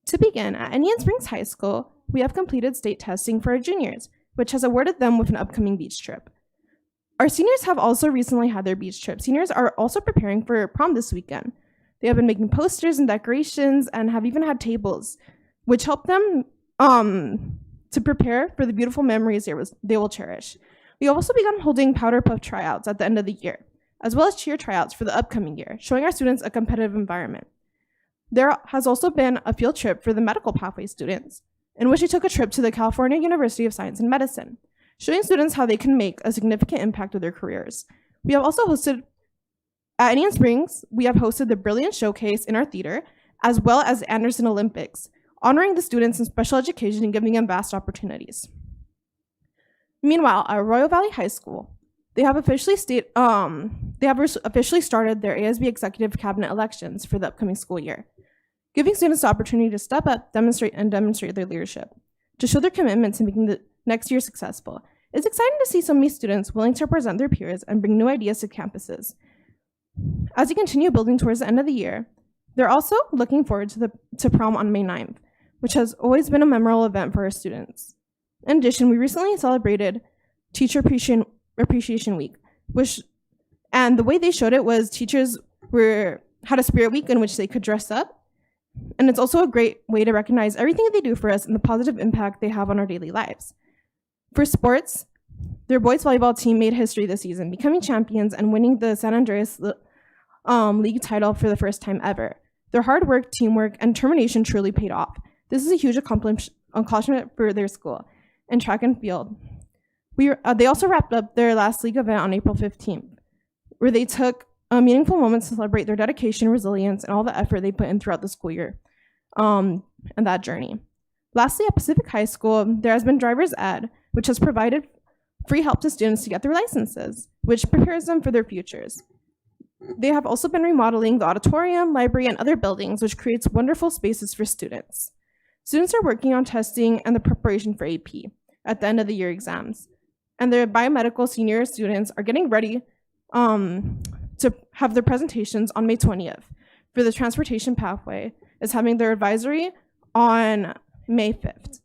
To begin, at Indian Springs High School, we have completed state testing for our juniors, which has awarded them with an upcoming beach trip. Our seniors have also recently had their beach trip. Seniors are also preparing for prom this weekend. They have been making posters and decorations and have even had tables, which help them to prepare for the beautiful memories they will cherish. We have also begun holding powder puff tryouts at the end of the year, as well as cheer tryouts for the upcoming year, showing our students a competitive environment. There has also been a field trip for the medical pathway students, in which they took a trip to the California University of Science and Medicine, showing students how they can make a significant impact with their careers. We have also hosted, at Indian Springs, we have hosted the Brilliant Showcase in our theater, as well as the Anderson Olympics, honoring the students in special education and giving them vast opportunities. Meanwhile, at Royal Valley High School, they have officially started their ASB Executive Cabinet elections for the upcoming school year, giving students the opportunity to step up, demonstrate their leadership, to show their commitment to making the next year successful. It's exciting to see so many students willing to represent their peers and bring new ideas to campuses. As we continue building towards the end of the year, they're also looking forward to prom on May 9th, which has always been a memorable event for our students. In addition, we recently celebrated Teacher Appreciation Week, And the way they showed it was teachers had a spirit week in which they could dress up. And it's also a great way to recognize everything that they do for us and the positive impact they have on our daily lives. For sports, their boys volleyball team made history this season, becoming champions and winning the San Andreas League title for the first time ever. Their hard work, teamwork, and determination truly paid off. This is a huge accomplishment for their school and track and field. They also wrapped up their last league event on April 15th, where they took a meaningful moment to celebrate their dedication, resilience, and all the effort they put in throughout the school year and that journey. Lastly, at Pacific High School, there has been driver's ed, which has provided free help to students to get their licenses, which prepares them for their futures. They have also been remodeling the auditorium, library, and other buildings, which creates wonderful spaces for students. Students are working on testing and the preparation for AP at the end of the year exams. And their biomedical senior students are getting ready to have their presentations on May 20th. For the transportation pathway is having their advisory on May 5th.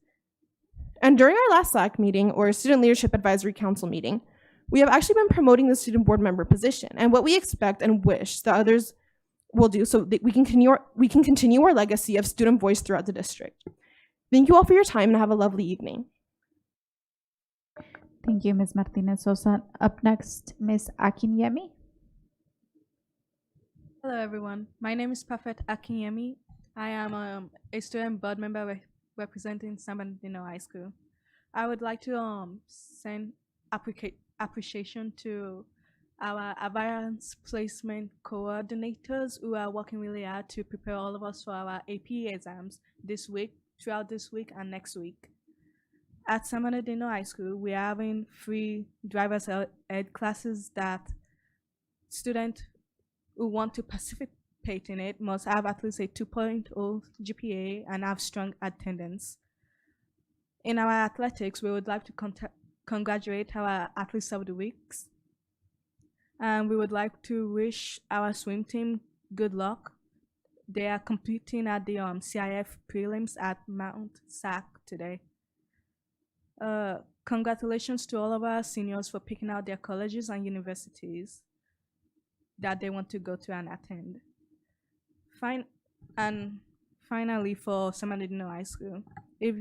And during our last SLAC meeting, or Student Leadership Advisory Council meeting, we have actually been promoting the student board member position and what we expect and wish that others will do so that we can continue our legacy of student voice throughout the district. Thank you all for your time and have a lovely evening. Thank you, Ms. Martinez Sosa. Up next, Ms. Akinyemi. Hello, everyone. My name is Perfect Akinyemi. I am a student board member representing San Bernardino High School. I would like to send appreciation to our advanced placement coordinators who are working really hard to prepare all of us for our AP exams this week, throughout this week and next week. At San Bernardino High School, we are having free driver's ed classes that students who want to participate in it must have at least a 2.0 GPA and have strong attendance. In our athletics, we would like to congratulate our athletes of the weeks. And we would like to wish our swim team good luck. They are competing at the CIF prelims at Mount SAC today. Congratulations to all of our seniors for picking out their colleges and universities that they want to go to and attend. Finally, for San Bernardino High School, if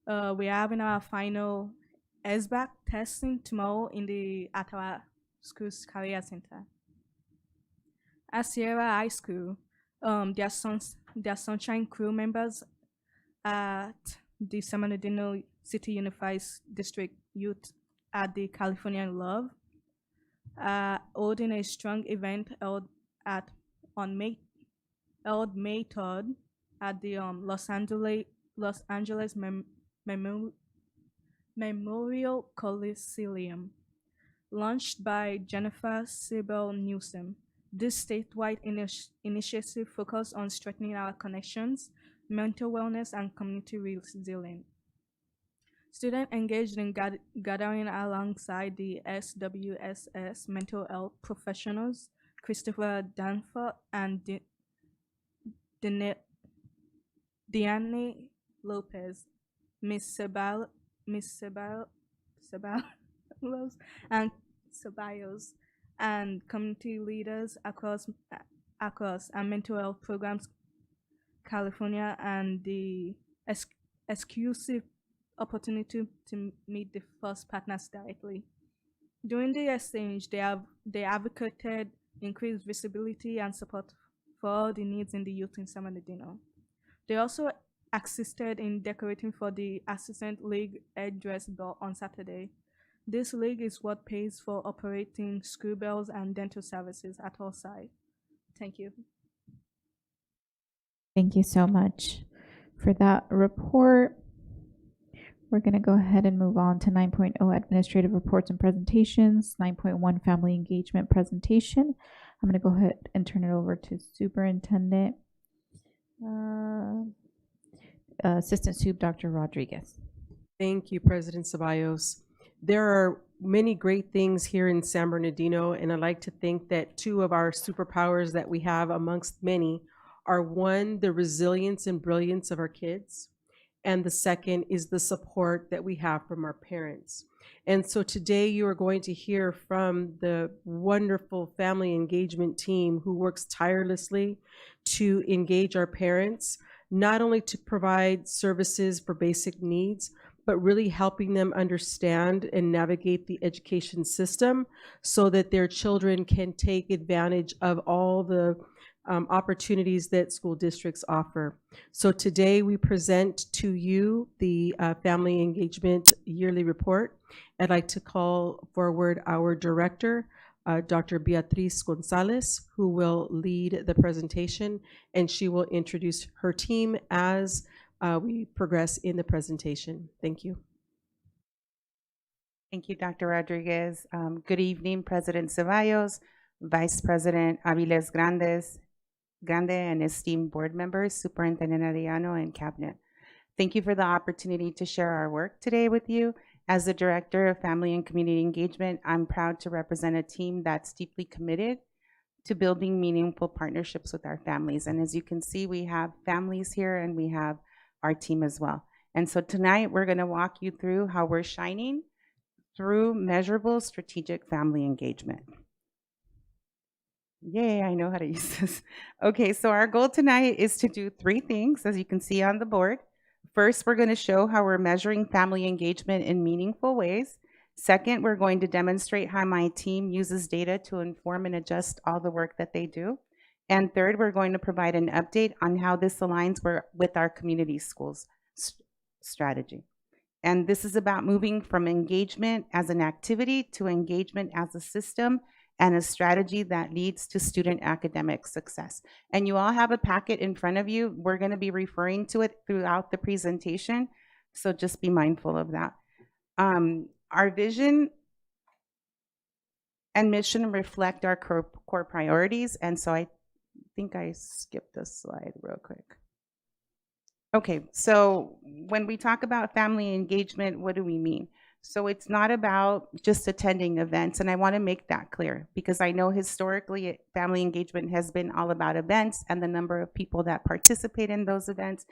we are having our final SBAC testing tomorrow at our school's career center. At Sierra High School, their Sunshine Crew members at the San Bernardino City Unified District Youth at the California Love holding a strong event held May 3rd at the Los Angeles Memorial Coliseum, launched by Jennifer Sibel Newsom. This statewide initiative focused on strengthening our connections, mental wellness, and community resilience. Students engaged in gathering alongside the SWSS mental health professionals, Christopher Danforth and Diane Lopez, Miss Ceballos and Ceballos, and community leaders across and mental health programs, California, and the exclusive opportunity to meet the first partners directly. During the exchange, they advocated increased visibility and support for all the needs in the youth in San Bernardino. They also assisted in decorating for the Assistant League Ed Dress Ball on Saturday. This league is what pays for operating school bells and dental services at all sites. Thank you. Thank you so much for that report. We're going to go ahead and move on to 9.0 administrative reports and presentations, 9.1 family engagement presentation. I'm going to go ahead and turn it over to Superintendent, Assistant Soup, Dr. Rodriguez. Thank you, President Ceballos. There are many great things here in San Bernardino, and I'd like to think that two of our superpowers that we have amongst many are, one, the resilience and brilliance of our kids, and the second is the support that we have from our parents. And so today you are going to hear from the wonderful family engagement team who works tirelessly to engage our parents, not only to provide services for basic needs, but really helping them understand and navigate the education system so that their children can take advantage of all the opportunities that school districts offer. So today we present to you the Family Engagement Yearly Report. I'd like to call forward our director, Dr. Beatriz Gonzalez, who will lead the presentation, and she will introduce her team as we progress in the presentation. Thank you. Thank you, Dr. Rodriguez. Good evening, President Ceballos, Vice President Aviles Grande, and esteemed board members, Superintendent Arellano, and Cabinet. Thank you for the opportunity to share our work today with you. As the Director of Family and Community Engagement, I'm proud to represent a team that's deeply committed to building meaningful partnerships with our families. And as you can see, we have families here and we have our team as well. And so tonight we're going to walk you through how we're shining through measurable strategic family engagement. Yay, I know how to use this. Okay, so our goal tonight is to do 3 things, as you can see on the board. First, we're going to show how we're measuring family engagement in meaningful ways. Second, we're going to demonstrate how my team uses data to inform and adjust all the work that they do. And third, we're going to provide an update on how this aligns with our community schools strategy. And this is about moving from engagement as an activity to engagement as a system and a strategy that leads to student academic success. And you all have a packet in front of you. We're going to be referring to it throughout the presentation, so just be mindful of that. Our vision and mission reflect our core priorities, and so I think I skipped a slide real quick. Okay, so when we talk about family engagement, what do we mean? So it's not about just attending events, and I want to make that clear because I know historically family engagement has been all about events and the number of people that participate in those events.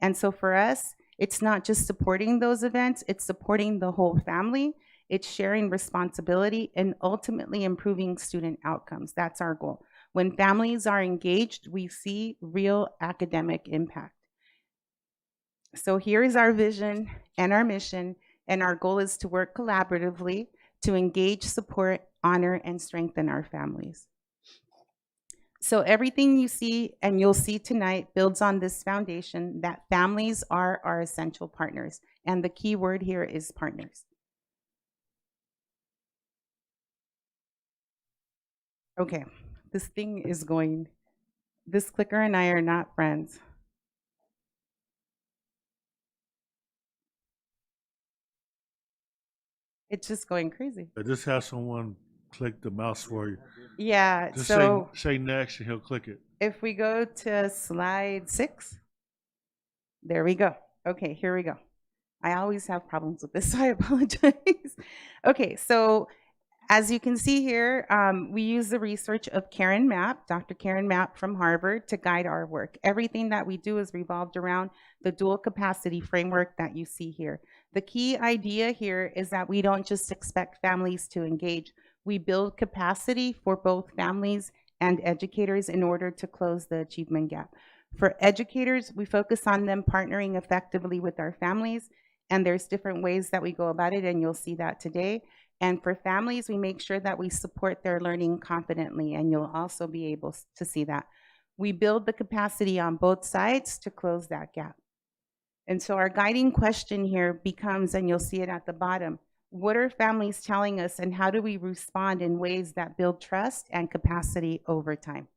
And so for us, it's not just supporting those events, it's supporting the whole family, it's sharing responsibility, and ultimately improving student outcomes. That's our goal. When families are engaged, we see real academic impact. So here is our vision and our mission. And our goal is to work collaboratively to engage, support, honor, and strengthen our families. So everything you see and you'll see tonight builds on this foundation that families are our essential partners. And the key word here is partners. Okay, this thing is going, this clicker and I are not friends. It's just going crazy. Just have someone click the mouse for you. Yeah, Just so say next and he'll click it. if we go to slide 6, there we go. Okay, here we go. I always have problems with this, so I apologize. Okay, so as you can see here, we use the research of Karen Mapp, Dr. Karen Mapp from Harvard, to guide our work. Everything that we do is revolved around the dual capacity framework that you see here. The key idea here is that we don't just expect families to engage. We build capacity for both families and educators in order to close the achievement gap. For educators, we focus on them partnering effectively with our families, and there's different ways that we go about it, and you'll see that today. And for families, we make sure that we support their learning confidently, and you'll also be able to see that. We build the capacity on both sides to close that gap. And so our guiding question here becomes, and you'll see it at the bottom, what are families telling us and how do we respond in ways that build trust and capacity over time?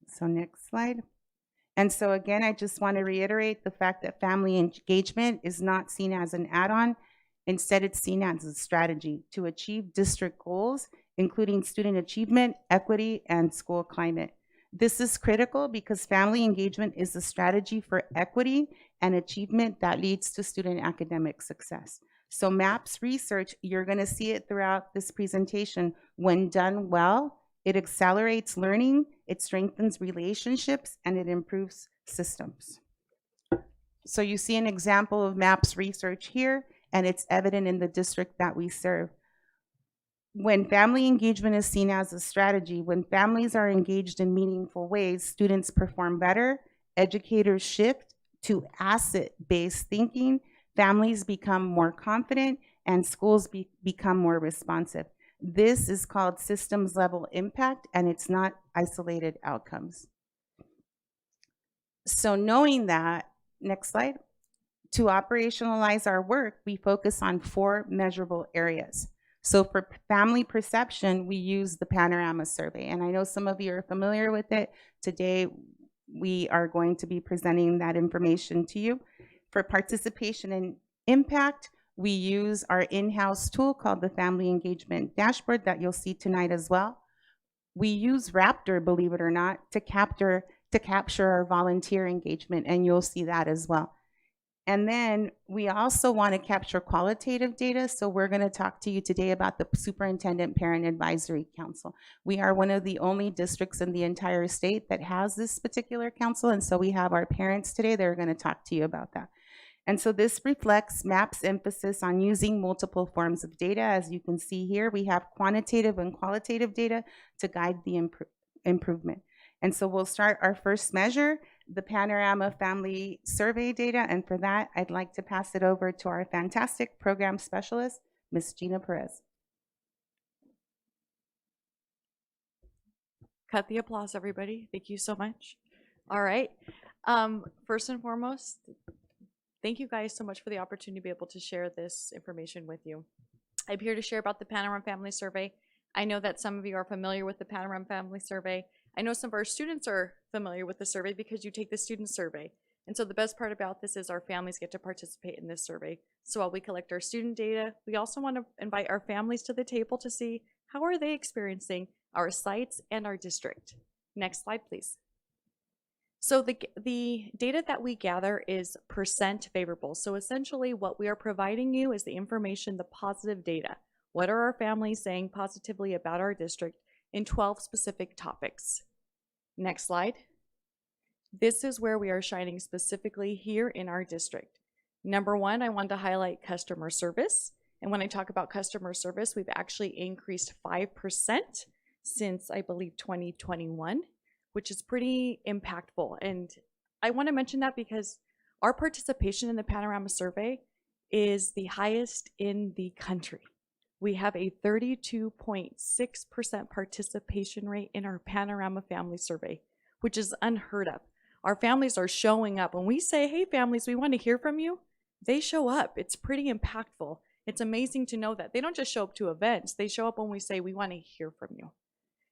So next slide. And so again, I just want to reiterate the fact that family engagement is not seen as an add-on. Instead, it's seen as a strategy to achieve district goals, including student achievement, equity, and school climate. This is critical because family engagement is a strategy for equity and achievement that leads to student academic success. So MAP's research, you're going to see it throughout this presentation. When done well, it accelerates learning, it strengthens relationships, and it improves systems. So you see an example of MAPS research here, and it's evident in the district that we serve. When family engagement is seen as a strategy, when families are engaged in meaningful ways, students perform better, educators shift to asset-based thinking, families become more confident, and schools become more responsive. This is called systems level impact, and it's not isolated outcomes. So knowing that, next slide, to operationalize our work, we focus on 4 measurable areas. So for family perception, we use the Panorama Survey, and I know some of you are familiar with it. Today, we are going to be presenting that information to you. For participation and impact, we use our in-house tool called the Family Engagement Dashboard that you'll see tonight as well. We use Raptor, believe it or not, to capture our volunteer engagement, and you'll see that as well. And then we also want to capture qualitative data, so we're going to talk to you today about the Superintendent Parent Advisory Council. We are one of the only districts in the entire state that has this particular council, and so we have our parents today that are going to talk to you about that. And so this reflects MAP's emphasis on using multiple forms of data. As you can see here, we have quantitative and qualitative data to guide the improvement. And so we'll start our first measure, the Panorama Family Survey data. And for that, I'd like to pass it over to our fantastic program specialist, Ms. Gina Perez. Cut the applause, everybody. Thank you so much. All right. First and foremost, thank you guys so much for the opportunity to be able to share this information with you. I'm here to share about the Panorama Family Survey. I know that some of you are familiar with the Panorama Family Survey. I know some of our students are familiar with the survey because you take the student survey. And so the best part about this is our families get to participate in this survey. So while we collect our student data, we also want to invite our families to the table to see how are they experiencing our sites and our district. Next slide, please. So the data that we gather is percent favorable. So essentially what we are providing you is the information, the positive data. What are our families saying positively about our district in 12 specific topics? Next slide. This is where we are shining specifically here in our district. Number one, I want to highlight customer service. And when I talk about customer service, we've actually increased 5% since I believe 2021, which is pretty impactful. And I want to mention that because our participation in the Panorama Survey is the highest in the country. We have a 32.6% participation rate in our Panorama Family Survey, which is unheard of. Our families are showing up. When we say, hey families, we want to hear from you, they show up. It's pretty impactful. It's amazing to know that. They don't just show up to events, they show up when we say we want to hear from you.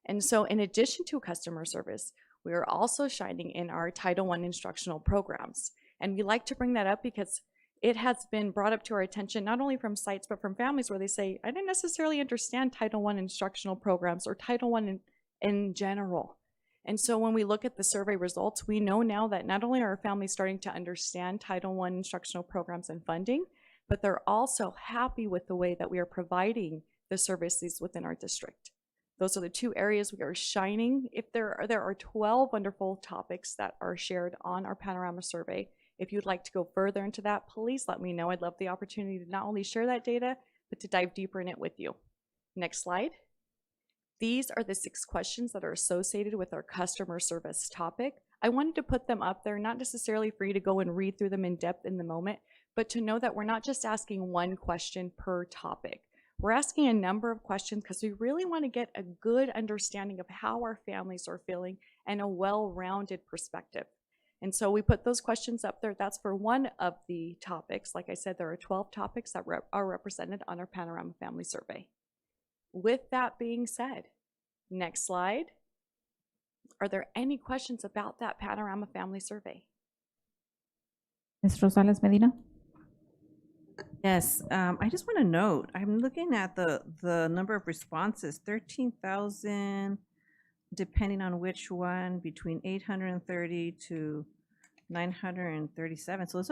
And so in addition to customer service, we are also shining in our Title I instructional programs. And we like to bring that up because it has been brought up to our attention, not only from sites, but from families where they say, I didn't necessarily understand Title I instructional programs or Title I in general. And so when we look at the survey results, we know now that not only are our families starting to understand Title I instructional programs and funding, but they're also happy with the way that we are providing the services within our district. Those are the two areas we are shining. If there are 12 wonderful topics that are shared on our Panorama Survey. If you'd like to go further into that, please let me know. I'd love the opportunity to not only share that data, but to dive deeper in it with you. Next slide. These are the 6 questions that are associated with our customer service topic. I wanted to put them up there, not necessarily for you to go and read through them in depth in the moment, but to know that we're not just asking one question per topic. We're asking a number of questions because we really want to get a good understanding of how our families are feeling and a well-rounded perspective. And so we put those questions up there. That's for one of the topics. Like I said, there are 12 topics that are represented on our Panorama Family Survey. With that being said, next slide. Are there any questions about that Panorama Family Survey? Ms. Rosales Medina? Yes, I just want to note, I'm looking at the number of responses, 13,000, depending on which one, between 830 to 937. So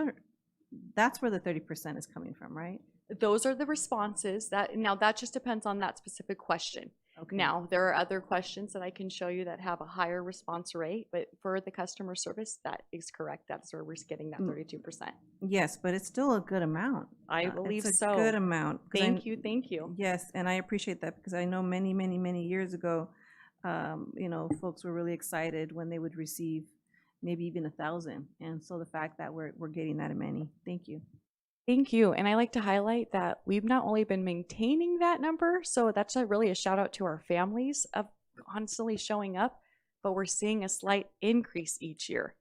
that's where the 30% is coming from, right? Those are the responses. Now that just depends on that specific question. Now, there are other questions that I can show you that have a higher response rate, but for the customer service, that is correct. That's where we're getting that 32%. Yes, but it's still a good amount. I believe it's a so. good amount. 'Cause Thank you, thank you. Yes, and I appreciate that because I know many, many, many years ago, you know, folks were really excited when they would receive maybe even 1,000. And so the fact that we're getting that many, thank you. Thank you. And I like to highlight that we've not only been maintaining that number, so that's really a shout out to our families of constantly showing up, but we're seeing a slight increase each year.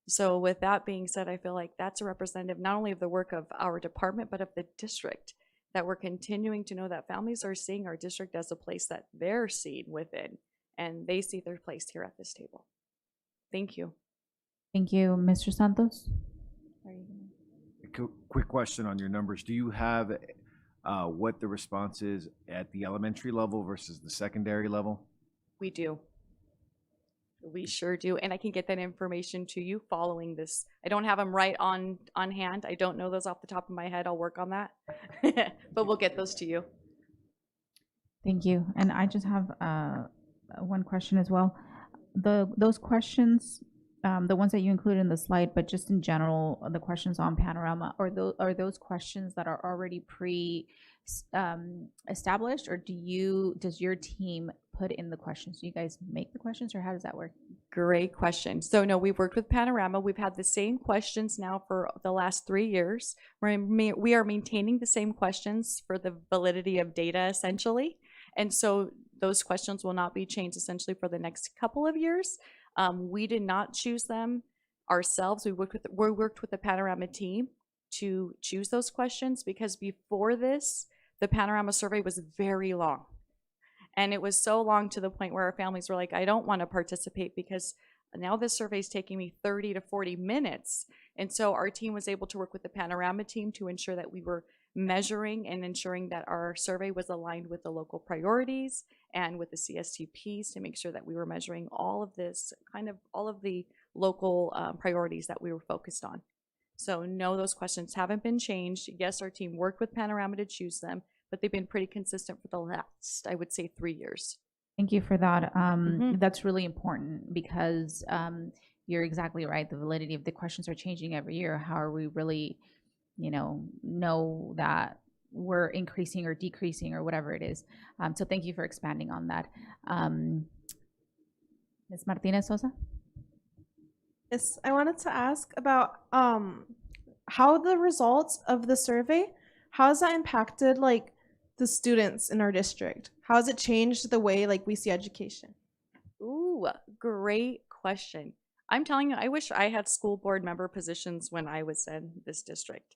So with that being said, I feel like that's a representative not only of the work of our department, but of the district, that we're continuing to know that families are seeing our district as a place that they're seen within, and they see their place here at this table. Thank you. Thank you. Mr. Santos? Quick question on your numbers. Do you have what the response is at the elementary level versus the secondary level? We do. We sure do. And I can get that information to you following this. I don't have them right on hand. I don't know those off the top of my head. I'll work on that. But we'll get those to you. Thank you. And I just have one question as well. Those questions, the ones that you included in the slide, but just in general, the questions on Panorama, are those questions that are already established, or does your team put in the questions? Do you guys make the questions, or how does that work? Great question. So no, we've worked with Panorama. We've had the same questions now for the last 3 years. We are maintaining the same questions for the validity of data, essentially. And so those questions will not be changed essentially for the next couple of years. We did not choose them ourselves. We worked with the Panorama team to choose those questions, because before this, the Panorama survey was very long. And it was so long to the point where our families were like, I don't want to participate because now this survey is taking me 30 to 40 minutes. And so our team was able to work with the Panorama team to ensure that we were measuring and ensuring that our survey was aligned with the local priorities and with the CSTPs to make sure that we were measuring all of this, all of the local priorities that we were focused on. So no, those questions haven't been changed. Yes, our team worked with Panorama to choose them, but they've been pretty consistent for the last, I would say, 3 years. Thank you for that. That's really important because you're exactly right. The validity of the questions are changing every year. How are we really, know that we're increasing or decreasing or whatever it is? So thank you for expanding on that. Ms. Martinez Sosa? Yes, I wanted to ask about how the results of the survey, how has that impacted the students in our district? How has it changed the way we see education? Ooh, great question. I'm telling you, I wish I had school board member positions when I was in this district.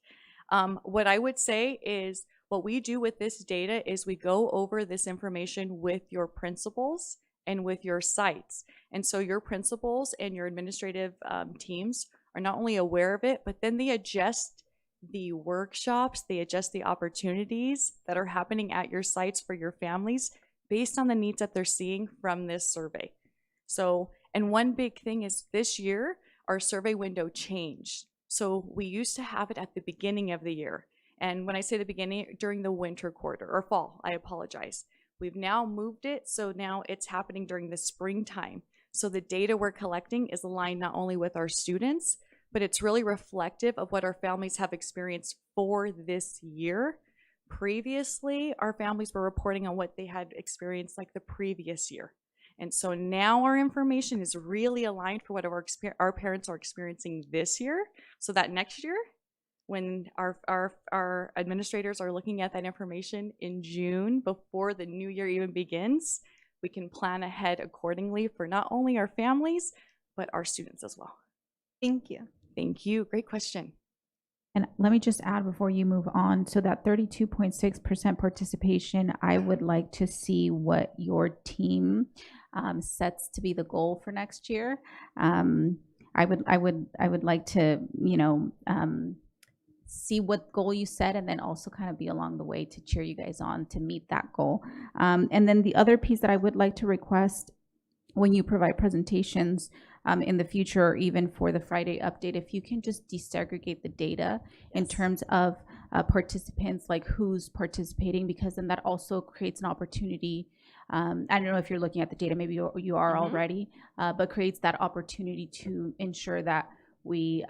What I would say is what we do with this data is we go over this information with your principals and with your sites. And so your principals and your administrative teams are not only aware of it, but then they adjust the workshops, they adjust the opportunities that are happening at your sites for your families based on the needs that they're seeing from this survey. So, and one big thing is this year, our survey window changed. So we used to have it at the beginning of the year. And when I say the beginning, during the winter quarter, or fall, I apologize. We've now moved it, so now it's happening during the springtime. So the data we're collecting is aligned not only with our students, but it's really reflective of what our families have experienced for this year. Previously, our families were reporting on what they had experienced the previous year. And so now our information is really aligned for what our parents are experiencing this year, so that next year, when our administrators are looking at that information in June before the new year even begins, we can plan ahead accordingly for not only our families, but our students as well. Thank you. Thank you. Great question. And let me just add before you move on, so that 32.6% participation, I would like to see what your team sets to be the goal for next year. I would like to, see what goal you set, and then also kind of be along the way to cheer you guys on to meet that goal. And then the other piece that I would like to request when you provide presentations in the future, or even for the Friday update, if you can just desegregate the data in terms of participants, like who's participating, because then that also creates an opportunity. I don't know if you're looking at the data, maybe you are already, but creates that opportunity to ensure that we,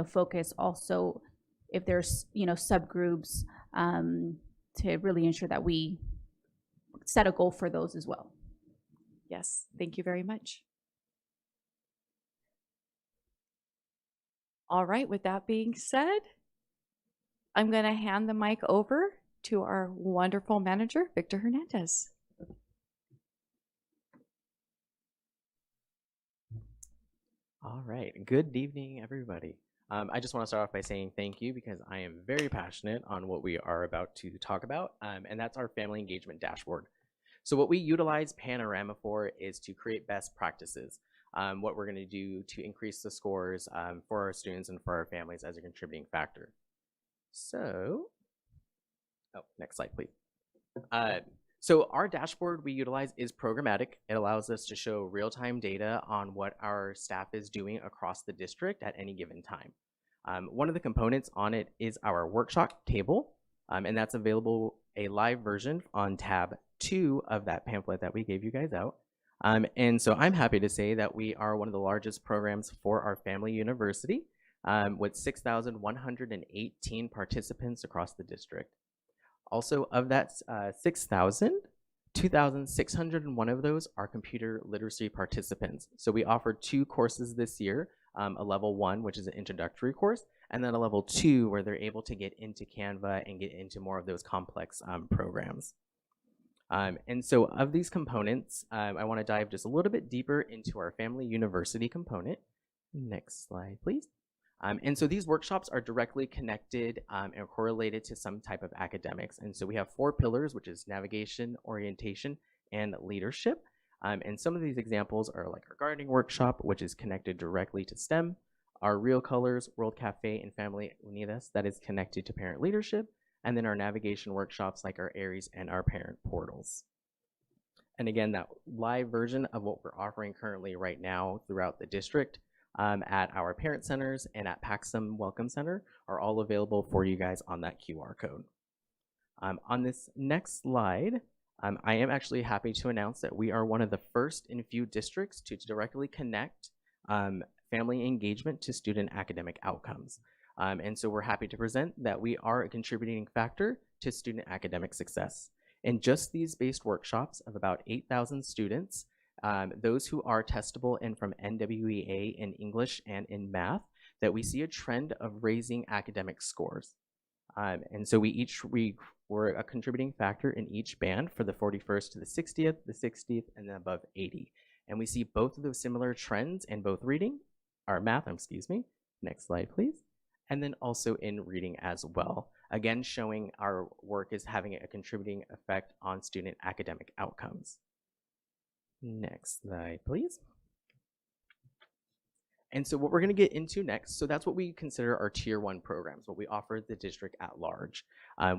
focus also if there's, subgroups, to really ensure that we set a goal for those as well. Yes, thank you very much. All right, with that being said, I'm going to hand the mic over to our wonderful manager, Victor Hernandez. All right, good evening, everybody. I just want to start off by saying thank you because I am very passionate on what we are about to talk about, and that's our family engagement dashboard. So what we utilize Panorama for is to create best practices, what we're going to do to increase the scores for our students and for our families as a contributing factor. So, next slide, please. So our dashboard we utilize is programmatic. It allows us to show real-time data on what our staff is doing across the district at any given time. One of the components on it is our workshop table, and that's available a live version on tab 2 of that pamphlet that we gave you guys out. And so I'm happy to say that we are one of the largest programs for our family university with 6,118 participants across the district. Also, of that 6,000, 2,601 of those are computer literacy participants. So we offered 2 courses this year, a level 1, which is an introductory course, and then a level 2 where they're able to get into Canva and get into more of those complex programs. And so of these components, I want to dive just a little bit deeper into our family university component. Next slide, please. And so these workshops are directly connected and correlated to some type of academics. And so we have 4 pillars, which is navigation, orientation, and leadership. And some of these examples are like our gardening workshop, which is connected directly to STEM, our Real Colors, World Cafe, and Family Unidas, that is connected to parent leadership, and then our navigation workshops like our Aries and our parent portals. And again, that live version of what we're offering currently right now throughout the district at our parent centers and at Paxum Welcome Center are all available for you guys on that QR code. On this next slide, I am actually happy to announce that we are one of the first in few districts to directly connect family engagement to student academic outcomes. And so we're happy to present that we are a contributing factor to student academic success. In just these based workshops of about 8,000 students, those who are testable and from NWEA in English and in math, that we see a trend of raising academic scores. And so we were a contributing factor in each band for the 41st to the 60th, the 60th, and then above 80. And we see both of those similar trends in both reading, or math, excuse me. Next slide, please. And then also in reading as well. Again, showing our work is having a contributing effect on student academic outcomes. Next slide, please. And so what we're going to get into next, so that's what we consider our Tier 1 programs, what we offer the district at large.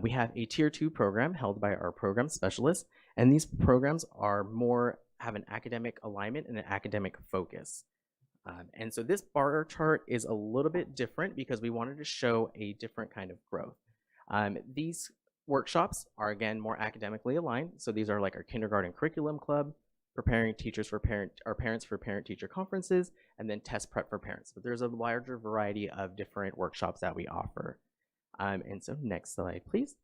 We have a Tier 2 program held by our program specialists, and these programs are have an academic alignment and an academic focus. And so this bar chart is a little bit different because we wanted to show a different kind of growth. These workshops are, again, more academically aligned. So these are like our kindergarten curriculum club, preparing teachers for parents for parent-teacher conferences, and then test prep for parents. But there's a larger variety of different workshops that we offer. And so next slide, please.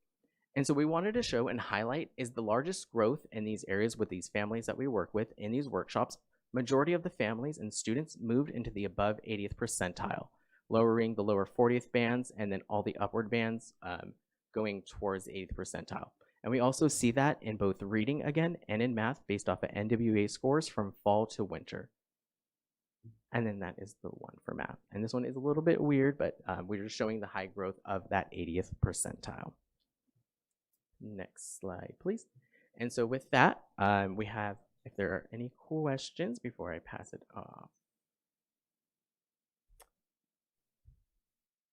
And so we wanted to show and highlight is the largest growth in these areas with these families that we work with in these workshops. Majority of the families and students moved into the above 80th percentile, lowering the lower 40th bands and then all the upward bands going towards the 80th percentile. And we also see that in both reading again and in math based off of NWA scores from fall to winter. And then that is the one for math. And this one is a little bit weird, but we're just showing the high growth of that 80th percentile. Next slide, please. And so with that, we have, if there are any questions before I pass it off.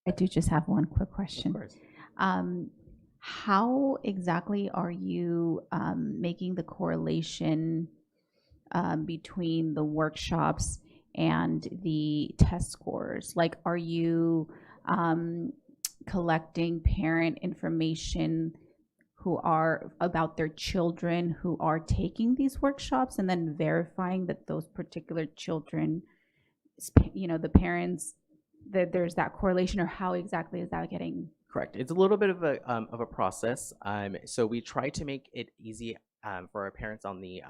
I do just have one quick question. Of course. How exactly are you making the correlation between the workshops and the test scores? Like, are you collecting parent information who are about their children who are taking these workshops, and then verifying that those particular children, the parents, that there's that correlation, or how exactly is that getting? Correct. It's a little bit of a process. So we try to make it easy for our parents on the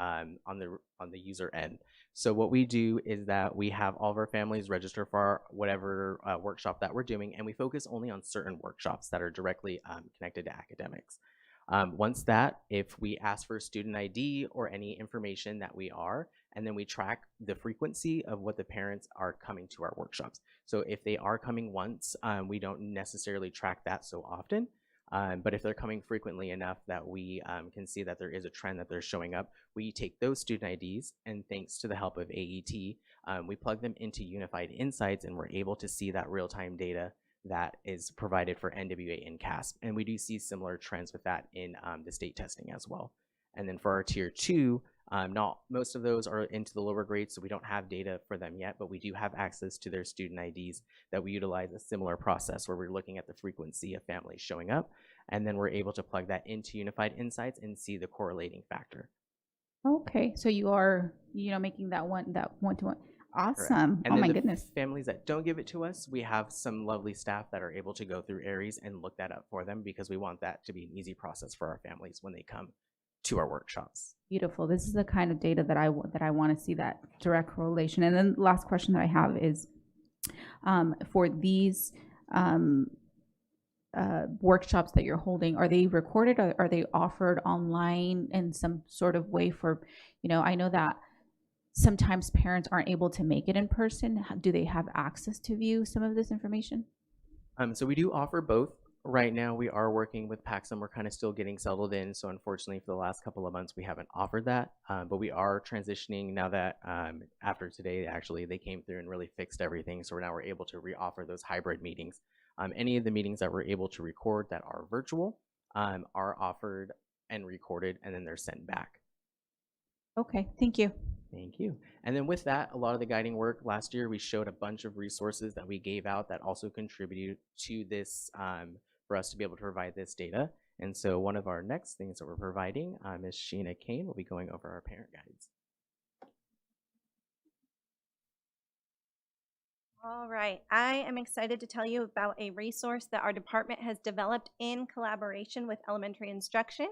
user end. So what we do is that we have all of our families register for our whatever workshop that we're doing, and we focus only on certain workshops that are directly connected to academics. Once that, if we ask for student ID or any information that we are, and then we track the frequency of what the parents are coming to our workshops. So if they are coming once, we don't necessarily track that so often. But if they're coming frequently enough that we can see that there is a trend that they're showing up, we take those student IDs, and thanks to the help of AET, we plug them into Unified Insights, and we're able to see that real-time data that is provided for NWA and CASP. And we do see similar trends with that in the state testing as well. And then for our tier 2, not most of those are into the lower grades, so we don't have data for them yet, but we do have access to their student IDs that we utilize a similar process where we're looking at the frequency of families showing up, and then we're able to plug that into Unified Insights and see the correlating factor. Okay, so you are, making that one-to-one. Awesome. Correct. And oh then my the goodness. families that don't give it to us, we have some lovely staff that are able to go through Aries and look that up for them, because we want that to be an easy process for our families when they come to our workshops. Beautiful. This is the kind of data that I want to see, that direct correlation. And then the last question that I have is, for these workshops that you're holding, are they recorded, or are they offered online in some sort of way for, I know that sometimes parents aren't able to make it in person. Do they have access to view some of this information? So we do offer both. Right now we are working with Paxum. We're kind of still getting settled in, so unfortunately for the last couple of months we haven't offered that, but we are transitioning now that after today actually they came through and really fixed everything, so we're able to re-offer those hybrid meetings. Any of the meetings that we're able to record that are virtual are offered and recorded, and then they're sent back. Okay, thank you. Thank you. And then with that, a lot of the guiding work, last year we showed a bunch of resources that we gave out that also contributed to this, for us to be able to provide this data. And so one of our next things that we're providing, Ms. Sheena Kane will be going over our parent guides. All right, I am excited to tell you about a resource that our department has developed in collaboration with elementary instruction,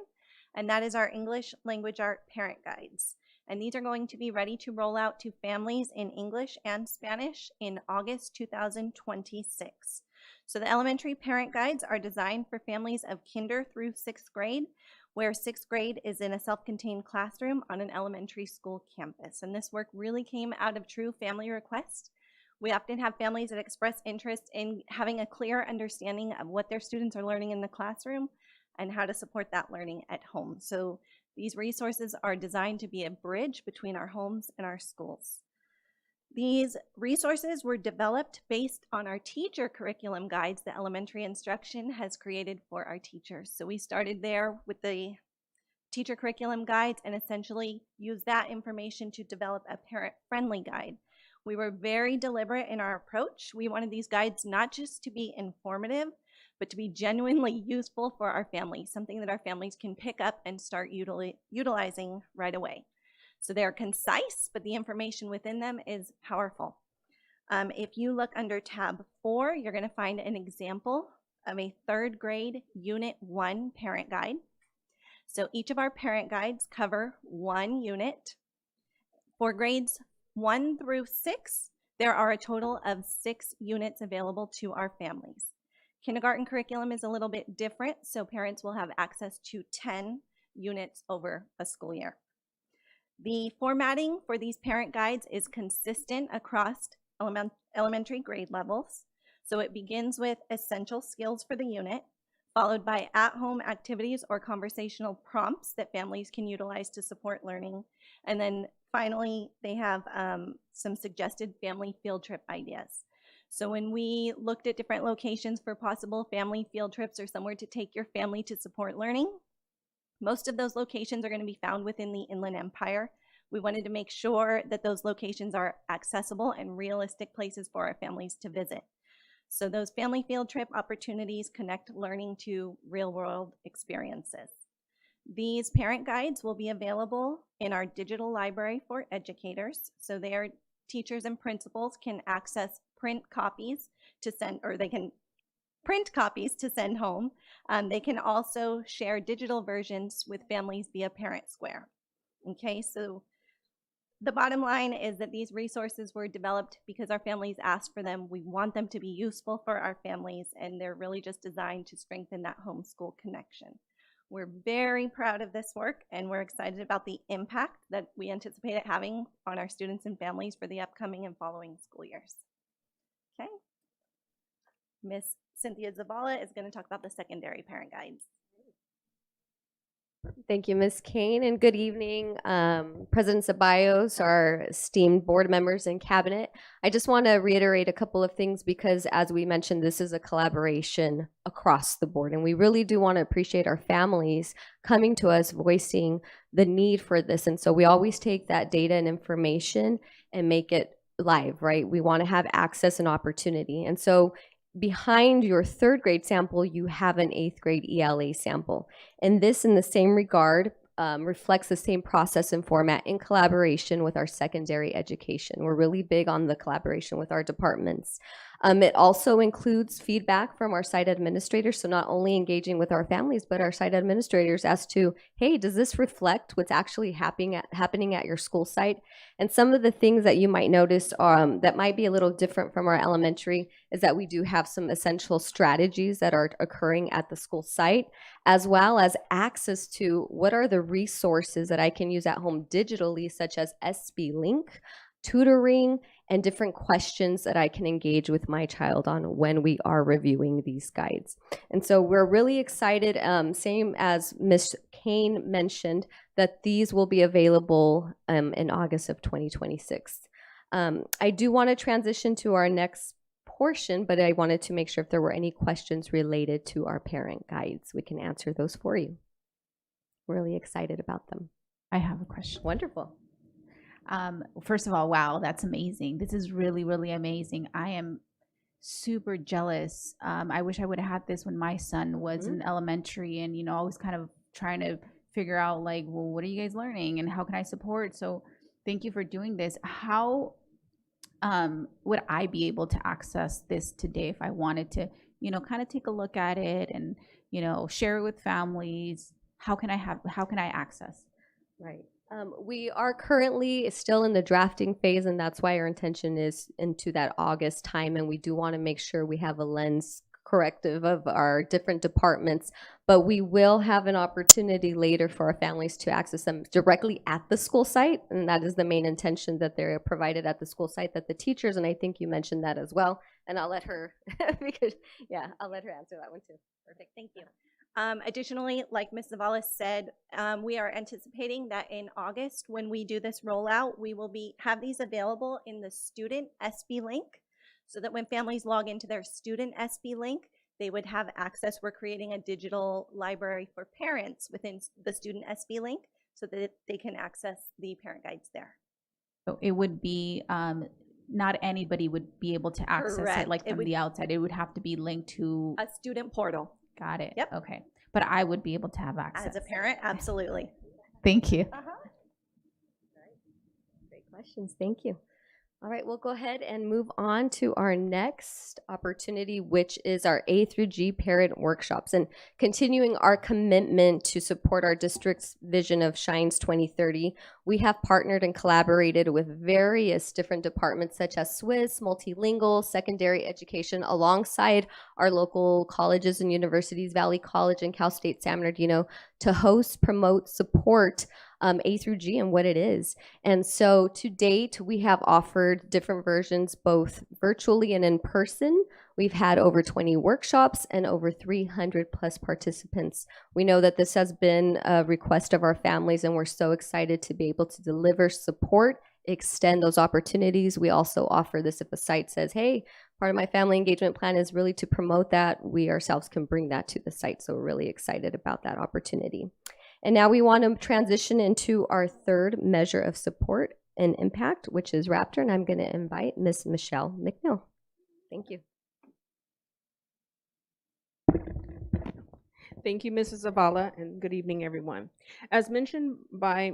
and that is our English Language Art Parent Guides. And these are going to be ready to roll out to families in English and Spanish in August 2026. So the elementary parent guides are designed for families of kinder through 6th grade, where 6th grade is in a self-contained classroom on an elementary school campus. And this work really came out of true family request. We often have families that express interest in having a clear understanding of what their students are learning in the classroom and how to support that learning at home. So these resources are designed to be a bridge between our homes and our schools. These resources were developed based on our teacher curriculum guides that elementary instruction has created for our teachers. So we started there with the teacher curriculum guides and essentially used that information to develop a parent-friendly guide. We were very deliberate in our approach. We wanted these guides not just to be informative, but to be genuinely useful for our families, something that our families can pick up and start utilizing right away. So they're concise, but the information within them is powerful. If you look under tab 4, you're going to find an example of a 3rd grade Unit 1 parent guide. So each of our parent guides cover one unit. For grades 1 through 6, there are a total of 6 units available to our families. Kindergarten curriculum is a little bit different, so parents will have access to 10 units over a school year. The formatting for these parent guides is consistent across elementary grade levels. So it begins with essential skills for the unit, followed by at-home activities or conversational prompts that families can utilize to support learning. And then finally, they have some suggested family field trip ideas. So when we looked at different locations for possible family field trips or somewhere to take your family to support learning, most of those locations are going to be found within the Inland Empire. We wanted to make sure that those locations are accessible and realistic places for our families to visit. So those family field trip opportunities connect learning to real-world experiences. These parent guides will be available in our digital library for educators. So their teachers and principals can access print copies to send, or they can print copies to send home. They can also share digital versions with families via Parent Square. Okay, so the bottom line is that these resources were developed because our families asked for them. We want them to be useful for our families, and they're really just designed to strengthen that homeschool connection. We're very proud of this work, and we're excited about the impact that we anticipate it having on our students and families for the upcoming and following school years. Okay. Miss Cynthia Zavala is going to talk about the secondary parent guides. Thank you, Ms. Kane, and good evening, President Ceballos, our esteemed board members and cabinet. I just want to reiterate a couple of things because, as we mentioned, this is a collaboration across the board, and we really do want to appreciate our families coming to us, voicing the need for this. And so we always take that data and information and make it live, right? We want to have access and opportunity. And so behind your third grade sample, you have an 8th grade ELA sample. And this, in the same regard, reflects the same process and format in collaboration with our secondary education. We're really big on the collaboration with our departments. It also includes feedback from our site administrators, so not only engaging with our families, but our site administrators as to, hey, does this reflect what's actually happening at your school site? And some of the things that you might notice that might be a little different from our elementary is that we do have some essential strategies that are occurring at the school site, as well as access to what are the resources that I can use at home digitally, such as SB Link, tutoring, and different questions that I can engage with my child on when we are reviewing these guides. And so we're really excited, same as Ms. Kane mentioned, that these will be available in August of 2026. I do want to transition to our next portion, but I wanted to make sure if there were any questions related to our parent guides, we can answer those for you. Really excited about them. I have a question. Wonderful. First of all, wow, that's amazing. This is really, really amazing. I am super jealous. I wish I would have had this when my son was in elementary, and, you know, I was kind of trying to figure out, like, well, what are you guys learning and how can I support? So thank you for doing this. How would I be able to access this today if I wanted to, you know, kind of take a look at it and, you know, share it with families? How can I access? Right. We are currently still in the drafting phase, and that's why our intention is into that August time, and we do want to make sure we have a lens corrective of our different departments, but we will have an opportunity later for our families to access them directly at the school site, and that is the main intention, that they're provided at the school site, that the teachers, and I think you mentioned that as well, and I'll let her, because, yeah, I'll let her answer that one too. Perfect, thank you. Additionally, like Ms. Zavala said, we are anticipating that in August, when we do this rollout, we will have these available in the student SB link, so that when families log into their student SB link, they would have access. We're creating a digital library for parents within the student SB link so that they can access the parent guides there. So it would be, not anybody would be able to access it like from the outside. It would have to be linked to a student portal. Got it. Yep. Okay. But I would be able to have access. As a parent, absolutely. Thank you. Great questions. Thank you. All right, we'll go ahead and move on to our next opportunity, which is our A through G parent workshops, and continuing our commitment to support our district's vision of Shines 2030. We have partnered and collaborated with various different departments such as Swiss, multilingual, secondary education, alongside our local colleges and universities, Valley College and Cal State San Bernardino, to host, promote, support A through G and what it is. And so to date, we have offered different versions, both virtually and in person. We've had over 20 workshops and over 300 plus participants. We know that this has been a request of our families, and we're so excited to be able to deliver support, extend those opportunities. We also offer this if a site says, hey, part of my family engagement plan is really to promote that. We ourselves can bring that to the site. So we're really excited about that opportunity. And now we want to transition into our third measure of support and impact, which is Raptor. And I'm going to invite Miss Michelle McNeil. Thank you. Thank you, Mrs. Zavala, and good evening, everyone. As mentioned by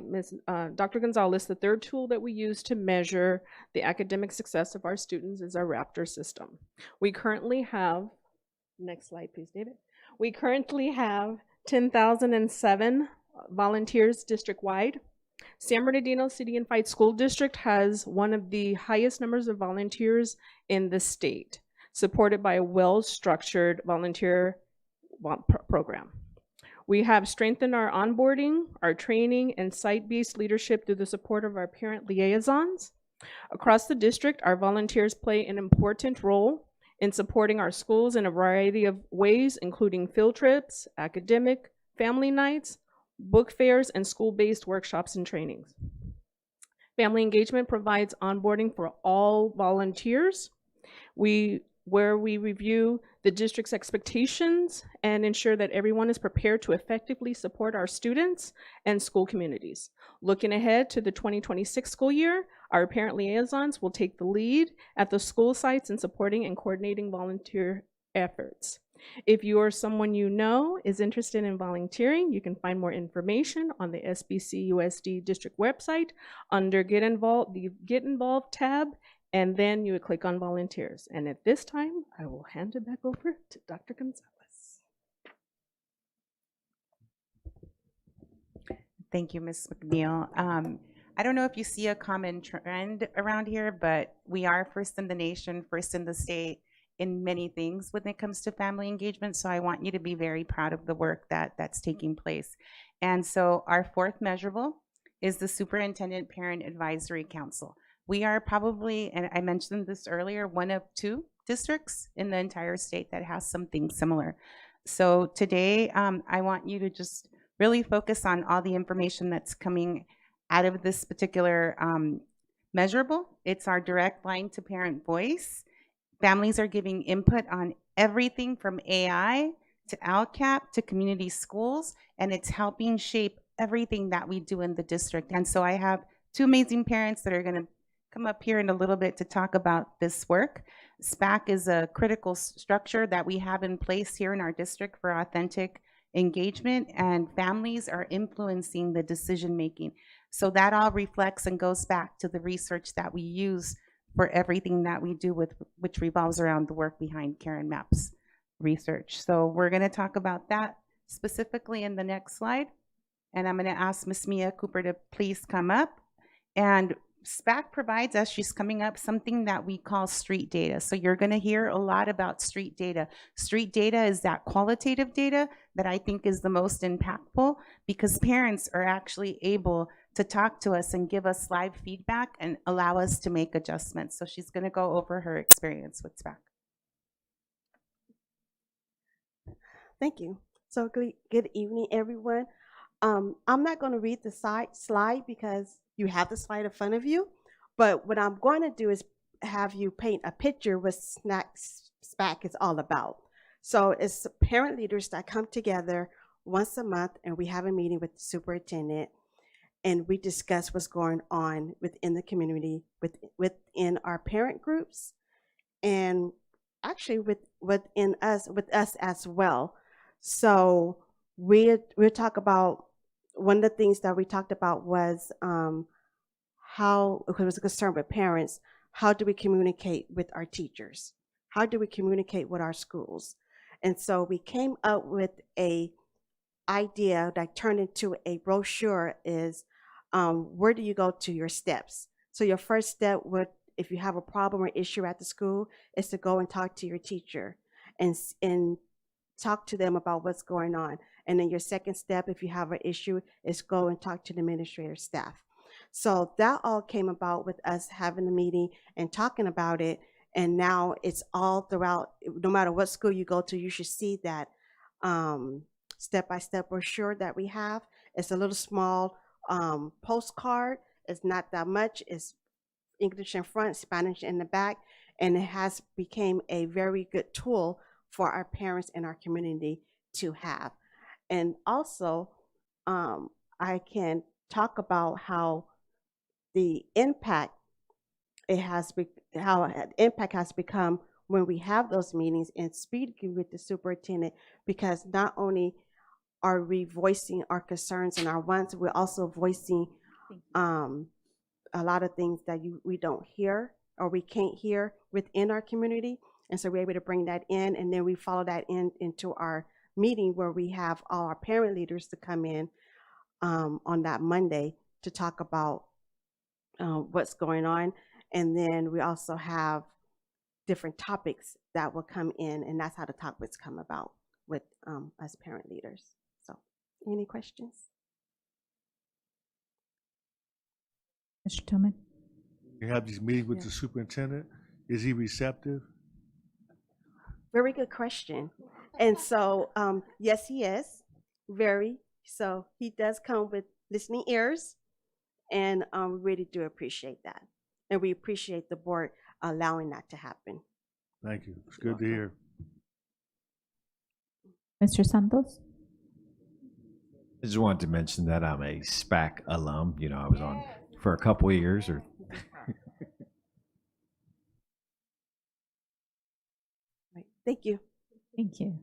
Dr. Gonzalez, the third tool that we use to measure the academic success of our students is our Raptor system. We currently have, next slide, please, David. We currently have 10,007 volunteers district-wide. San Bernardino City Unified School District has one of the highest numbers of volunteers in the state, supported by a well-structured volunteer program. We have strengthened our onboarding, our training, and site-based leadership through the support of our parent liaisons. Across the district, our volunteers play an important role in supporting our schools in a variety of ways, including field trips, academic, family nights, book fairs, and school-based workshops and trainings. Family engagement provides onboarding for all volunteers, where we review the district's expectations and ensure that everyone is prepared to effectively support our students and school communities. Looking ahead to the 2026 school year, our parent liaisons will take the lead at the school sites in supporting and coordinating volunteer efforts. If you or someone you know is interested in volunteering, you can find more information on the SBC USD district website under Get Involved, the Get Involved tab, and then you would click on volunteers. And at this time, I will hand it back over to Dr. Gonzalez. Thank you, Ms. McNeil. I don't know if you see a common trend around here, but we are first in the nation, first in the state in many things when it comes to family engagement. So I want you to be very proud of the work that's taking place. And so our fourth measurable is the Superintendent Parent Advisory Council. We are probably, and I mentioned this earlier, one of two districts in the entire state that has something similar. So today, I want you to just really focus on all the information that's coming out of this particular measurable. It's our direct line to parent voice. Families are giving input on everything from AI to LCAP to community schools, and it's helping shape everything that we do in the district. And so I have two amazing parents that are going to come up here in a little bit to talk about this work. SPAC is a critical structure that we have in place here in our district for authentic engagement, and families are influencing the decision making. So that all reflects and goes back to the research that we use for everything that we do, which revolves around the work behind Karen Mapp's research. So we're going to talk about that specifically in the next slide. And I'm going to ask Ms. Mia Cooper to please come up. And SPAC provides us, she's coming up, something that we call street data. So you're going to hear a lot about street data. Street data is that qualitative data that I think is the most impactful, because parents are actually able to talk to us and give us live feedback and allow us to make adjustments. So she's going to go over her experience with SPAC. Thank you. So good evening, everyone. I'm not going to read the slide because you have the slide in front of you, but what I'm going to do is have you paint a picture what SPAC is all about. So it's parent leaders that come together once a month, and we have a meeting with the superintendent, and we discuss what's going on within the community, within our parent groups, and actually within us, with us as well. So we'll talk about, one of the things that we talked about was how, it was a concern with parents, how do we communicate with our teachers? How do we communicate with our schools? And so we came up with a idea that turned into a brochure is, where do you go to your steps? So your first step would, if you have a problem or issue at the school, is to go and talk to your teacher and talk to them about what's going on. And then your second step, if you have an issue, is go and talk to the administrator staff. So that all came about with us having a meeting and talking about it. And now it's all throughout, no matter what school you go to, you should see that step-by-step brochure that we have. It's a little small postcard. It's not that much. It's English in front, Spanish in the back. And it has became a very good tool for our parents and our community to have. And also, I can talk about how the impact impact has become when we have those meetings and speaking with the superintendent, because not only are we voicing our concerns and our wants? We're also voicing a lot of things that we don't hear or we can't hear within our community. And so we're able to bring that in, and then we follow that into our meeting where we have all our parent leaders to come in on that Monday to talk about what's going on. And then we also have different topics that will come in, and that's how the topics come about with us parent leaders. So any questions? Mr. Tillman? You have these meetings with the superintendent. Is he receptive? Very good question. And so, yes, he is very. So he does come with listening ears, and we really do appreciate that. And we appreciate the board allowing that to happen. Thank you. It's good to hear. Mr. Santos? I just wanted to mention that I'm a SPAC alum. You know, I was on for a couple of years. Right. Thank you. Thank you.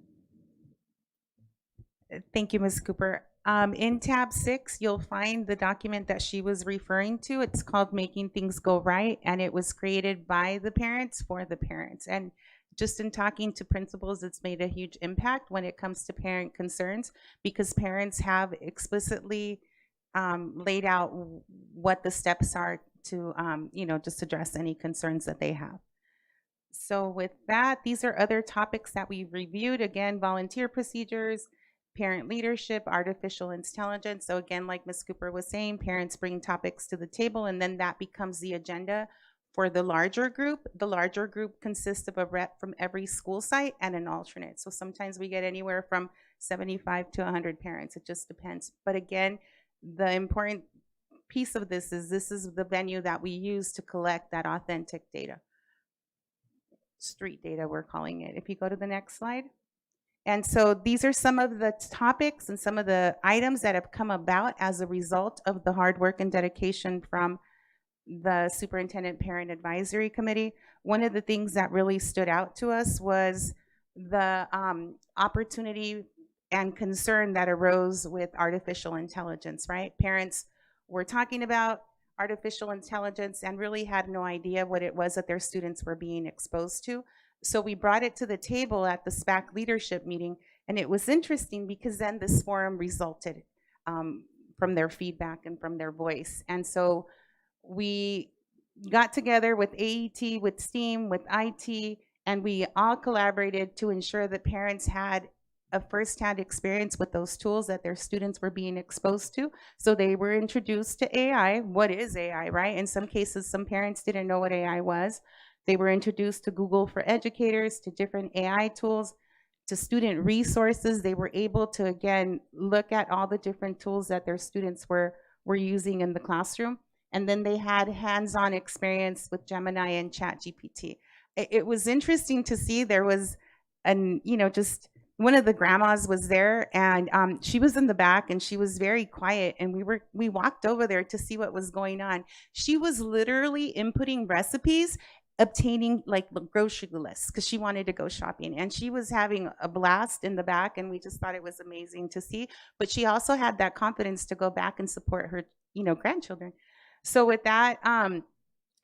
Thank you, Ms. Cooper. In tab 6, you'll find the document that she was referring to. It's called Making Things Go Right, and it was created by the parents for the parents. And just in talking to principals, it's made a huge impact when it comes to parent concerns, because parents have explicitly laid out what the steps are to, just address any concerns that they have. So with that, these are other topics that we reviewed. Again, volunteer procedures, parent leadership, artificial intelligence. So again, like Ms. Cooper was saying, parents bring topics to the table, and then that becomes the agenda for the larger group. The larger group consists of a rep from every school site and an alternate. So sometimes we get anywhere from 75 to 100 parents. It just depends. But again, the important piece of this is the venue that we use to collect that authentic data. Street data, we're calling it. If you go to the next slide. And so these are some of the topics and some of the items that have come about as a result of the hard work and dedication from the Superintendent Parent Advisory Committee. One of the things that really stood out to us was the opportunity and concern that arose with artificial intelligence, right? Parents were talking about artificial intelligence and really had no idea what it was that their students were being exposed to. So we brought it to the table at the SPAC leadership meeting, and it was interesting because then this forum resulted from their feedback and from their voice. And so we got together with AET, with STEAM, with IT, and we all collaborated to ensure that parents had a firsthand experience with those tools that their students were being exposed to. So they were introduced to AI. What is AI, right? In some cases, some parents didn't know what AI was. They were introduced to Google for Educators, to different AI tools, to student resources. They were able to, again, look at all the different tools that their students were using in the classroom. And then they had hands-on experience with Gemini and ChatGPT. It was interesting to see. There was just one of the grandmas was there, and she was in the back, and she was very quiet, and we walked over there to see what was going on. She was literally inputting recipes, obtaining like the grocery lists because she wanted to go shopping, and she was having a blast in the back, and we just thought it was amazing to see. But she also had that confidence to go back and support her grandchildren. So with that,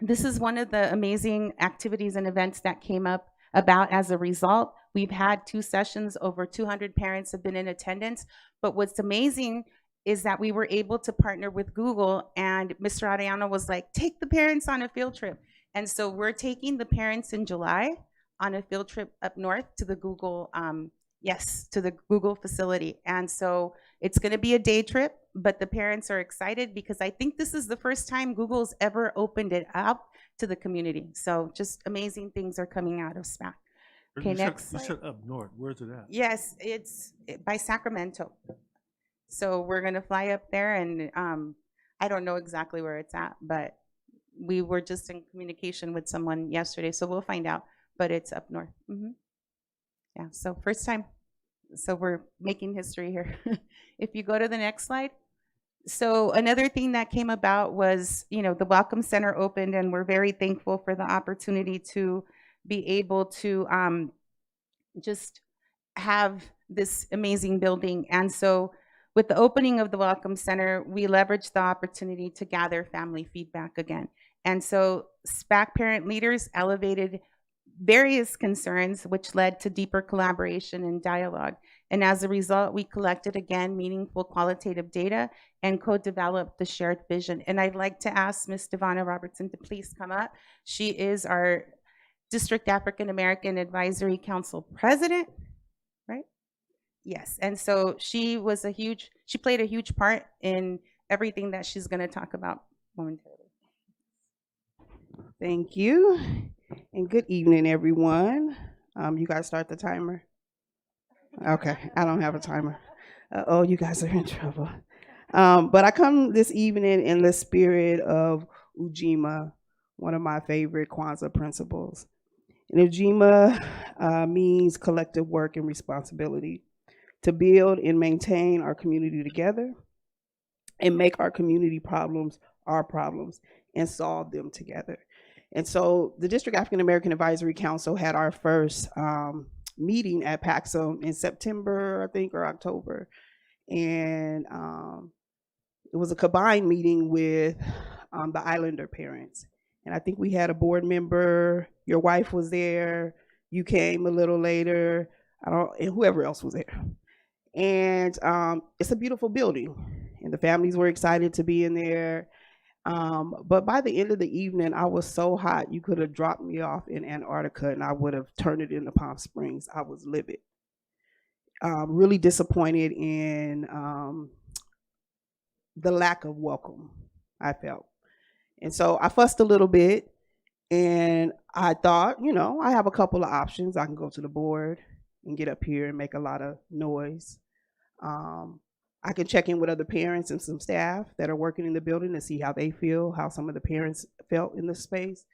this is one of the amazing activities and events that came about as a result. We've had 2 sessions, over 200 parents have been in attendance. But what's amazing is that we were able to partner with Google, and Mr. Arellano was like, take the parents on a field trip. And so we're taking the parents in July on a field trip up north to the Google, to the Google facility. And so it's gonna be a day trip, but the parents are excited because I think this is the first time Google's ever opened it up to the community. So just amazing things are coming out of SPAC. Okay, next You slide. said up north. Where's it at? Yes, it's by Sacramento. So we're gonna fly up there, and I don't know exactly where it's at, but we were just in communication with someone yesterday, so we'll find out, but it's up north. Yeah, so first time. So we're making history here. If you go to the next slide. So another thing that came about was, the Welcome Center opened, and we're very thankful for the opportunity to be able to just have this amazing building. And so with the opening of the Welcome Center, we leveraged the opportunity to gather family feedback again. And so SPAC parent leaders elevated various concerns, which led to deeper collaboration and dialogue. And as a result, we collected, again, meaningful qualitative data and co-developed the shared vision. And I'd like to ask Ms. Devonna Robertson to please come up. She is our District African American Advisory Council President, right? Yes, and so she played a huge part in everything that she's gonna talk about momentarily. Thank you, and good evening, everyone. You guys start the timer? Okay, I don't have a timer. Oh, you guys are in trouble. But I come this evening in the spirit of Ujima, one of my favorite Kwanzaa principles. And Ujima means collective work and responsibility to build and maintain our community together and make our community problems our problems and solve them together. And so the District African American Advisory Council had our first meeting at Paxum in September, I think, or October. And it was a combined meeting with the Islander parents. And I think we had a board member, your wife was there, you came a little later, and whoever else was there. And it's a beautiful building, and the families were excited to be in there. But by the end of the evening, I was so hot, you could have dropped me off in Antarctica and I would have turned it into Palm Springs. I was livid. Really disappointed in the lack of welcome I felt. And so I fussed a little bit, and I thought, I have a couple of options. I can go to the board and get up here and make a lot of noise. I can check in with other parents and some staff that are working in the building to see how they feel, how some of the parents felt in the space.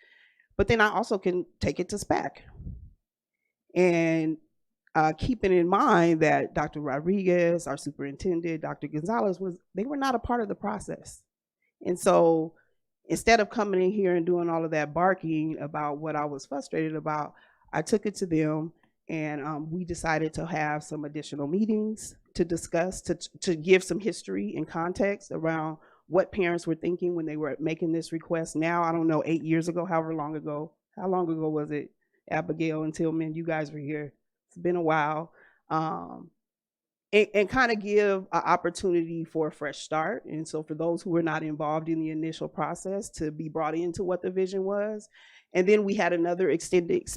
But then I also can take it to SPAC. And keeping in mind that Dr. Rodriguez, our superintendent, Dr. Gonzalez, they were not a part of the process. And so instead of coming in here and doing all of that barking about what I was frustrated about, I took it to them, and we decided to have some additional meetings to discuss, to give some history and context around what parents were thinking when they were making this request. Now, I don't know, 8 years ago, however long ago, how long ago was it, Abigail and Tillman, you guys were here. It's been a while. And kind of give an opportunity for a fresh start. And so for those who were not involved in the initial process, to be brought into what the vision was. And then we had another extended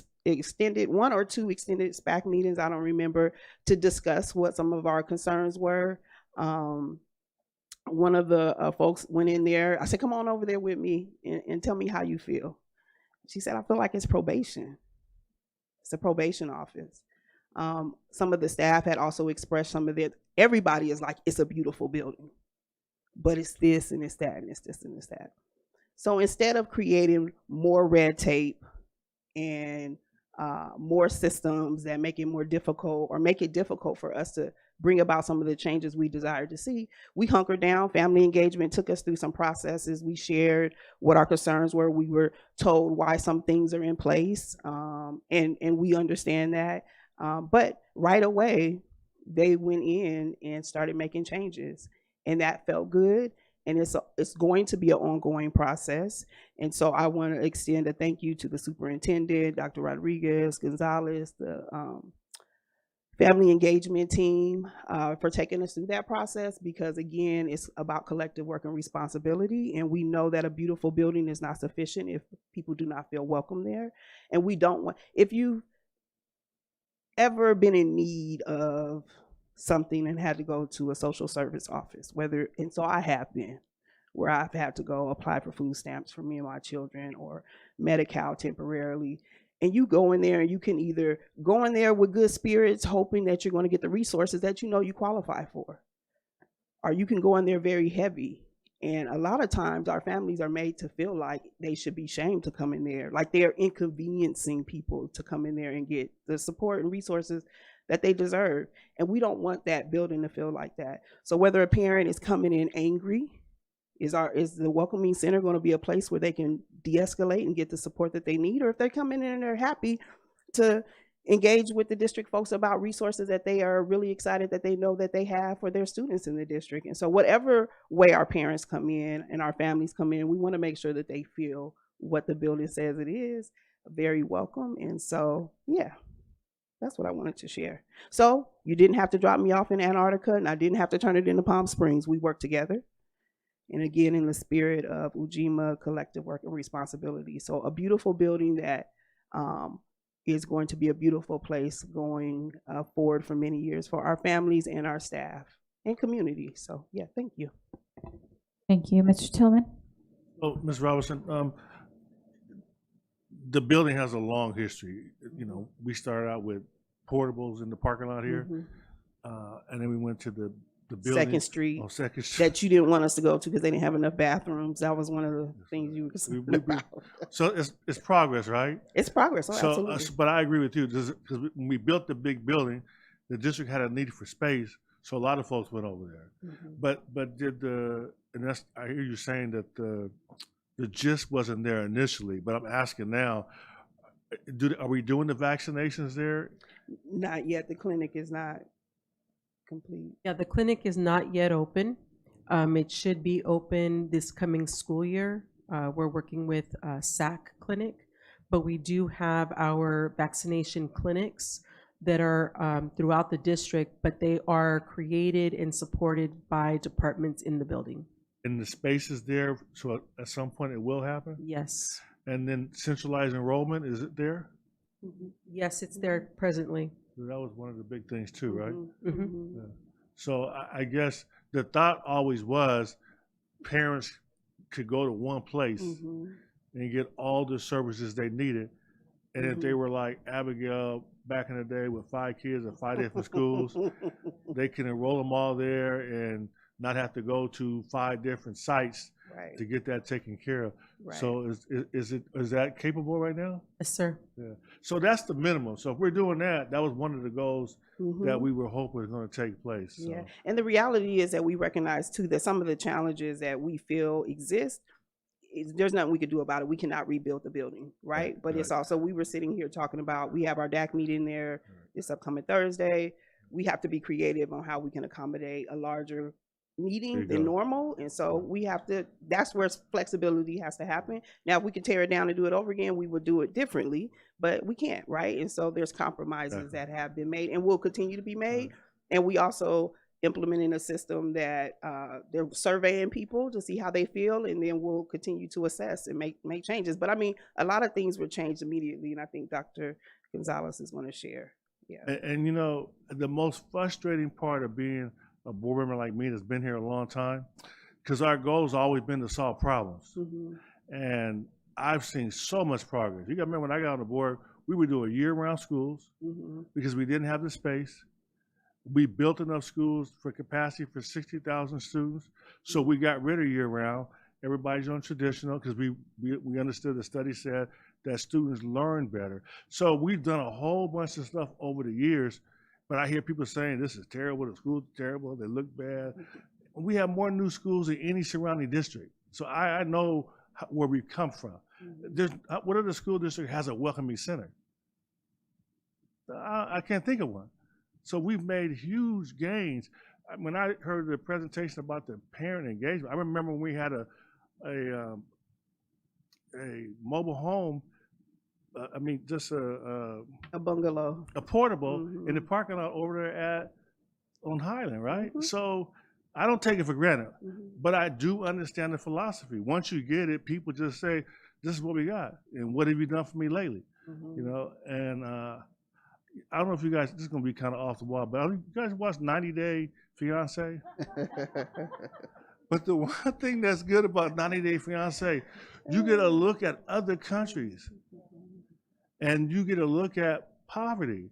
one or two extended SPAC meetings, I don't remember, to discuss what some of our concerns were. One of the folks went in there. I said, come on over there with me and tell me how you feel. She said, I feel like it's probation. It's a probation office. Some of the staff had also expressed some of their, everybody is like, it's a beautiful building, but it's this and it's that and it's this and it's that. So instead of creating more red tape and more systems that make it more difficult or make it difficult for us to bring about some of the changes we desire to see, we hunkered down. Family engagement took us through some processes. We shared what our concerns were. We were told why some things are in place, and we understand that. But right away, they went in and started making changes, and that felt good. And it's going to be an ongoing process. And so I want to extend a thank you to the superintendent, Dr. Rodriguez, Gonzalez, the family engagement team for taking us through that process, because again, it's about collective work and responsibility. And we know that a beautiful building is not sufficient if people do not feel welcome there. And we don't want, if you've ever been in need of something and had to go to a social service office, and so I have been, where I've had to go apply for food stamps for me and my children, or Medi-Cal temporarily. And you go in there and you can either go in there with good spirits, hoping that you're going to get the resources that you know you qualify for, or you can go in there very heavy. And a lot of times our families are made to feel like they should be shamed to come in there, like they're inconveniencing people to come in there and get the support and resources that they deserve. And we don't want that building to feel like that. So whether a parent is coming in angry, is the Welcoming Center going to be a place where they can de-escalate and get the support that they need? Or if they're coming in and they're happy to engage with the district folks about resources that they are really excited that they know that they have for their students in the district. And so whatever way our parents come in and our families come in, we want to make sure that they feel what the building says it is, very welcome. And so, yeah, that's what I wanted to share. So you didn't have to drop me off in Antarctica, and I didn't have to turn it into Palm Springs. We worked together. And again, in the spirit of Ujima collective work and responsibility. So a beautiful building that is going to be a beautiful place going forward for many years for our families and our staff and community. So yeah, thank you. Thank you. Mr. Tillman? Oh, Ms. Robinson, the building has a long history. You know, we started out with portables in the parking lot here, and then we went to the building. Second Street, on Second Street. that you didn't want us to go to because they didn't have enough bathrooms. That was one of the things you were concerned about. So it's progress, right? It's progress. Oh, So, absolutely. but I agree with you, because when we built the big building, the district had a need for space, so a lot of folks went over there. But did and that's, I hear you saying that the gist wasn't there initially, but I'm asking now, are we doing the vaccinations there? Not yet. The clinic is not complete. Yeah, the clinic is not yet open. It should be open this coming school year. We're working with SAC Clinic, but we do have our vaccination clinics that are throughout the district, but they are created and supported by departments in the building. And the space is there, so at some point it will happen? Yes. And then centralized enrollment, is it there? Yes, it's there presently. That was one of the big things too, right? Mhm. Yeah. So I guess the thought always was parents could go to one place and get all the services they needed. And if they were like Abigail back in the day with 5 kids at 5 different schools, they can enroll them all there and not have to go to 5 different sites to get that taken care of. So is that capable right now? Yes, sir. Yeah. So that's the minimum. So if we're doing that, that was one of the goals that we were hoping was going to take place. So. Yeah, and the reality is that we recognize too that some of the challenges that we feel exist, there's nothing we could do about it. We cannot rebuild the building, right? But it's also, we were sitting here talking about, we have our DAC meeting there this upcoming Thursday. We have to be creative on how we can accommodate a larger meeting than normal. And so we have to, that's where flexibility has to happen. Now, if we could tear it down and do it over again, we would do it differently, but we can't, right? And so there's compromises that have been made and will continue to be made. And we also implementing a system that they're surveying people to see how they feel, and then we'll continue to assess and make changes. But I mean, a lot of things were changed immediately, and I think Dr. Gonzalez is going to share. Yeah. And you know, the most frustrating part of being a board member like me that's been here a long time, because our goal has always been to solve problems. And I've seen so much progress. You got to remember, when I got on the board, we were doing year-round schools because we didn't have the space. We built enough schools for capacity for 60,000 students, so we got rid of year-round. Everybody's on traditional because we understood, the study said that students learn better. So we've done a whole bunch of stuff over the years, but I hear people saying this is terrible, the schools are terrible, they look bad. We have more new schools than any surrounding district. So I know where we come from. What other school district has a welcoming center? I can't think of one. So we've made huge gains. When I heard the presentation about the parent engagement, I remember when we had a mobile home, just a bungalow, a portable in the parking lot over there on Highland, right? So I don't take it for granted, but I do understand the philosophy. Once you get it, people just say, "This is what we got," and what have you done for me lately? You know, and I don't know if you guys, this is going to be kind of off the wall, but you guys watch 90 Day Fiancé? But the one thing that's good about 90 Day Fiancé, you get a look at other countries and you get a look at poverty.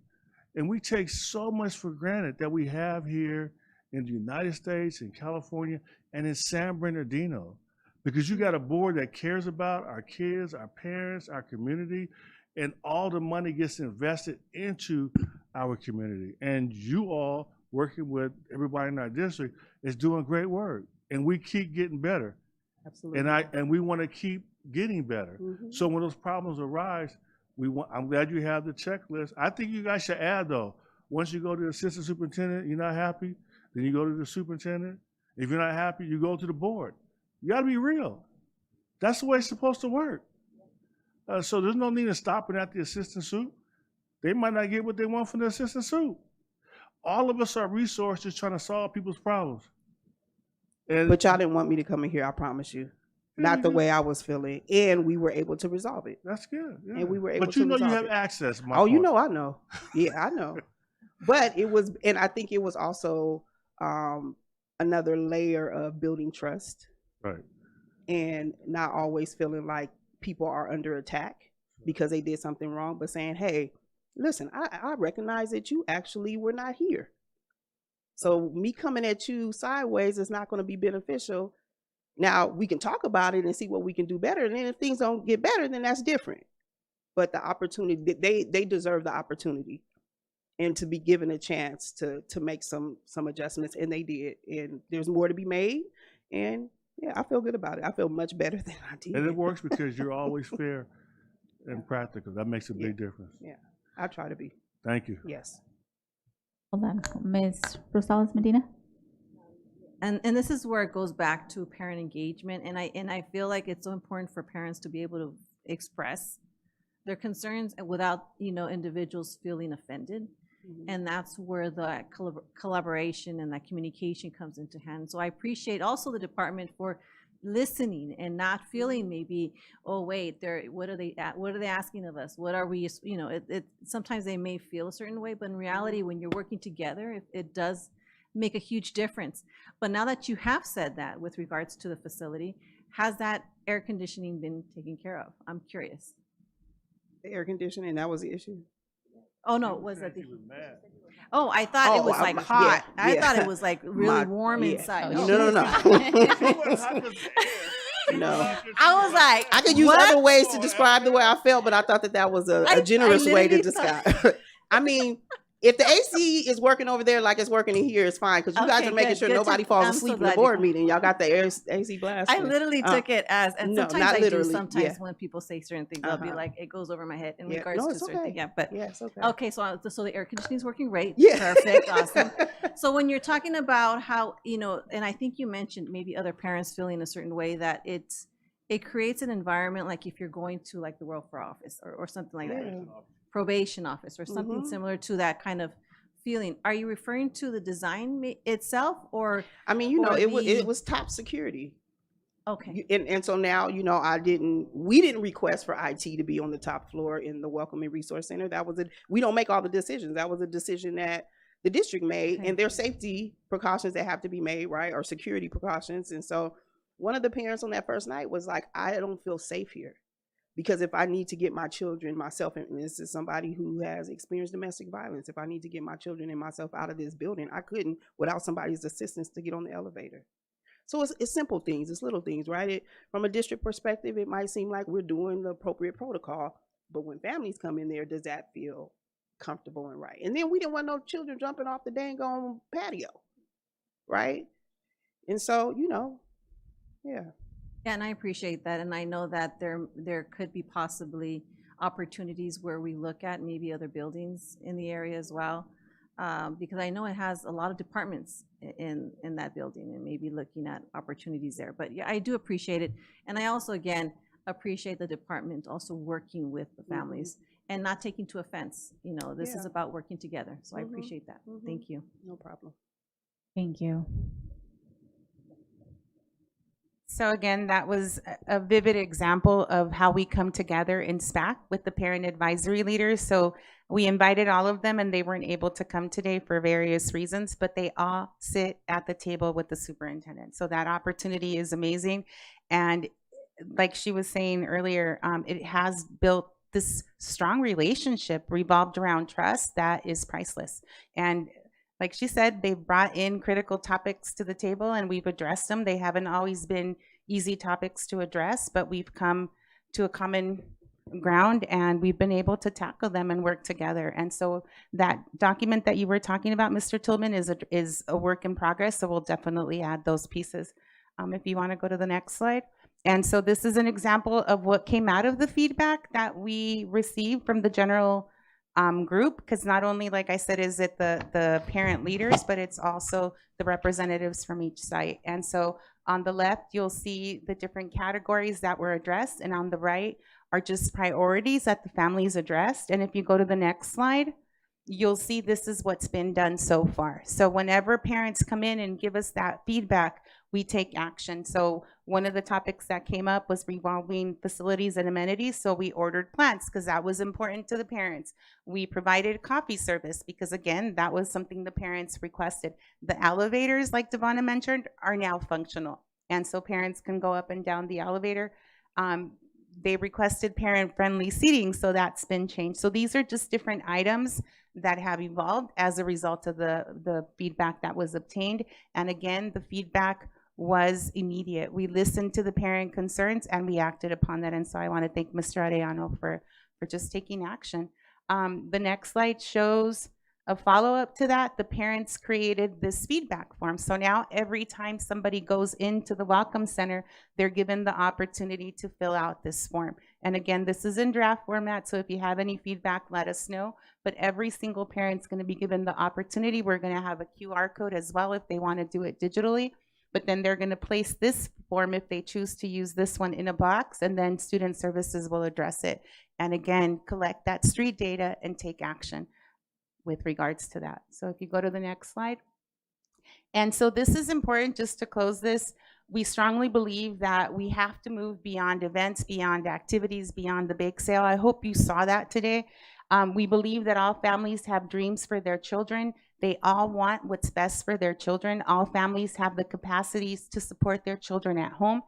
And we take so much for granted that we have here in the United States, in California, and in San Bernardino. Because you got a board that cares about our kids, our parents, our community, and all the money gets invested into our community. And you all, working with everybody in our district, is doing great work. And we keep getting better. Absolutely. And we want to keep getting better. So when those problems arise, I'm glad you have the checklist. I think you guys should add though. Once you go to the assistant superintendent, you're not happy, then you go to the superintendent. If you're not happy, you go to the board. You got to be real. That's the way it's supposed to work. So there's no need in stopping at the assistant sup. They might not get what they want from the assistant sup. All of us are resources trying to solve people's problems. But y'all didn't want me to come in here, I promise you. Not the way I was feeling. And we were able to resolve it. That's good. Yeah. And we were able but you to know you resolve have it. access. Oh, you know, I know. Yeah, I know. But it was, and I think it was also another layer of building trust. Right. And not always feeling like people are under attack because they did something wrong, but saying, hey, listen, I recognize that you actually were not here. So me coming at you sideways is not going to be beneficial. Now we can talk about it and see what we can do better. And then if things don't get better, then that's different. But the opportunity, they deserve the opportunity and to be given a chance to make some adjustments, and they did. And there's more to be made. And yeah, I feel good about it. I feel much better than I did. And it works because you're always fair and practical. That makes a big difference. Yeah, I try to be. Thank you. Yes. Hold on, Ms. Rosales Medina. And this is where it goes back to parent engagement, and I feel like it's so important for parents to be able to express their concerns without individuals feeling offended, and that's where the collaboration and that communication comes into hand. So I appreciate also the department for listening and not feeling maybe, oh wait, what are they asking of us? What are we? Sometimes they may feel a certain way, but in reality, when you're working together, it does make a huge difference. But now that you have said that with regards to the facility, has that air conditioning been taken care of? I'm curious. The air conditioning, that was the issue? Oh no, was that the? Oh, I thought it was like hot. Yeah, I thought it was like really warm inside. No. No. I was like, I could use other ways to describe the way I felt, but I thought that was a generous way to describe. I mean, if the AC is working over there like it's working in here, it's fine, because you guys are making sure nobody falls asleep in the board meeting. Y'all got the AC blasting. I literally took it as, and no, sometimes not I literally. do. Sometimes when people say certain things, I'll be Uh-huh. like, it goes over my head in Yeah. regards No, to it's certain okay. things. Yeah, but Yeah, it's okay. Okay, so the air conditioning is working great. Yeah. Perfect, awesome. So when you're talking about how and I think you mentioned maybe other parents feeling a certain way, that it creates an environment like if you're going to like the welfare office or something like that, probation office or something Mhm. similar to that kind of feeling. Are you referring to the design itself, or? I mean, or it was top security. Okay. And so now, we didn't request for IT to be on the top floor in the Welcome and Resource Center. We don't make all the decisions. That was a decision that the district made, and there's safety precautions that have to be made, right? Or security precautions. And so one of the parents on that first night was like, I don't feel safe here. Because if I need to get my children, myself, and this is somebody who has experienced domestic violence, if I need to get my children and myself out of this building, I couldn't without somebody's assistance to get on the elevator. So it's simple things, it's little things, right? From a district perspective, it might seem like we're doing the appropriate protocol, but when families come in there, does that feel comfortable and right? And then we didn't want no children jumping off the dang on patio, right? And so, yeah. Yeah, and I appreciate that, and I know that there could be possibly opportunities where we look at maybe other buildings in the area as well, because I know it has a lot of departments in that building, and maybe looking at opportunities there. But yeah, I do appreciate it, and I also again appreciate the department also working with the families and not taking to offense. This is about working together, so I appreciate that. Thank you. No problem. Thank you. So again, that was a vivid example of how we come together in SPAC with the parent advisory leaders. So we invited all of them, and they weren't able to come today for various reasons, but they all sit at the table with the superintendent. So that opportunity is amazing. And like she was saying earlier, it has built this strong relationship revolved around trust that is priceless. And like she said, they've brought in critical topics to the table, and we've addressed them. They haven't always been easy topics to address, but we've come to a common ground, and we've been able to tackle them and work together. And so that document that you were talking about, Mr. Tillman, is a work in progress, so we'll definitely add those pieces. If you want to go to the next slide. And so this is an example of what came out of the feedback that we received from the general group, because not only, like I said, is it the parent leaders, but it's also the representatives from each site. And so on the left, you'll see the different categories that were addressed, and on the right are just priorities that the families addressed. And if you go to the next slide, you'll see this is what's been done so far. So whenever parents come in and give us that feedback, we take action. So one of the topics that came up was revolving facilities and amenities. So we ordered plants because that was important to the parents. We provided coffee service because, again, that was something the parents requested. The elevators, like Devonna mentioned, are now functional. And so parents can go up and down the elevator. They requested parent-friendly seating, so that's been changed. So these are just different items that have evolved as a result of the feedback that was obtained. And again, the feedback was immediate. We listened to the parent concerns and we acted upon that. And so I want to thank Mr. Arellano for just taking action. The next slide shows a follow-up to that. The parents created this feedback form. So now every time somebody goes into the Welcome Center, they're given the opportunity to fill out this form. And again, this is in draft format, so if you have any feedback, let us know. But every single parent's going to be given the opportunity. We're going to have a QR code as well if they want to do it digitally. But then they're going to place this form, if they choose to use this one, in a box, and then student services will address it. And again, collect that street data and take action with regards to that. So if you go to the next slide. And so this is important, just to close this. We strongly believe that we have to move beyond events, beyond activities, beyond the bake sale. I hope you saw that today. We believe that all families have dreams for their children. They all want what's best for their children. All families have the capacities to support their children at home.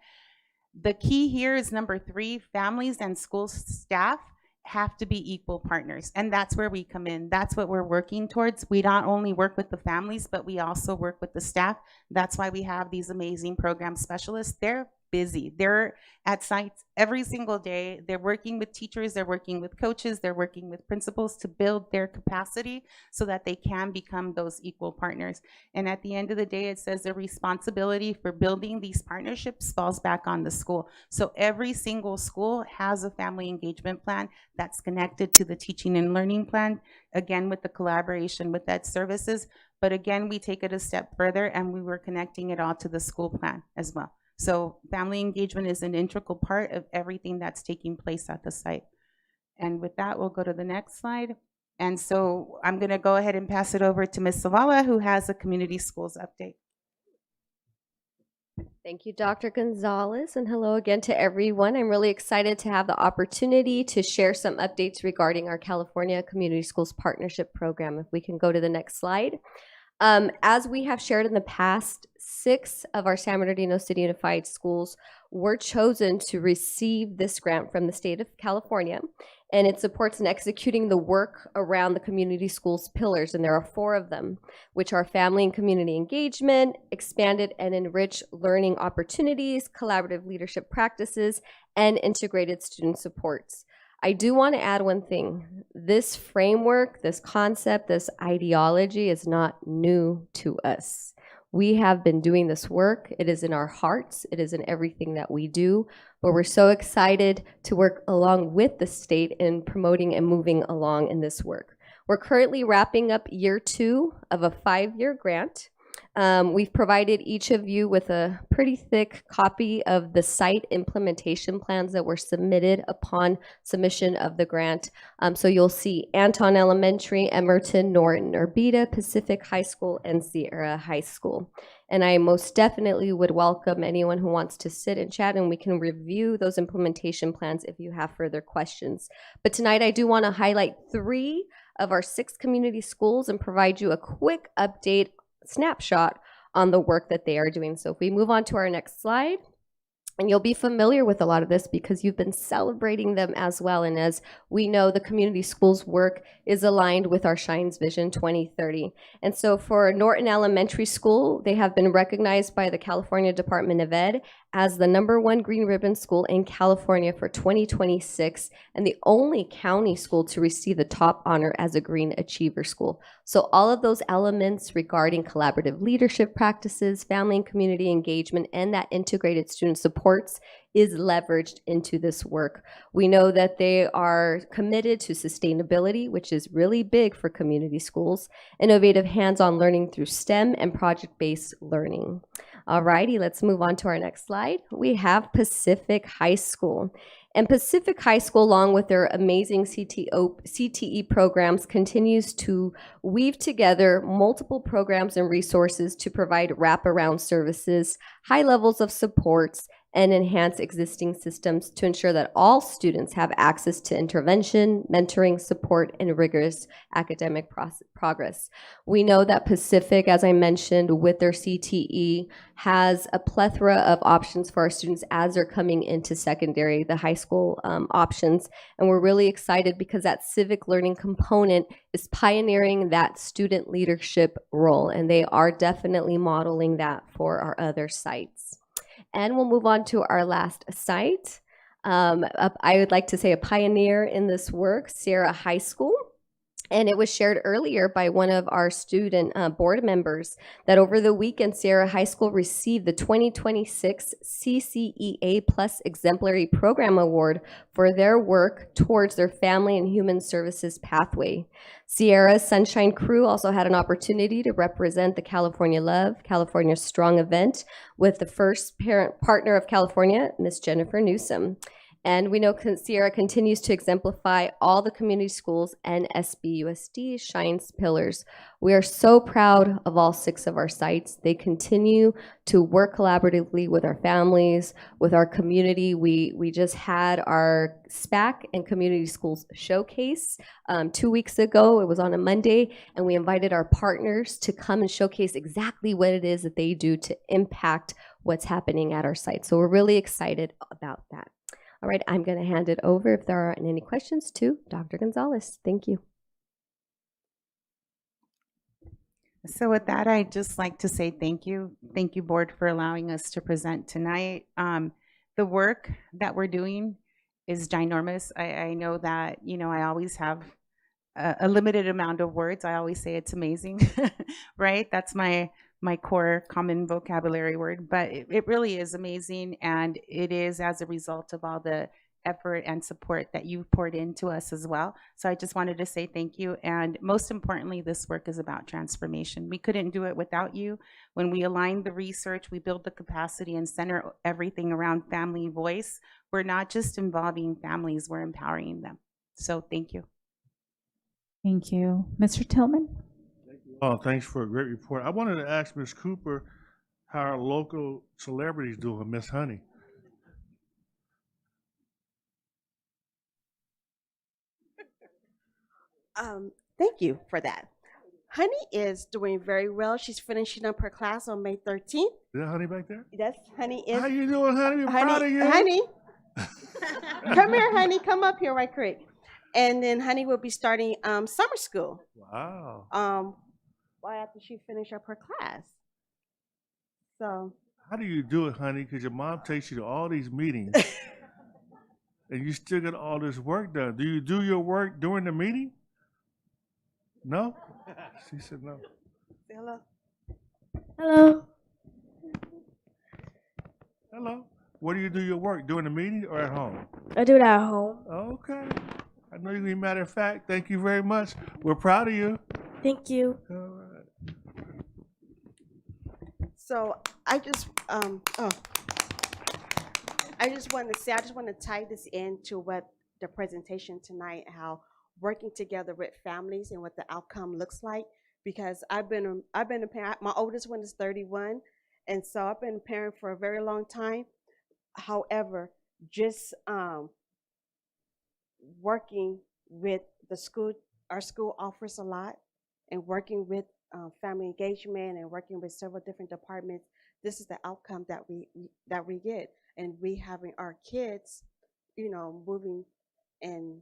The key here is number 3, families and school staff have to be equal partners. And that's where we come in. That's what we're working towards. We not only work with the families, but we also work with the staff. That's why we have these amazing program specialists. They're busy. They're at sites every single day. They're working with teachers, they're working with coaches, they're working with principals to build their capacity so that they can become those equal partners. And at the end of the day, it says the responsibility for building these partnerships falls back on the school. So every single school has a family engagement plan that's connected to the teaching and learning plan, again, with the collaboration with Ed Services. But again, we take it a step further and we were connecting it all to the school plan as well. So family engagement is an integral part of everything that's taking place at the site. And with that, we'll go to the next slide. And so I'm going to go ahead and pass it over to Ms. Zavala, who has a community schools update. Thank you, Dr. Gonzalez, and hello again to everyone. I'm really excited to have the opportunity to share some updates regarding our California Community Schools Partnership Program. If we can go to the next slide. As we have shared in the past, 6 of our San Bernardino City Unified Schools were chosen to receive this grant from the state of California, and it supports in executing the work around the community schools pillars, and there are 4 of them, which are family and community engagement, expanded and enriched learning opportunities, collaborative leadership practices, and integrated student supports. I do want to add one thing. This framework, this concept, this ideology is not new to us. We have been doing this work. It is in our hearts. It is in everything that we do. But we're so excited to work along with the state in promoting and moving along in this work. We're currently wrapping up year 2 of a 5-year grant. We've provided each of you with a pretty thick copy of the site implementation plans that were submitted upon submission of the grant. So you'll see Anton Elementary, Emerton, Norton, Urbita, Pacific High School, and Sierra High School. And I most definitely would welcome anyone who wants to sit and chat, and we can review those implementation plans if you have further questions. But tonight I do want to highlight 3 of our 6 community schools and provide you a quick update snapshot on the work that they are doing. So if we move on to our next slide, and you'll be familiar with a lot of this because you've been celebrating them as well. And as we know, the community schools work is aligned with our Shines Vision 2030. And so for Norton Elementary School, they have been recognized by the California Department of Ed as the #1 Green Ribbon School in California for 2026, and the only county school to receive the top honor as a Green Achiever School. So all of those elements regarding collaborative leadership practices, family and community engagement, and that integrated student supports is leveraged into this work. We know that they are committed to sustainability, which is really big for community schools, innovative hands-on learning through STEM, and project-based learning. Alrighty, let's move on to our next slide. We have Pacific High School. And Pacific High School, along with their amazing CTE programs, continues to weave together multiple programs and resources to provide wraparound services, high levels of supports, and enhance existing systems to ensure that all students have access to intervention, mentoring, support, and rigorous academic progress. We know that Pacific, as I mentioned, with their CTE, has a plethora of options for our students as they're coming into secondary, the high school options. And we're really excited because that civic learning component is pioneering that student leadership role, and they are definitely modeling that for our other sites. And we'll move on to our last site. I would like to say a pioneer in this work, Sierra High School. And it was shared earlier by one of our student board members that over the weekend, Sierra High School received the 2026 CCEA Plus Exemplary Program Award for their work towards their family and human services pathway. Sierra's Sunshine Crew also had an opportunity to represent the California Love, California Strong event with the first parent partner of California, Miss Jennifer Newsom. And we know Sierra continues to exemplify all the community schools and SBUSD shines pillars. We are so proud of all 6 of our sites. They continue to work collaboratively with our families, with our community. We just had our SPAC and Community Schools Showcase 2 weeks ago. It was on a Monday, and we invited our partners to come and showcase exactly what it is that they do to impact what's happening at our site. So we're really excited about that. All right, I'm going to hand it over, if there aren't any questions, to Dr. Gonzalez. Thank you. So with that, I'd just like to say thank you. Thank you, board, for allowing us to present tonight. The work that we're doing is ginormous. I know that, I always have a limited amount of words. I always say it's amazing, right? That's my core common vocabulary word, but it really is amazing. And it is as a result of all the effort and support that you've poured into us as well. So I just wanted to say thank you. And most importantly, this work is about transformation. We couldn't do it without you. When we align the research, we build the capacity and center everything around family voice. We're not just involving families, we're empowering them. So thank you. Thank you. Mr. Tillman? Oh, thanks for a great report. I wanted to ask Ms. Cooper how our local celebrities doing, Miss Honey. Thank you for that. Honey is doing very well. She's finishing up her class on May 13th. Is that Honey back there? Yes, Honey is. How you doing, Honey? We're proud of you. Honey, come here, Honey. Come up here right quick. And then Honey will be starting summer school. Wow. Right after she finished up her class. So. How do you do it, Honey? Because your mom takes you to all these meetings, and you still get all this work done. Do you do your work during the meeting? No? She said no. Say hello. Hello. Hello. Where do you do your work? During the meeting or at home? I do it at home. Okay. I know you're going to be matter of fact. Thank you very much. We're proud of you. Thank you. All right. So I just want to say, I just want to tie this into what the presentation tonight, how working together with families and what the outcome looks like. Because I've been a parent. My oldest one is 31, and so I've been a parent for a very long time. However, just working with the school, our school offers a lot, and working with family engagement and working with several different departments, this is the outcome that we get. And we having our kids, moving and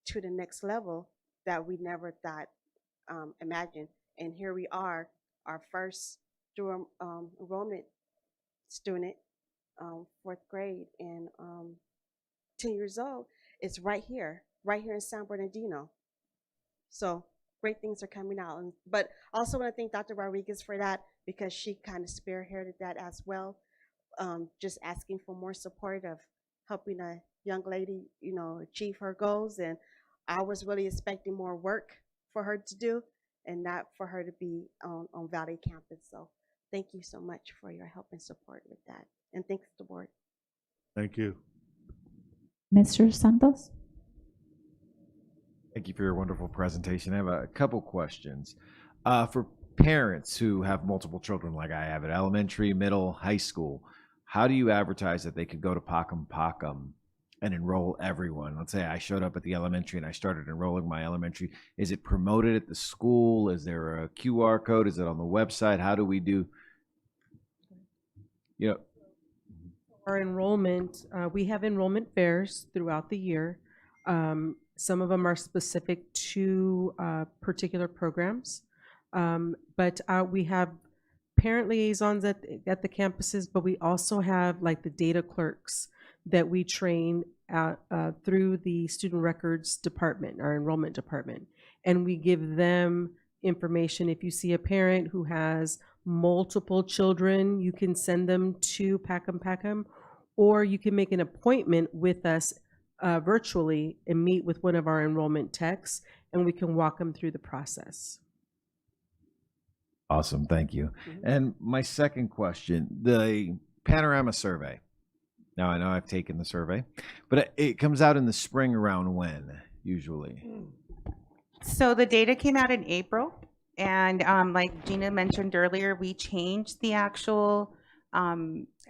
to the next level that we never thought imagined. And here we are, our first dual enrollment student, 4th grade and 10 years old. It's right here in San Bernardino. So great things are coming out. But also want to thank Dr. Rodriguez for that, because she kind of spearheaded that as well. Just asking for more support of helping a young lady, achieve her goals. And I was really expecting more work for her to do and not for her to be on Valley campus. So thank you so much for your help and support with that. And thanks to the board. Thank you. Mr. Santos? Thank you for your wonderful presentation. I have a couple questions. For parents who have multiple children like I have at elementary, middle, high school, how do you advertise that they could go to Pacum and enroll everyone? Let's say I showed up at the elementary and I started enrolling my elementary. Is it promoted at the school? Is there a QR code? Is it on the website? How do we do? Our enrollment, we have enrollment fairs throughout the year. Some of them are specific to particular programs, but we have parent liaisons at the campuses, but we also have like the data clerks that we train through the student records department, our enrollment department, and we give them information. If you see a parent who has multiple children, you can send them to Pacum, or you can make an appointment with us virtually and meet with one of our enrollment techs, and we can walk them through the process. Awesome, thank you. And my second question, the Panorama survey. Now I know I've taken the survey, but it comes out in the spring around when, usually? So the data came out in April, and like Gina mentioned earlier, we changed the actual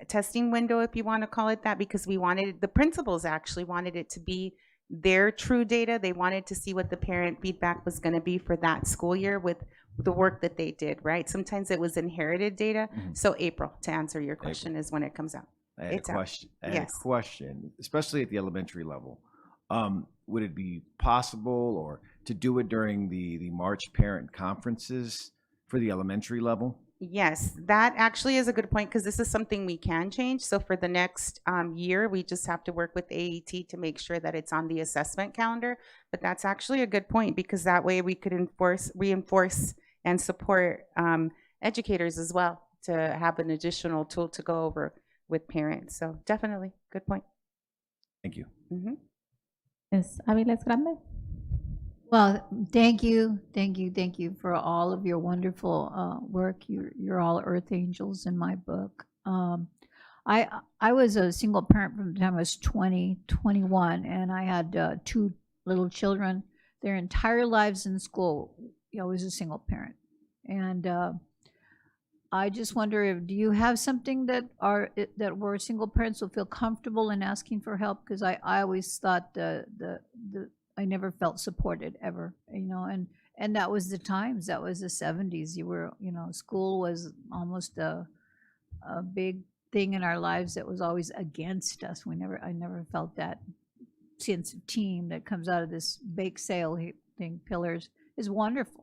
testing window, if you want to call it that, because the principals actually wanted it to be their true data. They wanted to see what the parent feedback was going to be for that school year with the work that they did, right? Sometimes it was inherited data. So April, to answer your question, is when it comes out. I had a question, especially at the elementary level. Would it be possible or to do it during the March parent conferences for the elementary level? Yes, that actually is a good point, because this is something we can change. So for the next year, we just have to work with AET to make sure that it's on the assessment calendar. But that's actually a good point, because that way we could reinforce and support educators as well to have an additional tool to go over with parents. So definitely, good point. Thank you. Ms. Aviles Grande? Well, thank you for all of your wonderful work. You're all earth angels in my book. I was a single parent from the time I was 20, 21, and I had 2 little children. Their entire lives in school, I was a single parent, and I just wonder, do you have something that where single parents will feel comfortable in asking for help? Because I always thought I never felt supported ever, and that was the times. That was the 70s. School was almost a big thing in our lives that was always against us. I never felt that sense of team that comes out of this bake sale thing. Pillars is wonderful.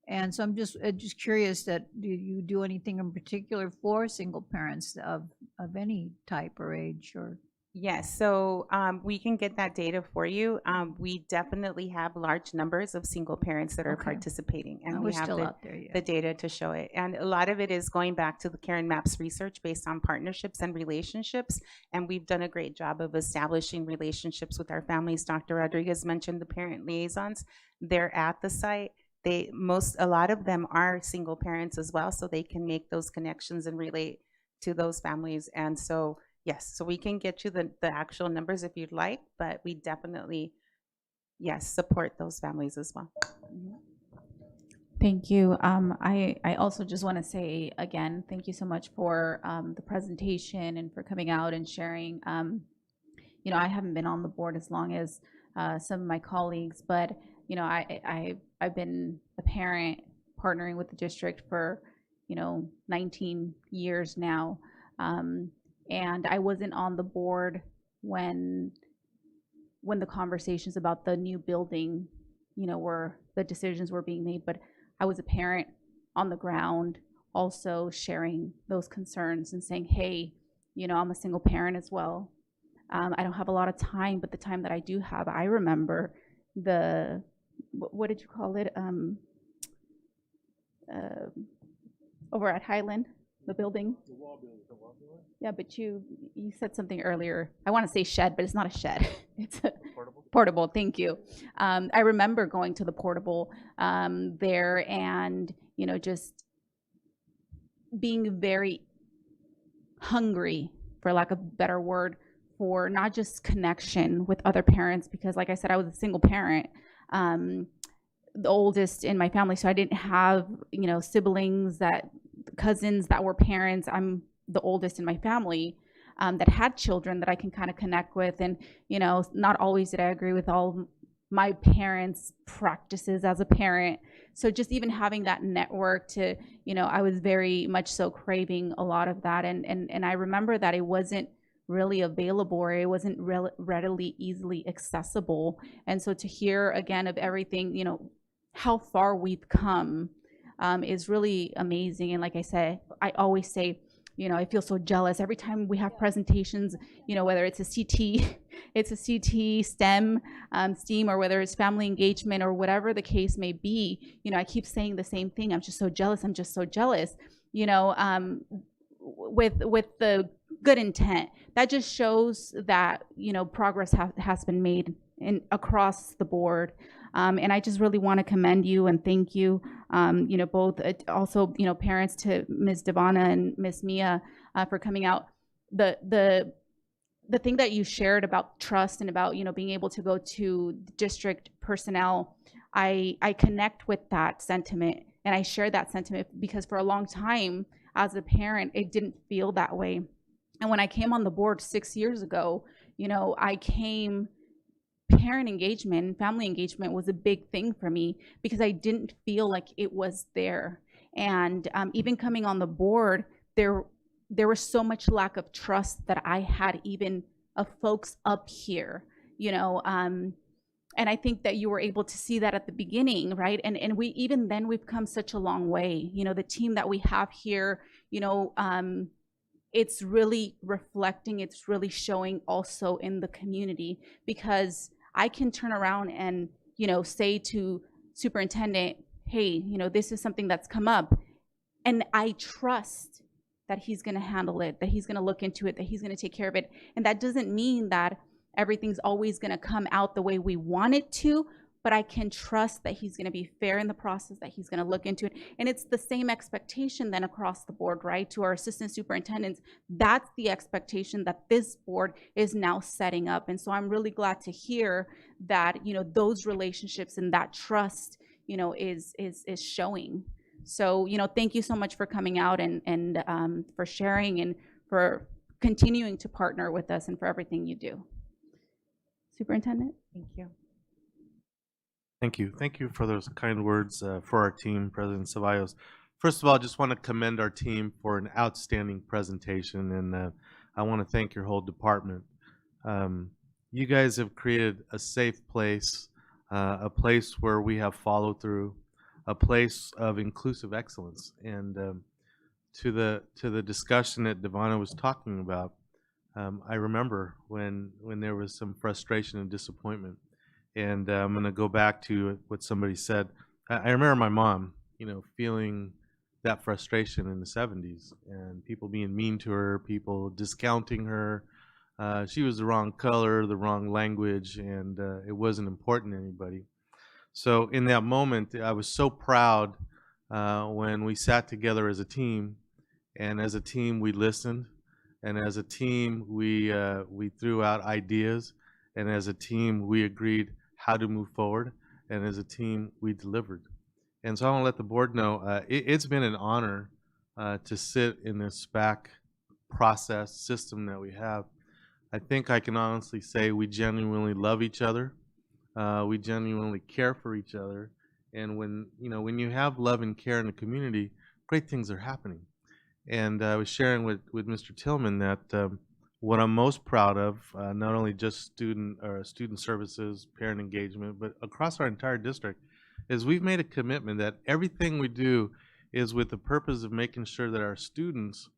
And so I'm just curious, that do you do anything in particular for single parents of any type or age? Or Yes, so we can get that data for you. We definitely have large numbers of single parents that are participating, and we have the data to show it. And a lot of it is going back to the Karen Maps research based on partnerships and relationships, and we've done a great job of establishing relationships with our families. Dr. Rodriguez mentioned the parent liaisons. They're at the site. A lot of them are single parents as well, so they can make those connections and relate to those families. And so yes, so we can get you the actual numbers if you'd like, but we definitely, yes, support those families as well. Thank you. I also just want to say again, thank you so much for the presentation and for coming out and sharing. I haven't been on the board as long as some of my colleagues, but I've been a parent partnering with the district for 19 years now. And I wasn't on the board when the conversations about the new building, were the decisions were being made, but I was a parent on the ground, also sharing those concerns and saying, hey, I'm a single parent as well. I don't have a lot of time, but the time that I do have, I remember what did you call it? Over at Highland, the building. The wall building. Yeah, but you said something earlier. I want to say shed, but it's not a shed. It's a portable. Portable. Thank you. I remember going to the portable there, and just being very hungry, for lack of a better word, for not just connection with other parents, because like I said, I was a single parent, the oldest in my family, so I didn't have siblings, cousins that were parents. I'm the oldest in my family that had children that I can kind of connect with, and not always did I agree with all my parents' practices as a parent. So just even having that network to, I was very much so craving a lot of that, and I remember that it wasn't really available, or it wasn't readily, easily accessible. And so to hear again of everything, how far we've come is really amazing. And like I said, I always say, I feel so jealous every time we have presentations, whether it's a CT, STEM, STEAM, or whether it's family engagement or whatever the case may be. I keep saying the same thing. I'm just so jealous. I'm just so jealous, with the good intent. That just shows that, progress has been made across the board. And I just really want to commend you and thank you, both also, parents, to Ms. Devana and Ms. Mia for coming out. The thing that you shared about trust and about, being able to go to district personnel, I connect with that sentiment, and I share that sentiment because for a long time as a parent, it didn't feel that way. And when I came on the board 6 years ago, parent engagement and family engagement was a big thing for me because I didn't feel like it was there. And even coming on the board, there was so much lack of trust that I had even of folks up here, and I think that you were able to see that at the beginning, right? And even then we've come such a long way. The team that we have here, it's really reflecting, it's really showing also in the community, because I can turn around and, say to superintendent, hey, this is something that's come up, and I trust that he's going to handle it, that he's going to look into it, that he's going to take care of it. And that doesn't mean that everything's always going to come out the way we want it to, but I can trust that he's going to be fair in the process, that he's going to look into it. And it's the same expectation then across the board, right? To our assistant superintendents, that's the expectation that this board is now setting up. And so I'm really glad to hear that, those relationships and that trust, is showing. So, thank you so much for coming out and for sharing and for continuing to partner with us and for everything you do. Superintendent? Thank you. Thank you. Thank you for those kind words for our team, President Ceballos. First of all, I just want to commend our team for an outstanding presentation, and I want to thank your whole department. You guys have created a safe place, a place where we have follow through, a place of inclusive excellence. And to the discussion that Devana was talking about, I remember when there was some frustration and disappointment. And I'm going to go back to what somebody said. I remember my mom, feeling that frustration in the 70s, and people being mean to her, people discounting her. She was the wrong color, the wrong language, and it wasn't important to anybody. So in that moment, I was so proud when we sat together as a team, and as a team we listened, and as a team we threw out ideas, and as a team we agreed how to move forward, and as a team we delivered. And so I want to let the board know it's been an honor to sit in this SPAC process system that we have. I think I can honestly say we genuinely love each other. We genuinely care for each other, and when you have love and care in the community, great things are happening. And I was sharing with Mr. Tillman that what I'm most proud of, not only just student services, parent engagement, but across our entire district, is we've made a commitment that everything we do is with the purpose of making sure that our students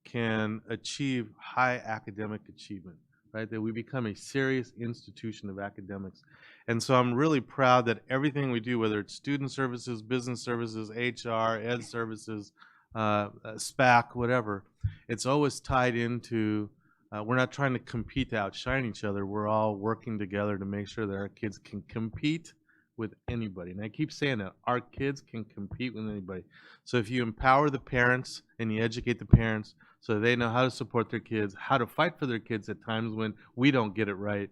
can achieve high academic achievement. right? That we become a serious institution of academics. And so I'm really proud that everything we do, whether it's student services, business services, HR, ed services, SPAC, whatever, it's always tied into, we're not trying to compete to outshine each other. We're all working together to make sure that our kids can compete with anybody. And I keep saying that our kids can compete with anybody. So if you empower the parents and you educate the parents so they know how to support their kids, how to fight for their kids at times when we don't get it right,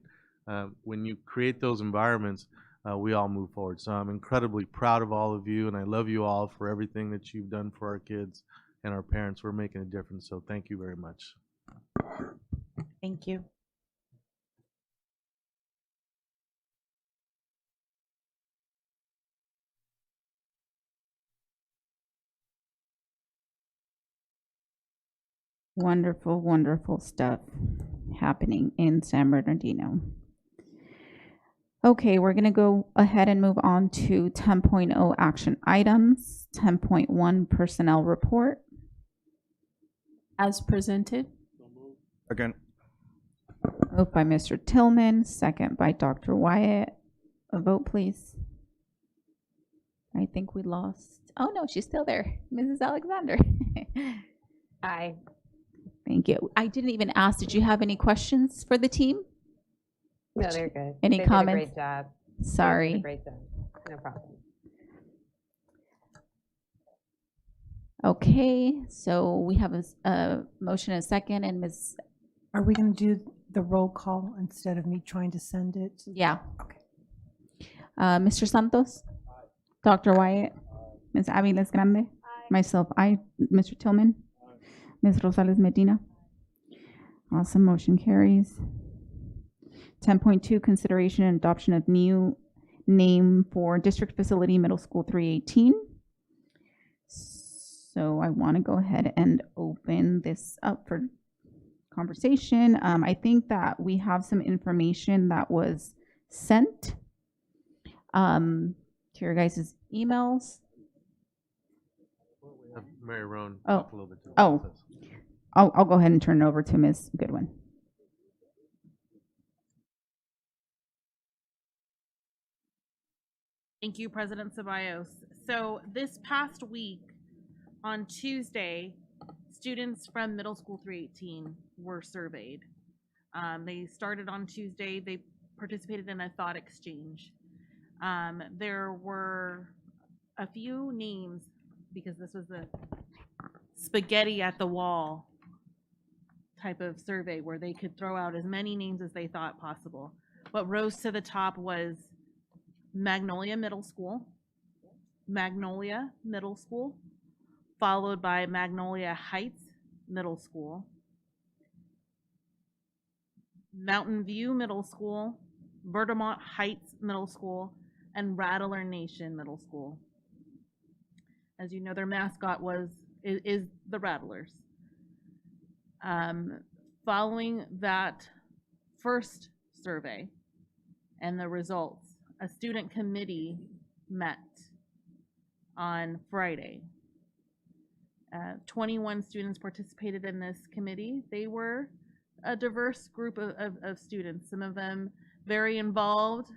when you create those environments, we all move forward. So I'm incredibly proud of all of you, and I love you all for everything that you've done for our kids and our parents. We're making a difference. So thank you very much. Thank you. Wonderful, wonderful stuff happening in San Bernardino. Okay, we're going to go ahead and move on to 10.0 action items, 10.1 personnel report. As presented. Again. Moved by Mr. Tillman, second by Dr. Wyatt. A vote, please. I think we lost. Oh, no, she's still there. Mrs. Alexander. Aye. Thank you. I didn't even ask, did you have any questions for the team? No, they're good. Any They comments? Did a great job. They did Sorry. a great job. No problem. Okay, so we have a motion and a second, and Ms. Are we going to do the roll call instead of me trying to send it? Yeah. Okay. Mr. Santos? Dr. Wyatt? Ms. Aviles Grande? Myself, I. Mr. Tillman? Ms. Rosales Medina? Awesome, motion carries. 10.2, consideration and adoption of new name for District Facility Middle School 318. So I want to go ahead and open this up for conversation. I think that we have some information that was sent to your guys' emails. Mary Roan, Oh, talk a little bit to the process. I'll go ahead and turn it over to Ms. Goodwin. Thank you, President Ceballos. So this past week, on Tuesday, students from Middle School 318 were surveyed. They started on Tuesday. They participated in a thought exchange. There were a few names, because this was a spaghetti at the wall type of survey where they could throw out as many names as they thought possible. What rose to the top was Magnolia Middle School, followed by Magnolia Heights Middle School, Mountain View Middle School, Vermont Heights Middle School, and Rattler Nation Middle School. As you know, their mascot is the Rattlers. Following that first survey and the results, a student committee met on Friday. 21 students participated in this committee. They were a diverse group of students, some of them very involved,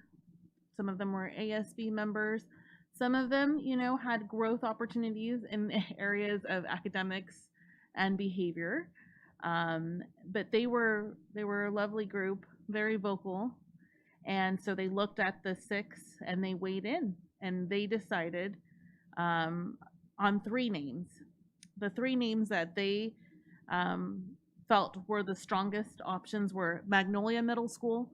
some of them were ASB members, some of them, had growth opportunities in areas of academics and behavior. But they were a lovely group, very vocal. And so they looked at the 6 and they weighed in and they decided on 3 names. The 3 names that they felt were the strongest options were Magnolia Middle School,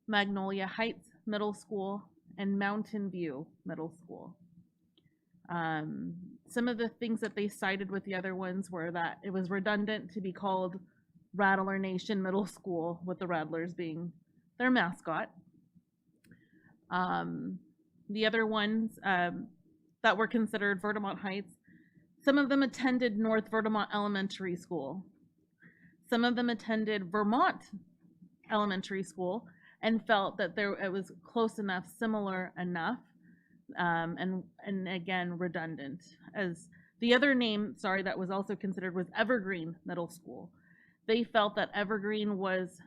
Magnolia Heights Middle School, and Mountain View Middle School. Some of the things that they cited with the other ones were that it was redundant to be called Rattler Nation Middle School, with the Rattlers being their mascot. The other ones that were considered Vermont Heights, some of them attended North Vermont Elementary School. Some of them attended Vermont Elementary School and felt that it was close enough, similar enough, and again, redundant. As the other name, that was also considered was Evergreen Middle School. They felt that Evergreen was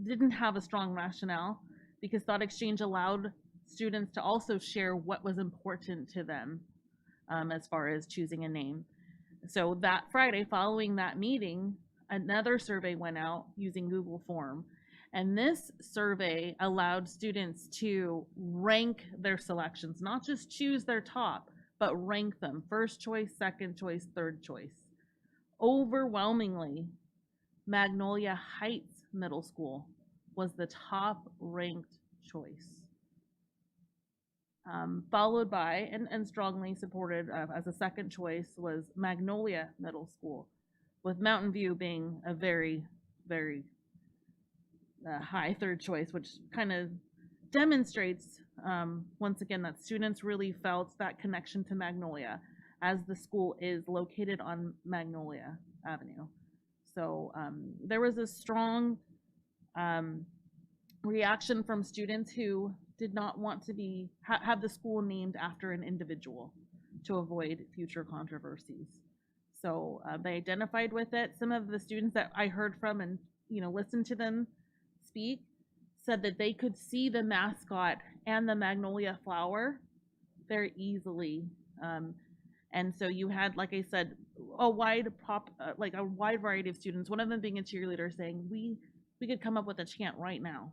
didn't have a strong rationale because Thought Exchange allowed students to also share what was important to them as far as choosing a name. So that Friday following that meeting, another survey went out using Google Form. And this survey allowed students to rank their selections, not just choose their top, but rank them. First choice, second choice, third choice. Overwhelmingly, Magnolia Heights Middle School was the top ranked choice. Followed by, and strongly supported as a second choice, was Magnolia Middle School, with Mountain View being a very, very high third choice, which kind of demonstrates, once again, that students really felt that connection to Magnolia, as the school is located on Magnolia Avenue. So there was a strong reaction from students who did not want to be have the school named after an individual to avoid future controversies. So they identified with it. Some of the students that I heard from and listened to them speak said that they could see the mascot and the magnolia flower very easily. And so you had, like I said, a wide variety of students. One of them being a cheerleader saying, "We could come up with a chant right now."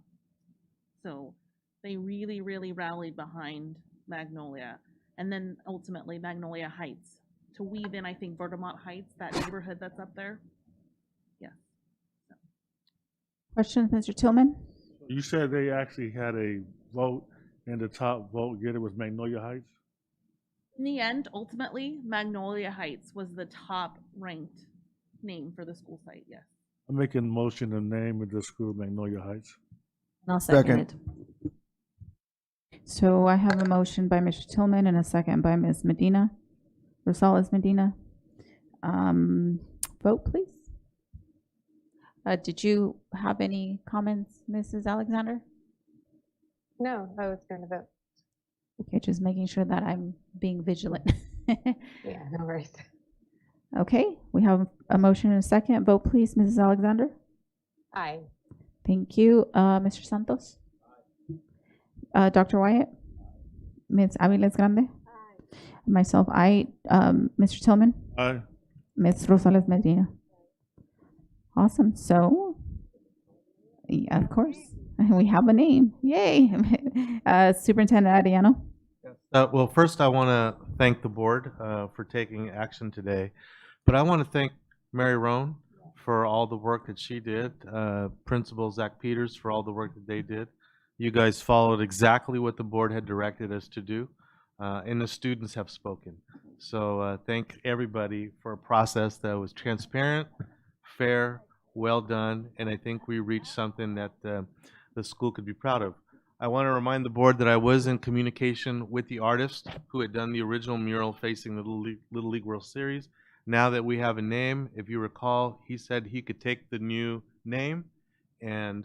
So they really, really rallied behind Magnolia, and then ultimately Magnolia Heights to weave in, I think, Vermont Heights, that neighborhood that's up there. Yeah. Questions, Mr. Tillman? You said they actually had a vote, and the top vote getter was Magnolia Heights? In the end, ultimately, Magnolia Heights was the top ranked name for the school site, yes. I'm making a motion to name of the school Magnolia Heights. And I'll second it. So I have a motion by Mr. Tillman and a second by Ms. Medina, Rosales Medina. Vote, please. Did you have any comments, Mrs. Alexander? No, I was going to vote. Okay, just making sure that I'm being vigilant. Yeah, no worries. Okay, we have a motion and a second. Vote, please, Mrs. Alexander. Aye. Thank you. Mr. Santos? Dr. Wyatt? Ms. Aviles Grande? Aye. Myself, aye. Mr. Tillman? Aye. Ms. Rosales Medina? Awesome. So, yeah, of course, we have a name. Yay. Superintendent Arellano? Well, first I want to thank the board for taking action today, but I want to thank Mary Roan for all the work that she did, Principal Zach Peters for all the work that they did. You guys followed exactly what the board had directed us to do, and the students have spoken. So thank everybody for a process that was transparent, fair, well done, and I think we reached something that the school could be proud of. I want to remind the board that I was in communication with the artist who had done the original mural facing the Little League World Series. Now that we have a name, if you recall, he said he could take the new name and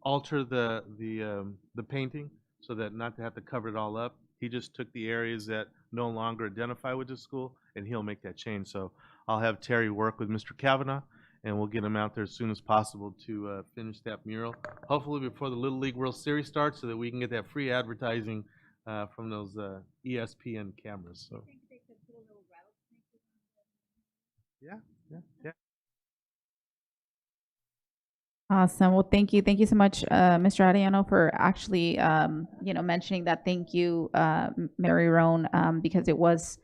alter the painting so that not to have to cover it all up. He just took the areas that no longer identify with the school, and he'll make that change. So I'll have Terry work with Mr. Kavanaugh, and we'll get him out there as soon as possible to finish that mural, hopefully before the Little League World Series starts, so that we can get that free advertising from those ESPN cameras. So. Yeah. Awesome. Well, thank you. Thank you so much, Mr. Arellano, for actually, mentioning that. Thank you, Mary Roan, because it was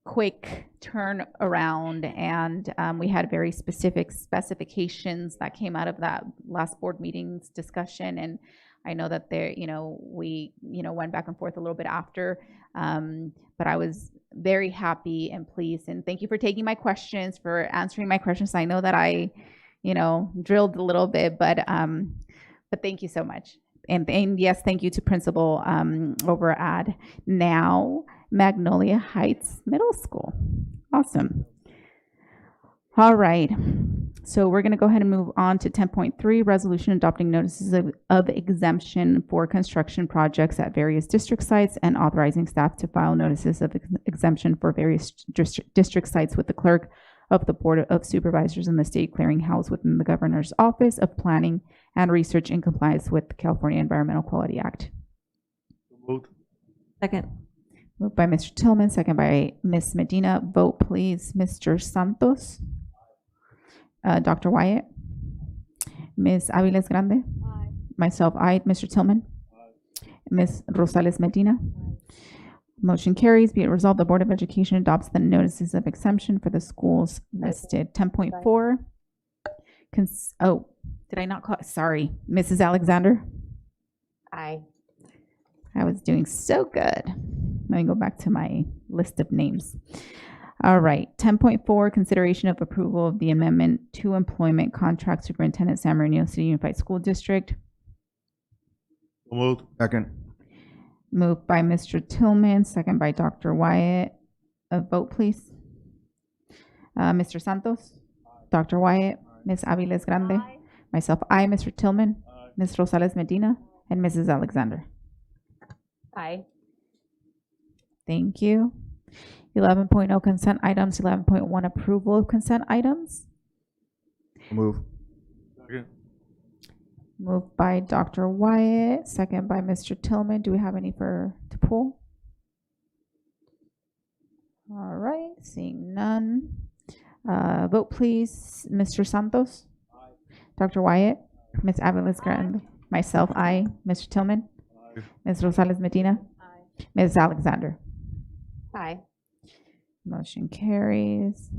quick turn around, and we had very specific specifications that came out of that last board meeting's discussion. And I know that we went back and forth a little bit after, but I was very happy and pleased. And thank you for taking my questions, for answering my questions. I know that I drilled a little bit, but thank you so much. And yes, thank you to Principal over at now Magnolia Heights Middle School. Awesome. All right. So we're going to go ahead and move on to 10.3, resolution adopting notices of exemption for construction projects at various district sites and authorizing staff to file notices of exemption for various district sites with the clerk of the Board of Supervisors in the State Clearinghouse within the Governor's Office of Planning and Research in compliance with the California Environmental Quality Act. Moved. Second. Moved by Mr. Tillman, second by Ms. Medina. Vote, please. Mr. Santos. Dr. Wyatt. Ms. Aviles Grande. Aye. Myself, aye. Mr. Tillman. Ms. Rosales Medina. Motion carries. Be it resolved, the Board of Education adopts the notices of exemption for the schools listed. 10.4. Oh, did I not call? Sorry. Mrs. Alexander. Aye. I was doing so good. Let me go back to my list of names. All right. 10.4, consideration of approval of the amendment to employment contract Superintendent San Bernardino City Unified School District. Moved. Second. Moved by Mr. Tillman, second by Dr. Wyatt. A vote, please. Mr. Santos. Dr. Wyatt. Ms. Aviles Grande. Myself, aye. Mr. Tillman. Ms. Rosales Medina. And Mrs. Alexander. Aye. Thank you. 11.0 consent items. 11.1 approval of consent items. Move. Second. Moved by Dr. Wyatt, second by Mr. Tillman. Do we have any to pull? All right, seeing none. Vote please. Mr. Santos. Dr. Wyatt. Ms. Aviles Grande. Myself, aye. Mr. Tillman. Ms. Rosales Medina. Ms. Alexander. Aye. Motion carries.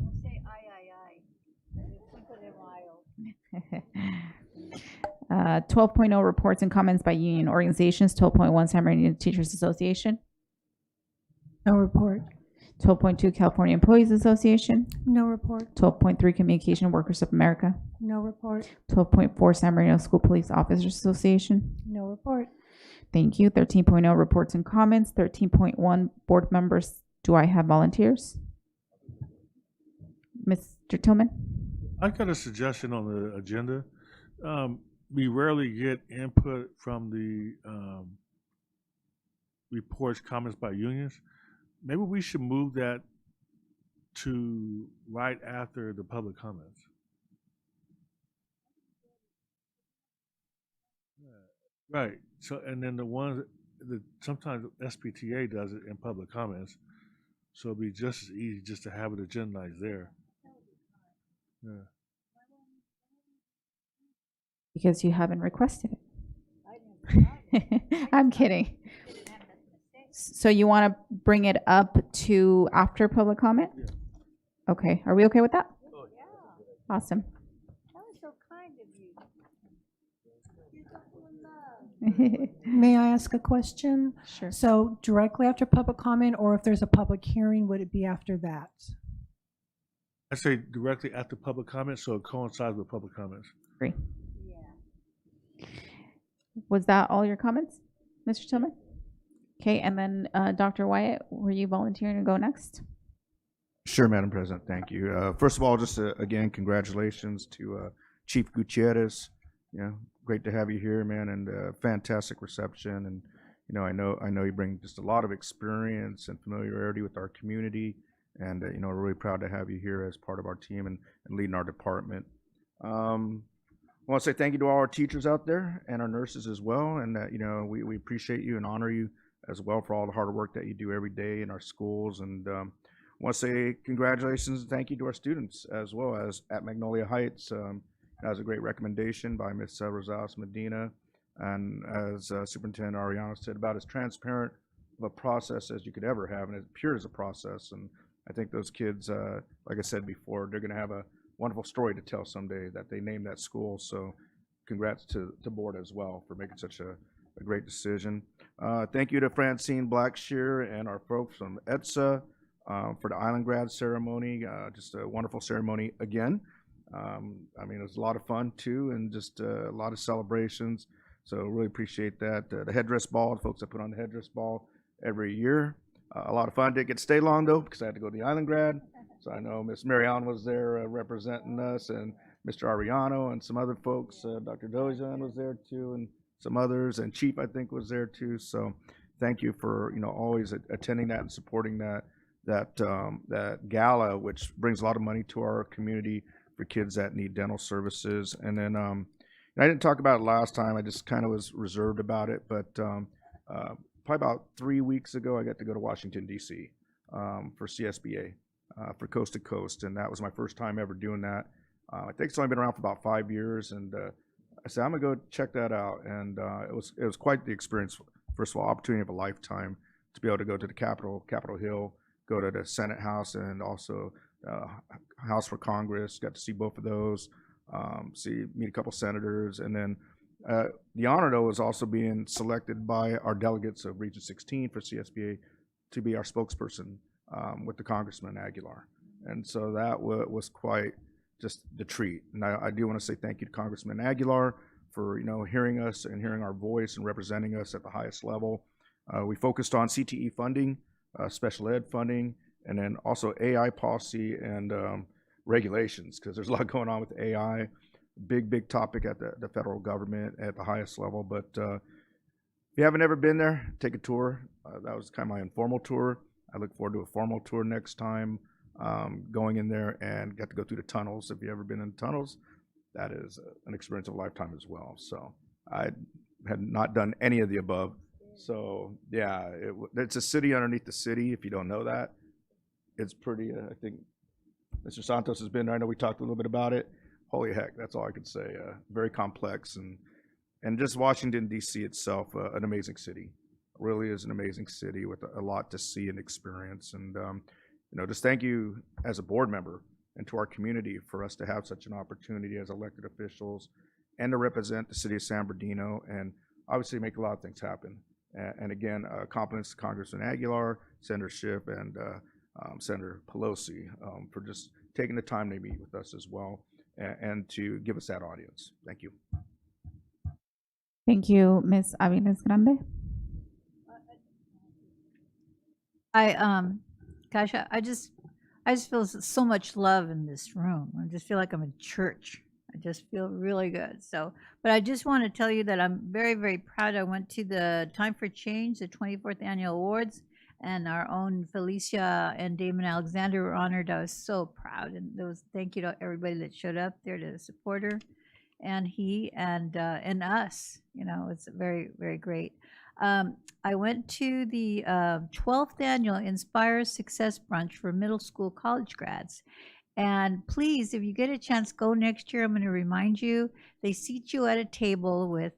12.0 reports and comments by union organizations. 12.1 San Bernardino Teachers Association. No report. 12.2 California Employees Association. No report. 12.3 Communication Workers of America. No report. 12.4 San Bernardino School Police Officers Association. No report. Thank you. 13.0 reports and comments. 13.1 board members. Do I have volunteers? Mr. Tillman? I got a suggestion on the agenda. We rarely get input from the reports, comments by unions. Maybe we should move that to right after the public comments. Right. So, and then the ones that sometimes SPTA does it in public comments, so it'd be just as easy just to have it agendized there. Yeah. Because you haven't requested it. I'm kidding. So you want to bring it up to after public comment? Yeah. Okay. Are we okay with that? Oh, yeah. Awesome. That was so kind of you. May I ask a question? Sure. So directly after public comment, or if there's a public hearing, would it be after that? I say directly after public comments, so it coincides with public comments. Agree. Was that all your comments, Mr. Tillman? Okay, and then Dr. Wyatt, were you volunteering to go next? Sure, Madam President, thank you. First of all, just again, congratulations to Chief Gutierrez. You know, great to have you here, man, and fantastic reception. And you know, I know you bring just a lot of experience and familiarity with our community, and you know, we're really proud to have you here as part of our team and leading our department. I want to say thank you to all our teachers out there and our nurses as well, and you know, we appreciate you and honor you as well for all the hard work that you do every day in our schools. And I want to say congratulations and thank you to our students as well as at Magnolia Heights. That was a great recommendation by Ms. Rosales Medina, and as Superintendent Ariano said, about as transparent of a process as you could ever have, and as pure as a process. And I think those kids, like I said before, they're going to have a wonderful story to tell someday that they named that school. So congrats to board as well for making such a great decision. Thank you to Francine Blackshear and our folks from ETSA for the Island Grad ceremony. Just a wonderful ceremony again. I mean, it was a lot of fun too, and just a lot of celebrations. So really appreciate that. The headdress ball, the folks that put on the headdress ball every year. A lot of fun. Didn't get to stay long though because I had to go to the Island Grad. So I know Miss Marianne was there representing us, and Mr. Ariano and some other folks. Dr. Dojan was there too, and some others, and Chief I think was there too. So thank you for always attending that and supporting that. that gala, which brings a lot of money to our community for kids that need dental services. And then I didn't talk about it last time. I just kind of was reserved about it. But probably about 3 weeks ago, I got to go to Washington, D.C. For CSBA, for Coast to Coast. And that was my first time ever doing that. I think it's only been around for about 5 years. And I said, I'm going to go check that out. And it was quite the experience. First of all, opportunity of a lifetime to be able to go to the Capitol Hill, go to the Senate House, and also House for Congress. Got to see both of those, meet a couple senators. And then the honor, though, was also being selected by our delegates of Region 16 for CSBA to be our spokesperson with the Congressman Aguilar. And so that was quite just the treat. And I do want to say thank you to Congressman Aguilar for hearing us and hearing our voice and representing us at the highest level. We focused on CTE funding, special ed funding, and then also AI policy and regulations, because there's a lot going on with AI. Big topic at the federal government at the highest level. But if you haven't ever been there, take a tour. That was kind of my informal tour. I look forward to a formal tour next time, going in there and got to go through the tunnels. If you've ever been in the tunnels, that is an experience of a lifetime as well. So I had not done any of the above. So yeah, it's a city underneath the city. If you don't know that, it's pretty. I think Mr. Santos has been there. I know we talked a little bit about it. Holy heck, that's all I could say. Very complex, and just Washington D.C. itself, an amazing city. Really is an amazing city with a lot to see and experience. And just thank you as a board member and to our community for us to have such an opportunity as elected officials and to represent the city of San Bernardino and obviously make a lot of things happen. And again, compliments to Congressman Aguilar, Senator Schiff, and Senator Pelosi for just taking the time to meet with us as well and to give us that audience. Thank you. Thank you, Ms. Aviles Grande. Gosh, I just feel so much love in this room. I just feel like I'm in church. I just feel really good. So, but I just want to tell you that I'm very, very proud. I went to the Time for Change, the 24th Annual Awards, and our own Felicia and Damon Alexander were honored. I was so proud, and thank you to everybody that showed up there to support her, and he and us. It's very, very great. I went to the 12th Annual Inspire Success Brunch for middle school college grads. And please, if you get a chance, go next year. I'm going to remind you, they seat you at a table with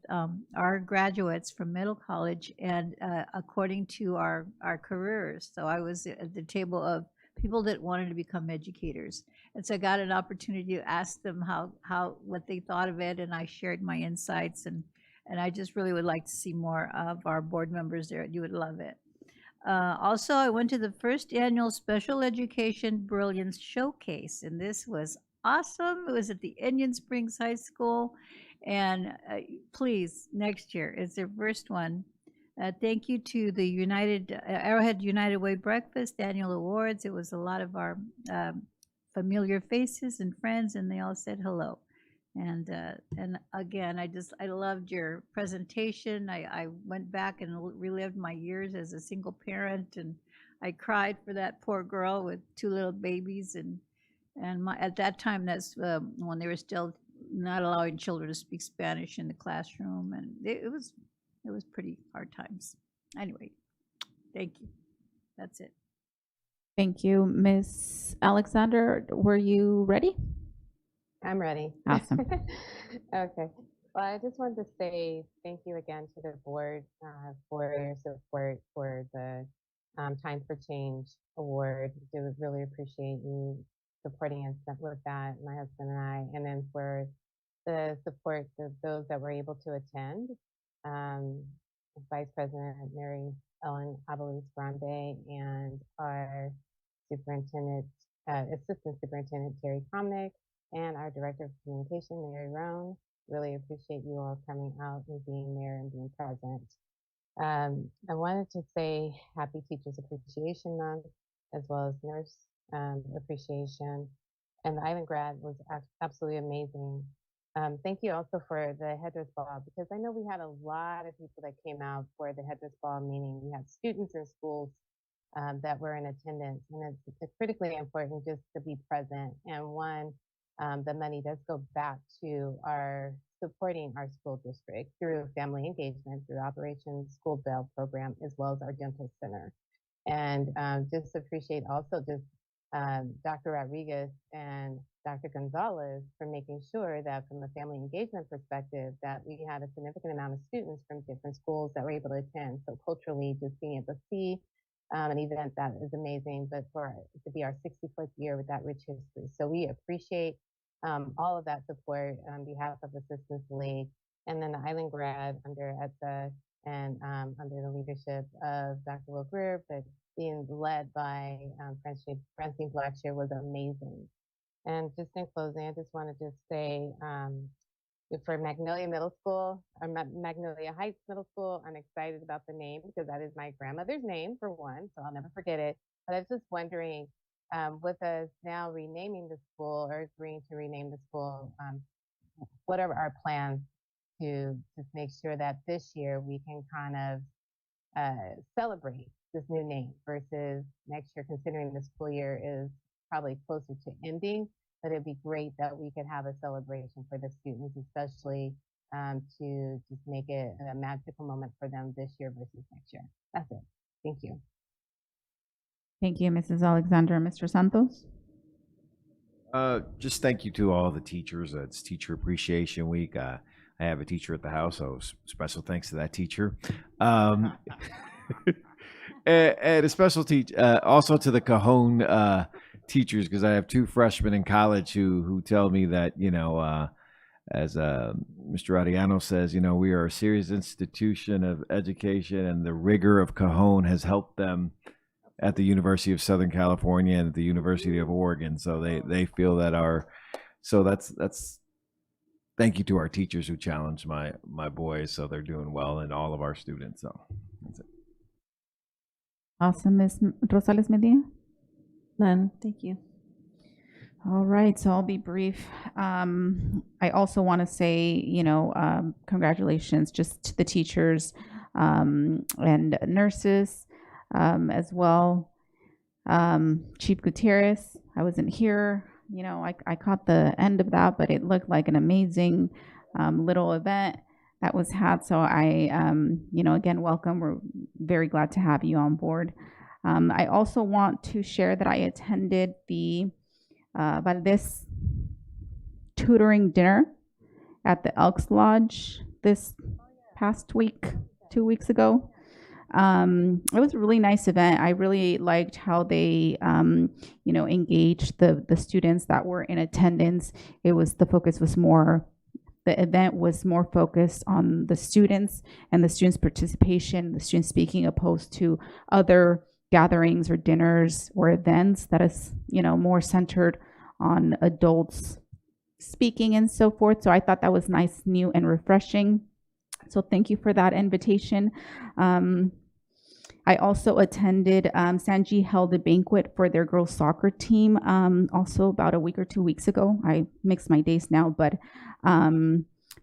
our graduates from middle college and according to our careers. So I was at the table of people that wanted to become educators. And so I got an opportunity to ask them what they thought of it, and I shared my insights. And I just really would like to see more of our board members there. You would love it. Also, I went to the first annual Special Education Brilliance Showcase, and this was awesome. It was at the Indian Springs High School, and please, next year, it's their first one. Thank you to the Arrowhead United Way Breakfast Annual Awards. It was a lot of our familiar faces and friends, and they all said hello. And again, I loved your presentation. I went back and relived my years as a single parent, and I cried for that poor girl with 2 little babies. And at that time, that's when they were still not allowing children to speak Spanish in the classroom, and it was pretty hard times. Anyway, thank you. That's it. Thank you, Ms. Alexander. Were you ready? I'm ready. Awesome. Okay. Well, I just wanted to say thank you again to the board for your support for the Time for Change Award. We really appreciate you supporting us with that, my husband and I, and then for the support of those that were able to attend. Vice President Mary Ellen Abelis Grande and our Superintendent, Assistant Superintendent Terry Comnick, and our Director of Communication, Mary Roan. Really appreciate you all coming out and being there and being present. I wanted to say Happy Teachers Appreciation Month, as well as Nurse Appreciation. And the Island Grad was absolutely amazing. Thank you also for the headdress ball, because I know we had a lot of people that came out for the headdress ball, meaning we had students in schools that were in attendance. And it's critically important just to be present. And one, the money does go back to our supporting our school district through family engagement, through Operation School Bell program, as well as our dental center. And just appreciate also just Dr. Rodriguez and Dr. Gonzalez for making sure that from a family engagement perspective that we had a significant amount of students from different schools that were able to attend. So culturally, just being able to see an event that is amazing, but for it to be our 64th year with that rich history. So we appreciate all of that support on behalf of Assistance League, and then the Island Grad under ETSA and under the leadership of Dr. Will Greer, but being led by Francine Blackshear was amazing. And just in closing, I just want to just say for Magnolia Middle School, or Magnolia Heights Middle School, I'm excited about the name because that is my grandmother's name, for one, so I'll never forget it. But I was just wondering, with us now renaming the school or agreeing to rename the school, what are our plans to just make sure that this year we can kind of celebrate this new name versus next year, considering the school year is probably closer to ending, but it'd be great that we could have a celebration for the students, especially to just make it a magical moment for them this year versus next year. That's it. Thank you. Thank you, Mrs. Alexandra. Mr. Santos? Just thank you to all the teachers. It's Teacher Appreciation Week. I have a teacher at the house, so special thanks to that teacher. And a special also to the Cajon teachers, because I have two freshmen in college who tell me that, as Mr. Ariano says, we are a serious institution of education, and the rigor of Cajon has helped them at the University of Southern California and the University of Oregon. So they feel that that's thank you to our teachers who challenge my boys, so they're doing well, and all of our students. So that's it. Awesome. Ms. Rosales Medina? None. Thank you. All right, so I'll be brief. I also want to say, congratulations just to the teachers and nurses as well. Chief Gutierrez, I wasn't here. I caught the end of that, but it looked like an amazing little event that was had. So I, again, welcome. We're very glad to have you on board. I also want to share that I attended the Valdez tutoring dinner at the Elks Lodge this past week, 2 weeks ago. It was a really nice event. I really liked how they, engaged the students that were in attendance. The event was more focused on the students and the students' participation, the students speaking, opposed to other gatherings or dinners or events that is, more centered on adults speaking and so forth. So I thought that was nice, new, and refreshing. So thank you for that invitation. I also attended, Sanji held a banquet for their girls soccer team also about a week or 2 weeks ago. I mix my days now, but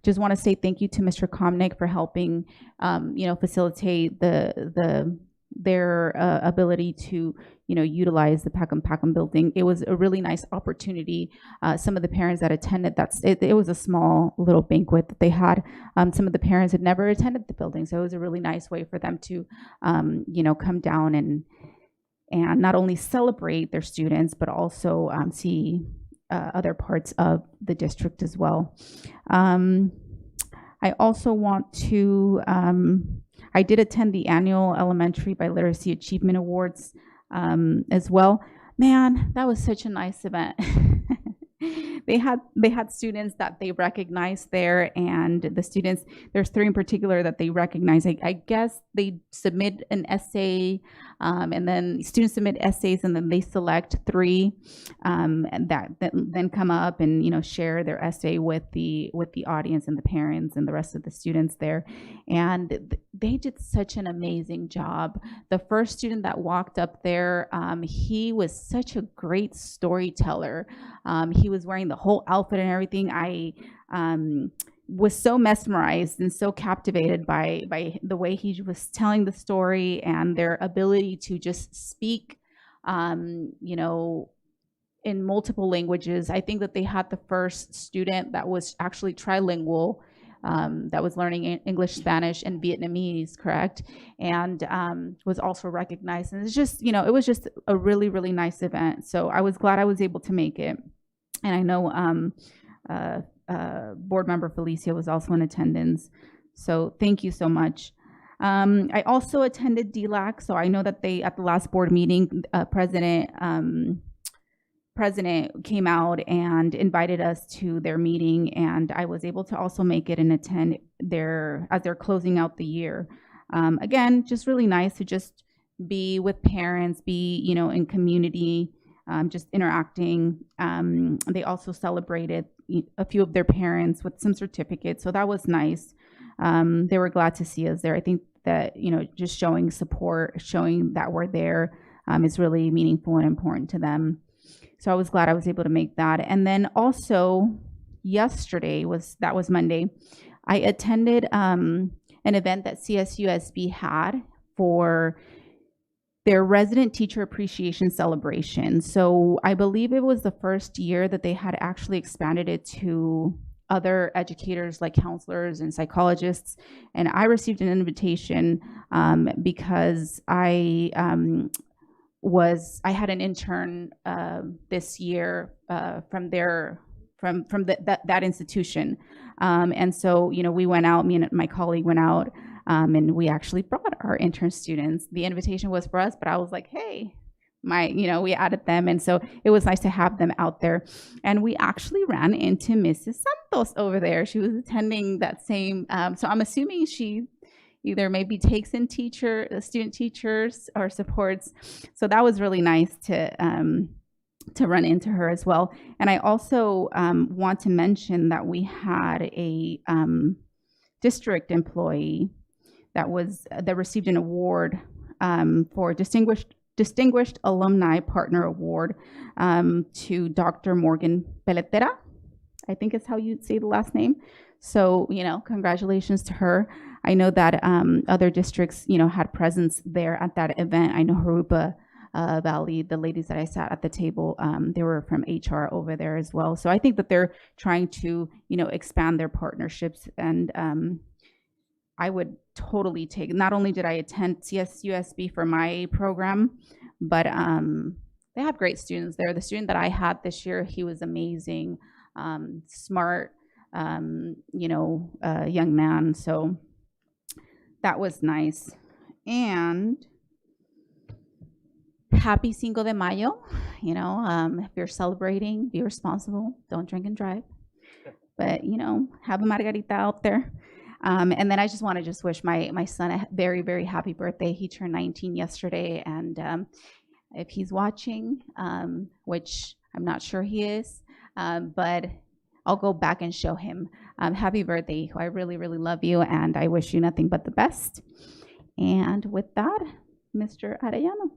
just want to say thank you to Mr. Komnick for helping, facilitate their ability to, utilize the Pacum building. It was a really nice opportunity. Some of the parents that attended, it was a small little banquet that they had. Some of the parents had never attended the building, so it was a really nice way for them to, come down and not only celebrate their students, but also see other parts of the district as well. I also want to, I did attend the annual Elementary by Literacy Achievement Awards as well. Man, that was such a nice event. They had students that they recognized there, and the students, there's 3 in particular that they recognize. I guess they submit an essay, and then students submit essays, and then they select 3 and that then come up and share their essay with the audience and the parents and the rest of the students there. And they did such an amazing job. The first student that walked up there, he was such a great storyteller. He was wearing the whole outfit and everything. was so mesmerized and so captivated by the way he was telling the story and their ability to just speak, you know, in multiple languages. I think that they had the first student that was actually trilingual, that was learning English, Spanish, and Vietnamese, correct? And was also recognized. And it's just, you know, it was just a really, really nice event. So I was glad I was able to make it. And I know board member Felicia was also in attendance. So thank you so much. I also attended DLAC. So I know that they, at the last board meeting, President came out and invited us to their meeting, and I was able to also make it and attend as they're closing out the year. Again, just really nice to just be with parents, be, you know, in community, just interacting. They also celebrated a few of their parents with some certificates, so that was nice. They were glad to see us there. I think that, you know, just showing support, showing that we're there, is really meaningful and important to them. So I was glad I was able to make that. And then also yesterday was Monday, I attended an event that CSUSB had for their resident teacher appreciation celebration. So I believe it was the first year that they had actually expanded it to other educators like counselors and psychologists. And I received an invitation because I had an intern this year from that institution, and so, you know, we went out. Me and my colleague went out, and we actually brought our intern students. The invitation was for us, but I was like, hey, we added them, and so it was nice to have them out there. And we actually ran into Mrs. Santos over there. She was attending that same. So I'm assuming she either maybe takes in student teachers or supports. So that was really nice to run into her as well. And I also want to mention that we had a district employee that received an award for Distinguished Alumni Partner Award to Dr. Morgan Peletera, I think is how you say the last name. So, you know, congratulations to her. I know that other districts, you know, had presence there at that event. I know Harupa Valley, the ladies that I sat at the table, they were from HR over there as well. So I think that they're trying to, you know, expand their partnerships. And I would totally take, not only did I attend CSUSB for my program, but they have great students there. The student that I had this year, he was amazing, smart, young man. So that was nice. And happy Cinco de Mayo. You know, if you're celebrating, be responsible. Don't drink and drive. But, you know, have a margarita out there. And then I just want to wish my son a very, very happy birthday. He turned 19 yesterday. And if he's watching, which I'm not sure he is, but I'll go back and show him. Happy birthday. I really, really love you, and I wish you nothing but the best. And with that, Mr. Arellano.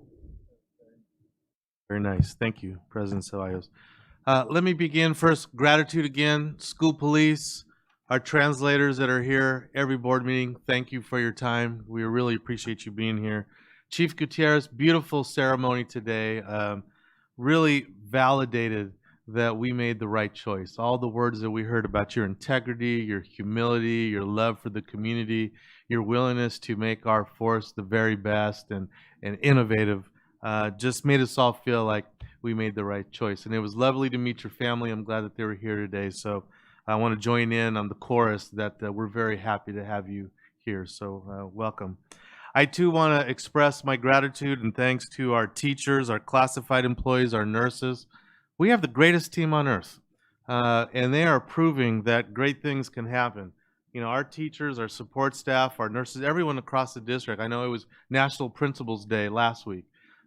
Very nice. Thank you, President Ceballos. Let me begin first. Gratitude again, school police, our translators that are here, every board meeting. Thank you for your time. We really appreciate you being here. Chief Gutierrez, beautiful ceremony today. Really validated that we made the right choice. All the words that we heard about your integrity, your humility, your love for the community, your willingness to make our force the very best and innovative, just made us all feel like we made the right choice. And it was lovely to meet your family. I'm glad that they were here today. So I want to join in on the chorus that we're very happy to have you here. So welcome. I too want to express my gratitude and thanks to our teachers, our classified employees, our nurses. We have the greatest team on earth, and they are proving that great things can happen. You know, our teachers, our support staff, our nurses, everyone across the district. I know it was National Principals Day last week.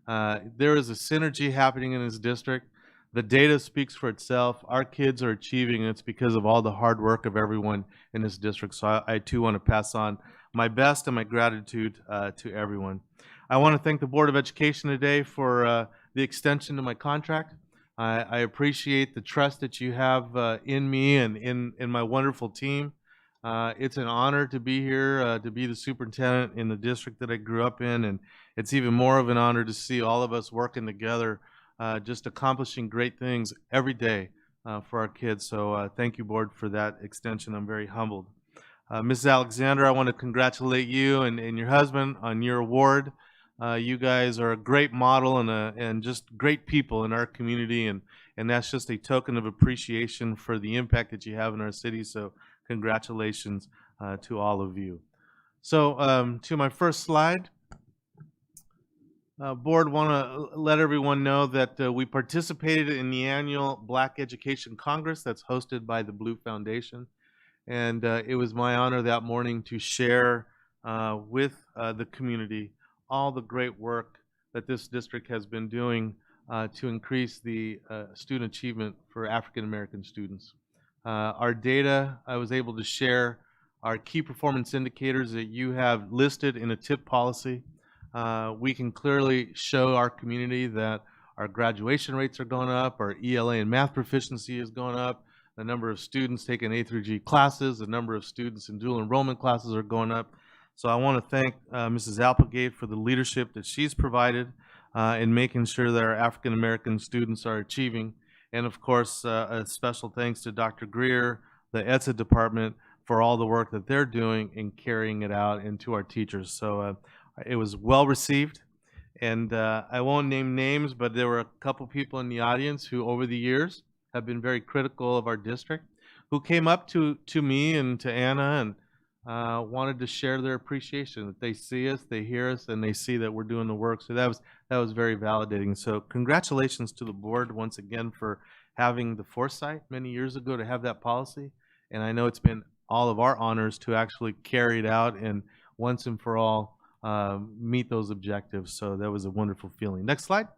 There is a synergy happening in this district. The data speaks for itself. Our kids are achieving, and it's because of all the hard work of everyone in this district. So I too want to pass on my best and my gratitude to everyone. I want to thank the Board of Education today for the extension to my contract. I appreciate the trust that you have in me and in my wonderful team. It's an honor to be here, to be the superintendent in the district that I grew up in, and it's even more of an honor to see all of us working together, just accomplishing great things every day for our kids. So thank you, board, for that extension. I'm very humbled. Mrs. Alexander, I want to congratulate you and your husband on your award. You guys are a great model and just great people in our community, and that's just a token of appreciation for the impact that you have in our city. So congratulations to all of you. So to my first slide, board, want to let everyone know that we participated in the annual Black Education Congress that's hosted by the Blue Foundation. And it was my honor that morning to share with the community all the great work that this district has been doing to increase the student achievement for African American students. Our data, I was able to share our key performance indicators that you have listed in a TIP policy. We can clearly show our community that our graduation rates are going up, our ELA and math proficiency is going up, the number of students taking A through G classes, the number of students in dual enrollment classes are going up. So I want to thank Mrs. Applegate for the leadership that she's provided in making sure that our African American students are achieving. And of course, a special thanks to Dr. Greer, the ETSA department, for all the work that they're doing in carrying it out, and to our teachers. So it was well received. And I won't name names, but there were a couple people in the audience who over the years have been very critical of our district, who came up to me and to Anna and wanted to share their appreciation, that they see us, they hear us, and they see that we're doing the work. So that was very validating. So congratulations to the board once again for having the foresight many years ago to have that policy. And I know it's been all of our honors to actually carry it out and once and for all meet those objectives. So that was a wonderful feeling. Next slide.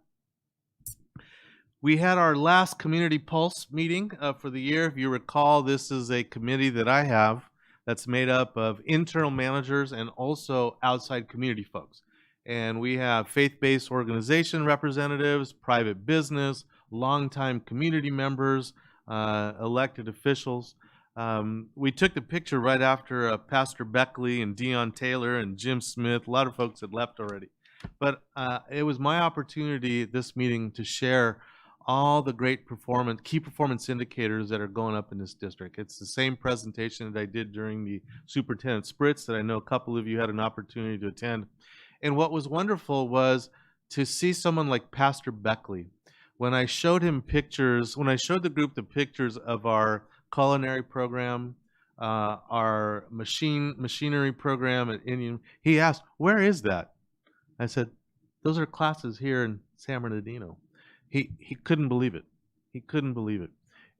We had our last Community Pulse meeting for the year. If you recall, this is a committee that I have that's made up of internal managers and also outside community folks. And we have faith-based organization representatives, private business, longtime community members, elected officials. We took the picture right after Pastor Beckley and Dion Taylor and Jim Smith. A lot of folks had left already. But it was my opportunity at this meeting to share all the great key performance indicators that are going up in this district. It's the same presentation that I did during the superintendent spritz that I know a couple of you had an opportunity to attend. And what was wonderful was to see someone like Pastor Beckley. When I showed him pictures, when I showed the group the pictures of our culinary program, our machinery program at Indian, he asked, "Where is that?" I said, "Those are classes here in San Bernardino." He couldn't believe it. He couldn't believe it.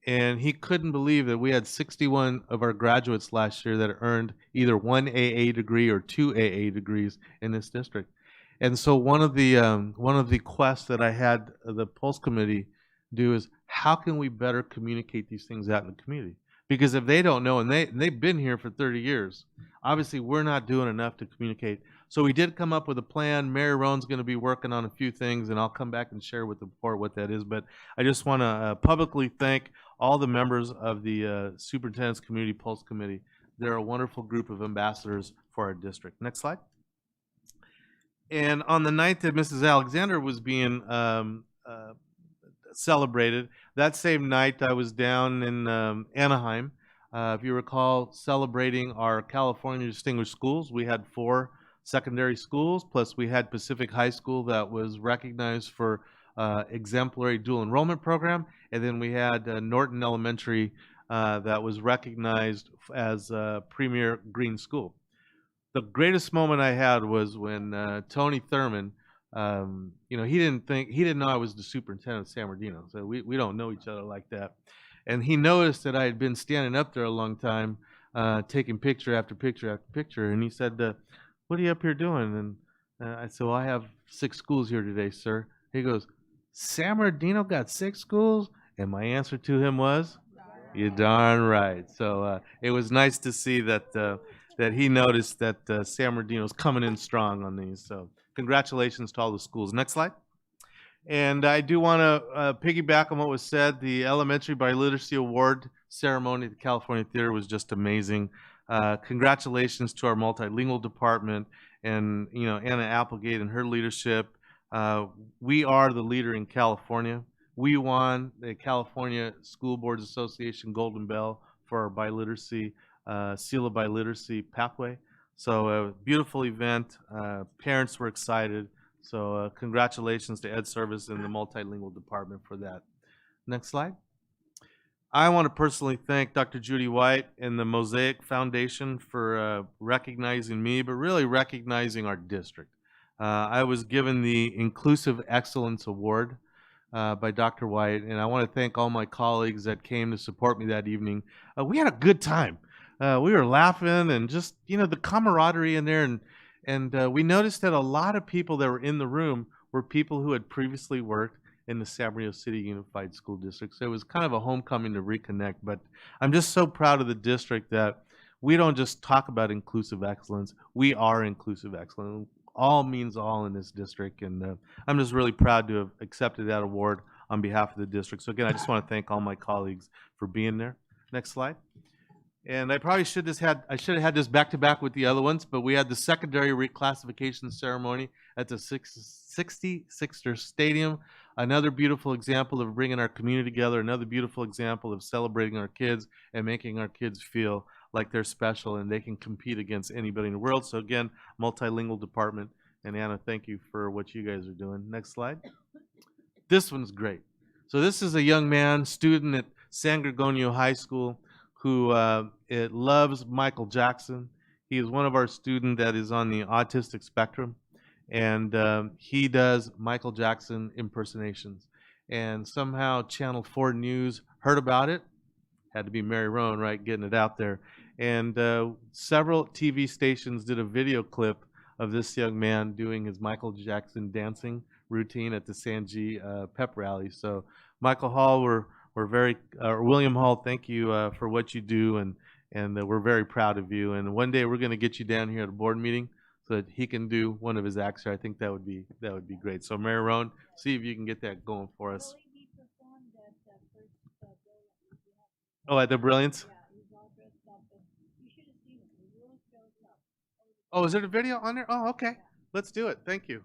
And he couldn't believe that we had 61 of our graduates last year that earned either one AA degree or 2 AA degrees in this district. And so one of the quests that I had the Pulse Committee do is, how can we better communicate these things out in the community? Because if they don't know, and they've been here for 30 years, obviously we're not doing enough to communicate. So we did come up with a plan. Mary Roan's going to be working on a few things, and I'll come back and share with the board what that is. But I just want to publicly thank all the members of the Superintendent's Community Pulse Committee. They're a wonderful group of ambassadors for our district. Next slide. And on the night that Mrs. Alexander was being celebrated, that same night I was down in Anaheim, if you recall, celebrating our California Distinguished Schools. We had 4 secondary schools, plus we had Pacific High School that was recognized for exemplary dual enrollment program, and then we had Norton Elementary that was recognized as a premier green school. The greatest moment I had was when Tony Thurman, he didn't know I was the superintendent of San Bernardino, so we don't know each other like that. And he noticed that I had been standing up there a long time, taking picture after picture after picture, and he said, "What are you up here doing?" And I said, "Well, I have 6 schools here today, sir." He goes, "San Bernardino got 6 schools?" And my answer to him was, "You're darn right." So it was nice to see that that he noticed that San Bernardino's coming in strong on these. So congratulations to all the schools. Next slide. And I do want to piggyback on what was said. The Elementary Biliteracy Award ceremony at the California Theater was just amazing. Congratulations to our multilingual department and, you know, Anna Applegate and her leadership. We are the leader in California. We won the California School Boards Association Golden Bell for our biliteracy, seal of biliteracy pathway. So a beautiful event. Parents were excited. So congratulations to Ed Service and the multilingual department for that. Next slide. I want to personally thank Dr. Judy White and the Mosaic Foundation for recognizing me, but really recognizing our district. I was given the Inclusive Excellence Award by Dr. White, and I want to thank all my colleagues that came to support me that evening. We had a good time. We were laughing and just, you know, the camaraderie in there, and we noticed that a lot of people that were in the room were people who had previously worked in the San Bernardino City Unified School District. So it was kind of a homecoming to reconnect, but I'm just so proud of the district that we don't just talk about inclusive excellence, we are inclusive excellence. All means all in this district, and I'm just really proud to have accepted that award on behalf of the district. So again, I just want to thank all my colleagues for being there. Next slide. And I probably should have had this back to back with the other ones, but we had the secondary reclassification ceremony at the 66er Stadium. Another beautiful example of bringing our community together, another beautiful example of celebrating our kids and making our kids feel like they're special and they can compete against anybody in the world. So again, multilingual department. And Anna, thank you for what you guys are doing. Next slide. This one's great. So this is a young man, student at San Gregorio High School, who loves Michael Jackson. He is one of our students that is on the autistic spectrum, and he does Michael Jackson impersonations. And somehow Channel 4 News heard about it. Had to be Mary Rowan, right, getting it out there. And several TV stations did a video clip of this young man doing his Michael Jackson dancing routine at the San G pep rally. So Michael Hall, we're very, William Hall, thank you for what you do, and we're very proud of you. And one day we're going to get you down here at a board meeting so that he can do one of his acts here. I think that would be great. So Mary Rowan, see if you can get that going for us. Oh, at the Brilliance? Oh, is there a video on there? Oh, okay. Let's do it. Thank you.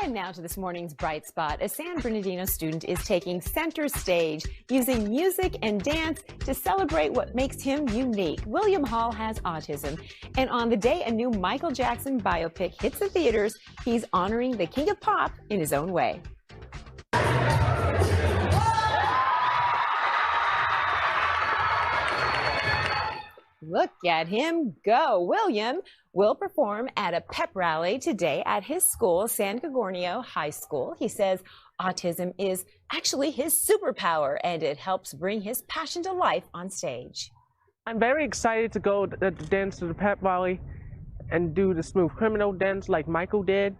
And now to this morning's Bright Spot. A San Bernardino student is taking center stage using music and dance to celebrate what makes him unique. William Hall has autism, and on the day a new Michael Jackson biopic hits the theaters, he's honoring the king of pop in his own way. Look at him go. William will perform at a pep rally today at his school, San Gregorio High School. He says autism is actually his superpower and it helps bring his passion to life on stage. I'm very excited to go to dance to the pep rally and do the Smooth Criminal dance like Michael did.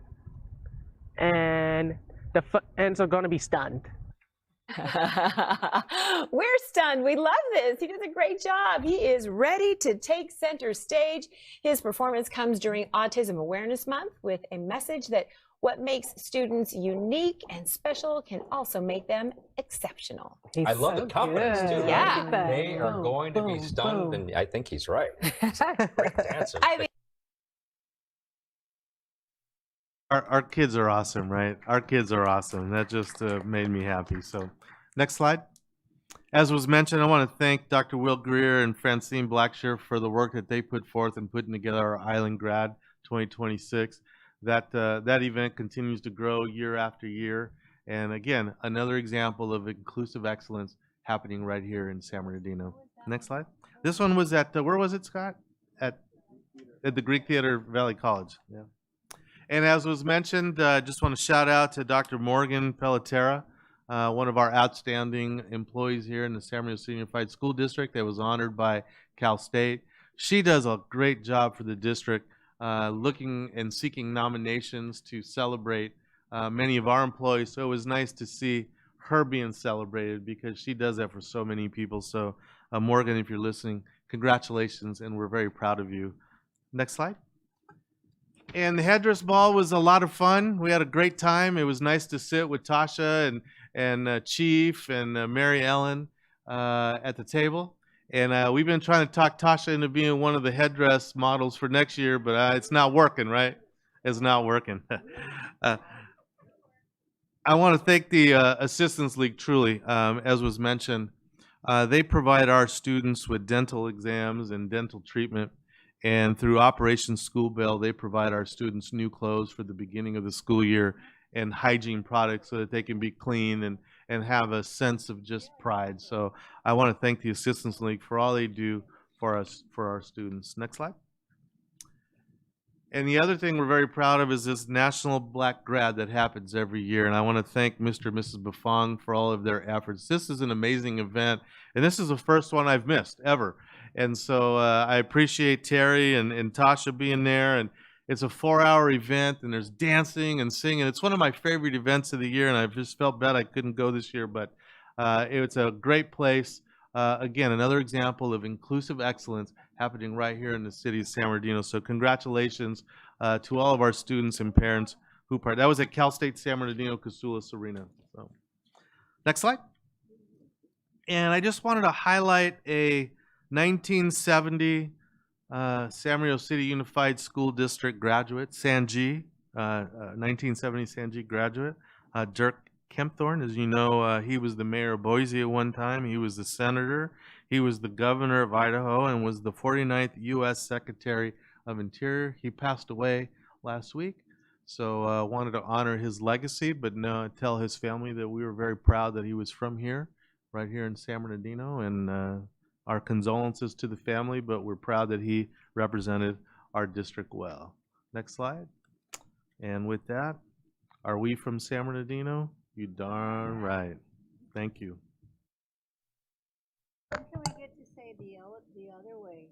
And the fans are going to be stunned. We're stunned. We love this. He does a great job. He is ready to take center stage. His performance comes during Autism Awareness Month with a message that what makes students unique and special can also make them exceptional. I love the confidence too. Yeah. Right? They are going to be stunned, and I think he's right. Great dancer. I mean, Our kids are awesome, right? Our kids are awesome. That just made me happy. So next slide. As was mentioned, I want to thank Dr. Will Greer and Francine Blackshear for the work that they put forth in putting together our Island Grad 2026. That event continues to grow year after year. And again, another example of inclusive excellence happening right here in San Bernardino. Next slide. This one was at, where was it, Scott? At the Greek Theater Valley College. Yeah. And as was mentioned, I just want to shout out to Dr. Morgan Pelletera, one of our outstanding employees here in the San Bernardino City Unified School District that was honored by Cal State. She does a great job for the district, looking and seeking nominations to celebrate many of our employees. So it was nice to see her being celebrated because she does that for so many people. So Morgan, if you're listening, congratulations, and we're very proud of you. Next slide. And the headdress ball was a lot of fun. We had a great time. It was nice to sit with Tasha and Chief and Mary Ellen at the table. And we've been trying to talk Tasha into being one of the headdress models for next year, but it's not working, right? It's not working. I want to thank the Assistance League, truly, as was mentioned. They provide our students with dental exams and dental treatment. And through Operation School Bell, they provide our students new clothes for the beginning of the school year and hygiene products so that they can be clean and have a sense of just pride. So I want to thank the Assistance League for all they do for us, for our students. Next slide. And the other thing we're very proud of is this National Black Grad that happens every year. And I want to thank Mr. and Mrs. Buffong for all of their efforts. This is an amazing event. And this is the first one I've missed ever. And so I appreciate Terry and Tasha being there. And it's a 4-hour event, and there's dancing and singing. It's one of my favorite events of the year, and I just felt bad I couldn't go this year. But it's a great place. Again, another example of inclusive excellence happening right here in the city of San Bernardino. So congratulations to all of our students and parents who part. That was at Cal State San Bernardino Casulas Arena. So, next slide. And I just wanted to highlight a 1970 San Bernardino City Unified School District graduate, Sanji, 1970 Sanji graduate, Dirk Kempthorne. As you know, he was the mayor of Boise at one time. He was the senator. He was the governor of Idaho and was the 49th U.S. Secretary of Interior. He passed away last week. So wanted to honor his legacy, but tell his family that we were very proud that he was from here, right here in San Bernardino. And our condolences to the family, but we're proud that he represented our district well. Next slide. And with that, are we from San Bernardino? You darn right. Thank you. When can we get to say the other way?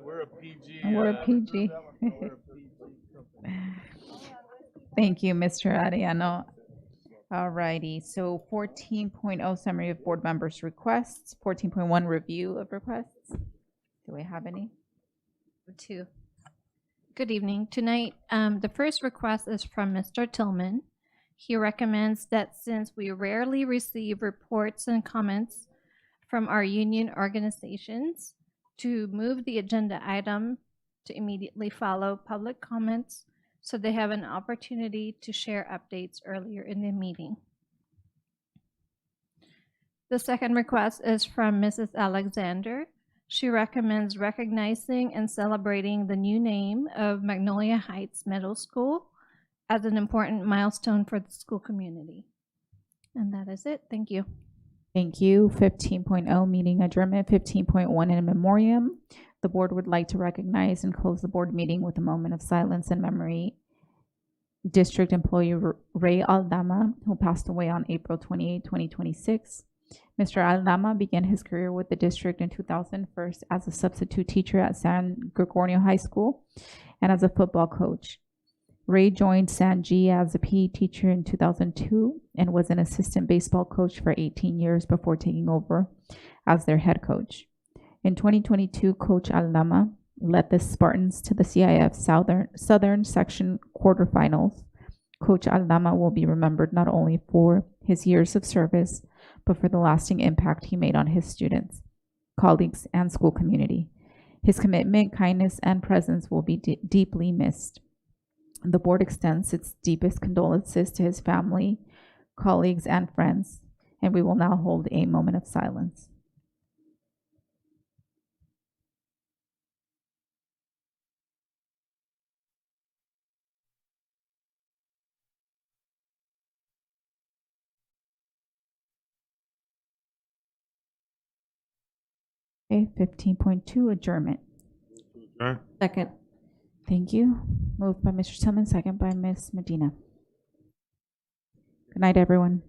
We're a PG. We're a PG. Thank you, Mr. Ariano. All righty. So 14.0 summary of board members' requests. 14.1 review of requests. Do we have any? Two. Good evening. Tonight, the first request is from Mr. Tillman. He recommends that since we rarely receive reports and comments from our union organizations, to move the agenda item to immediately follow public comments so they have an opportunity to share updates earlier in the meeting. The second request is from Mrs. Alexander. She recommends recognizing and celebrating the new name of Magnolia Heights Middle School as an important milestone for the school community. And that is it. Thank you. Thank you. 15.0 meeting adjournment. 15.1 in memoriam. The board would like to recognize and close the board meeting with a moment of silence and memory. District employee Ray Aldama, who passed away on April 28, 2026. Mr. Aldama began his career with the district in 2000, first as a substitute teacher at San Gregorio High School and as a football coach. Ray joined San G as a PE teacher in 2002 and was an assistant baseball coach for 18 years before taking over as their head coach. In 2022, Coach Aldama led the Spartans to the CIF Southern Section quarterfinals. Coach Aldama will be remembered not only for his years of service, but for the lasting impact he made on his students, colleagues, and school community. His commitment, kindness, and presence will be deeply missed. The board extends its deepest condolences to his family, colleagues, and friends, and we will now hold a moment of silence. Okay, 15.2 adjournment. Second. Thank you. Moved by Mr. Tillman, second by Ms. Medina. Good night, everyone.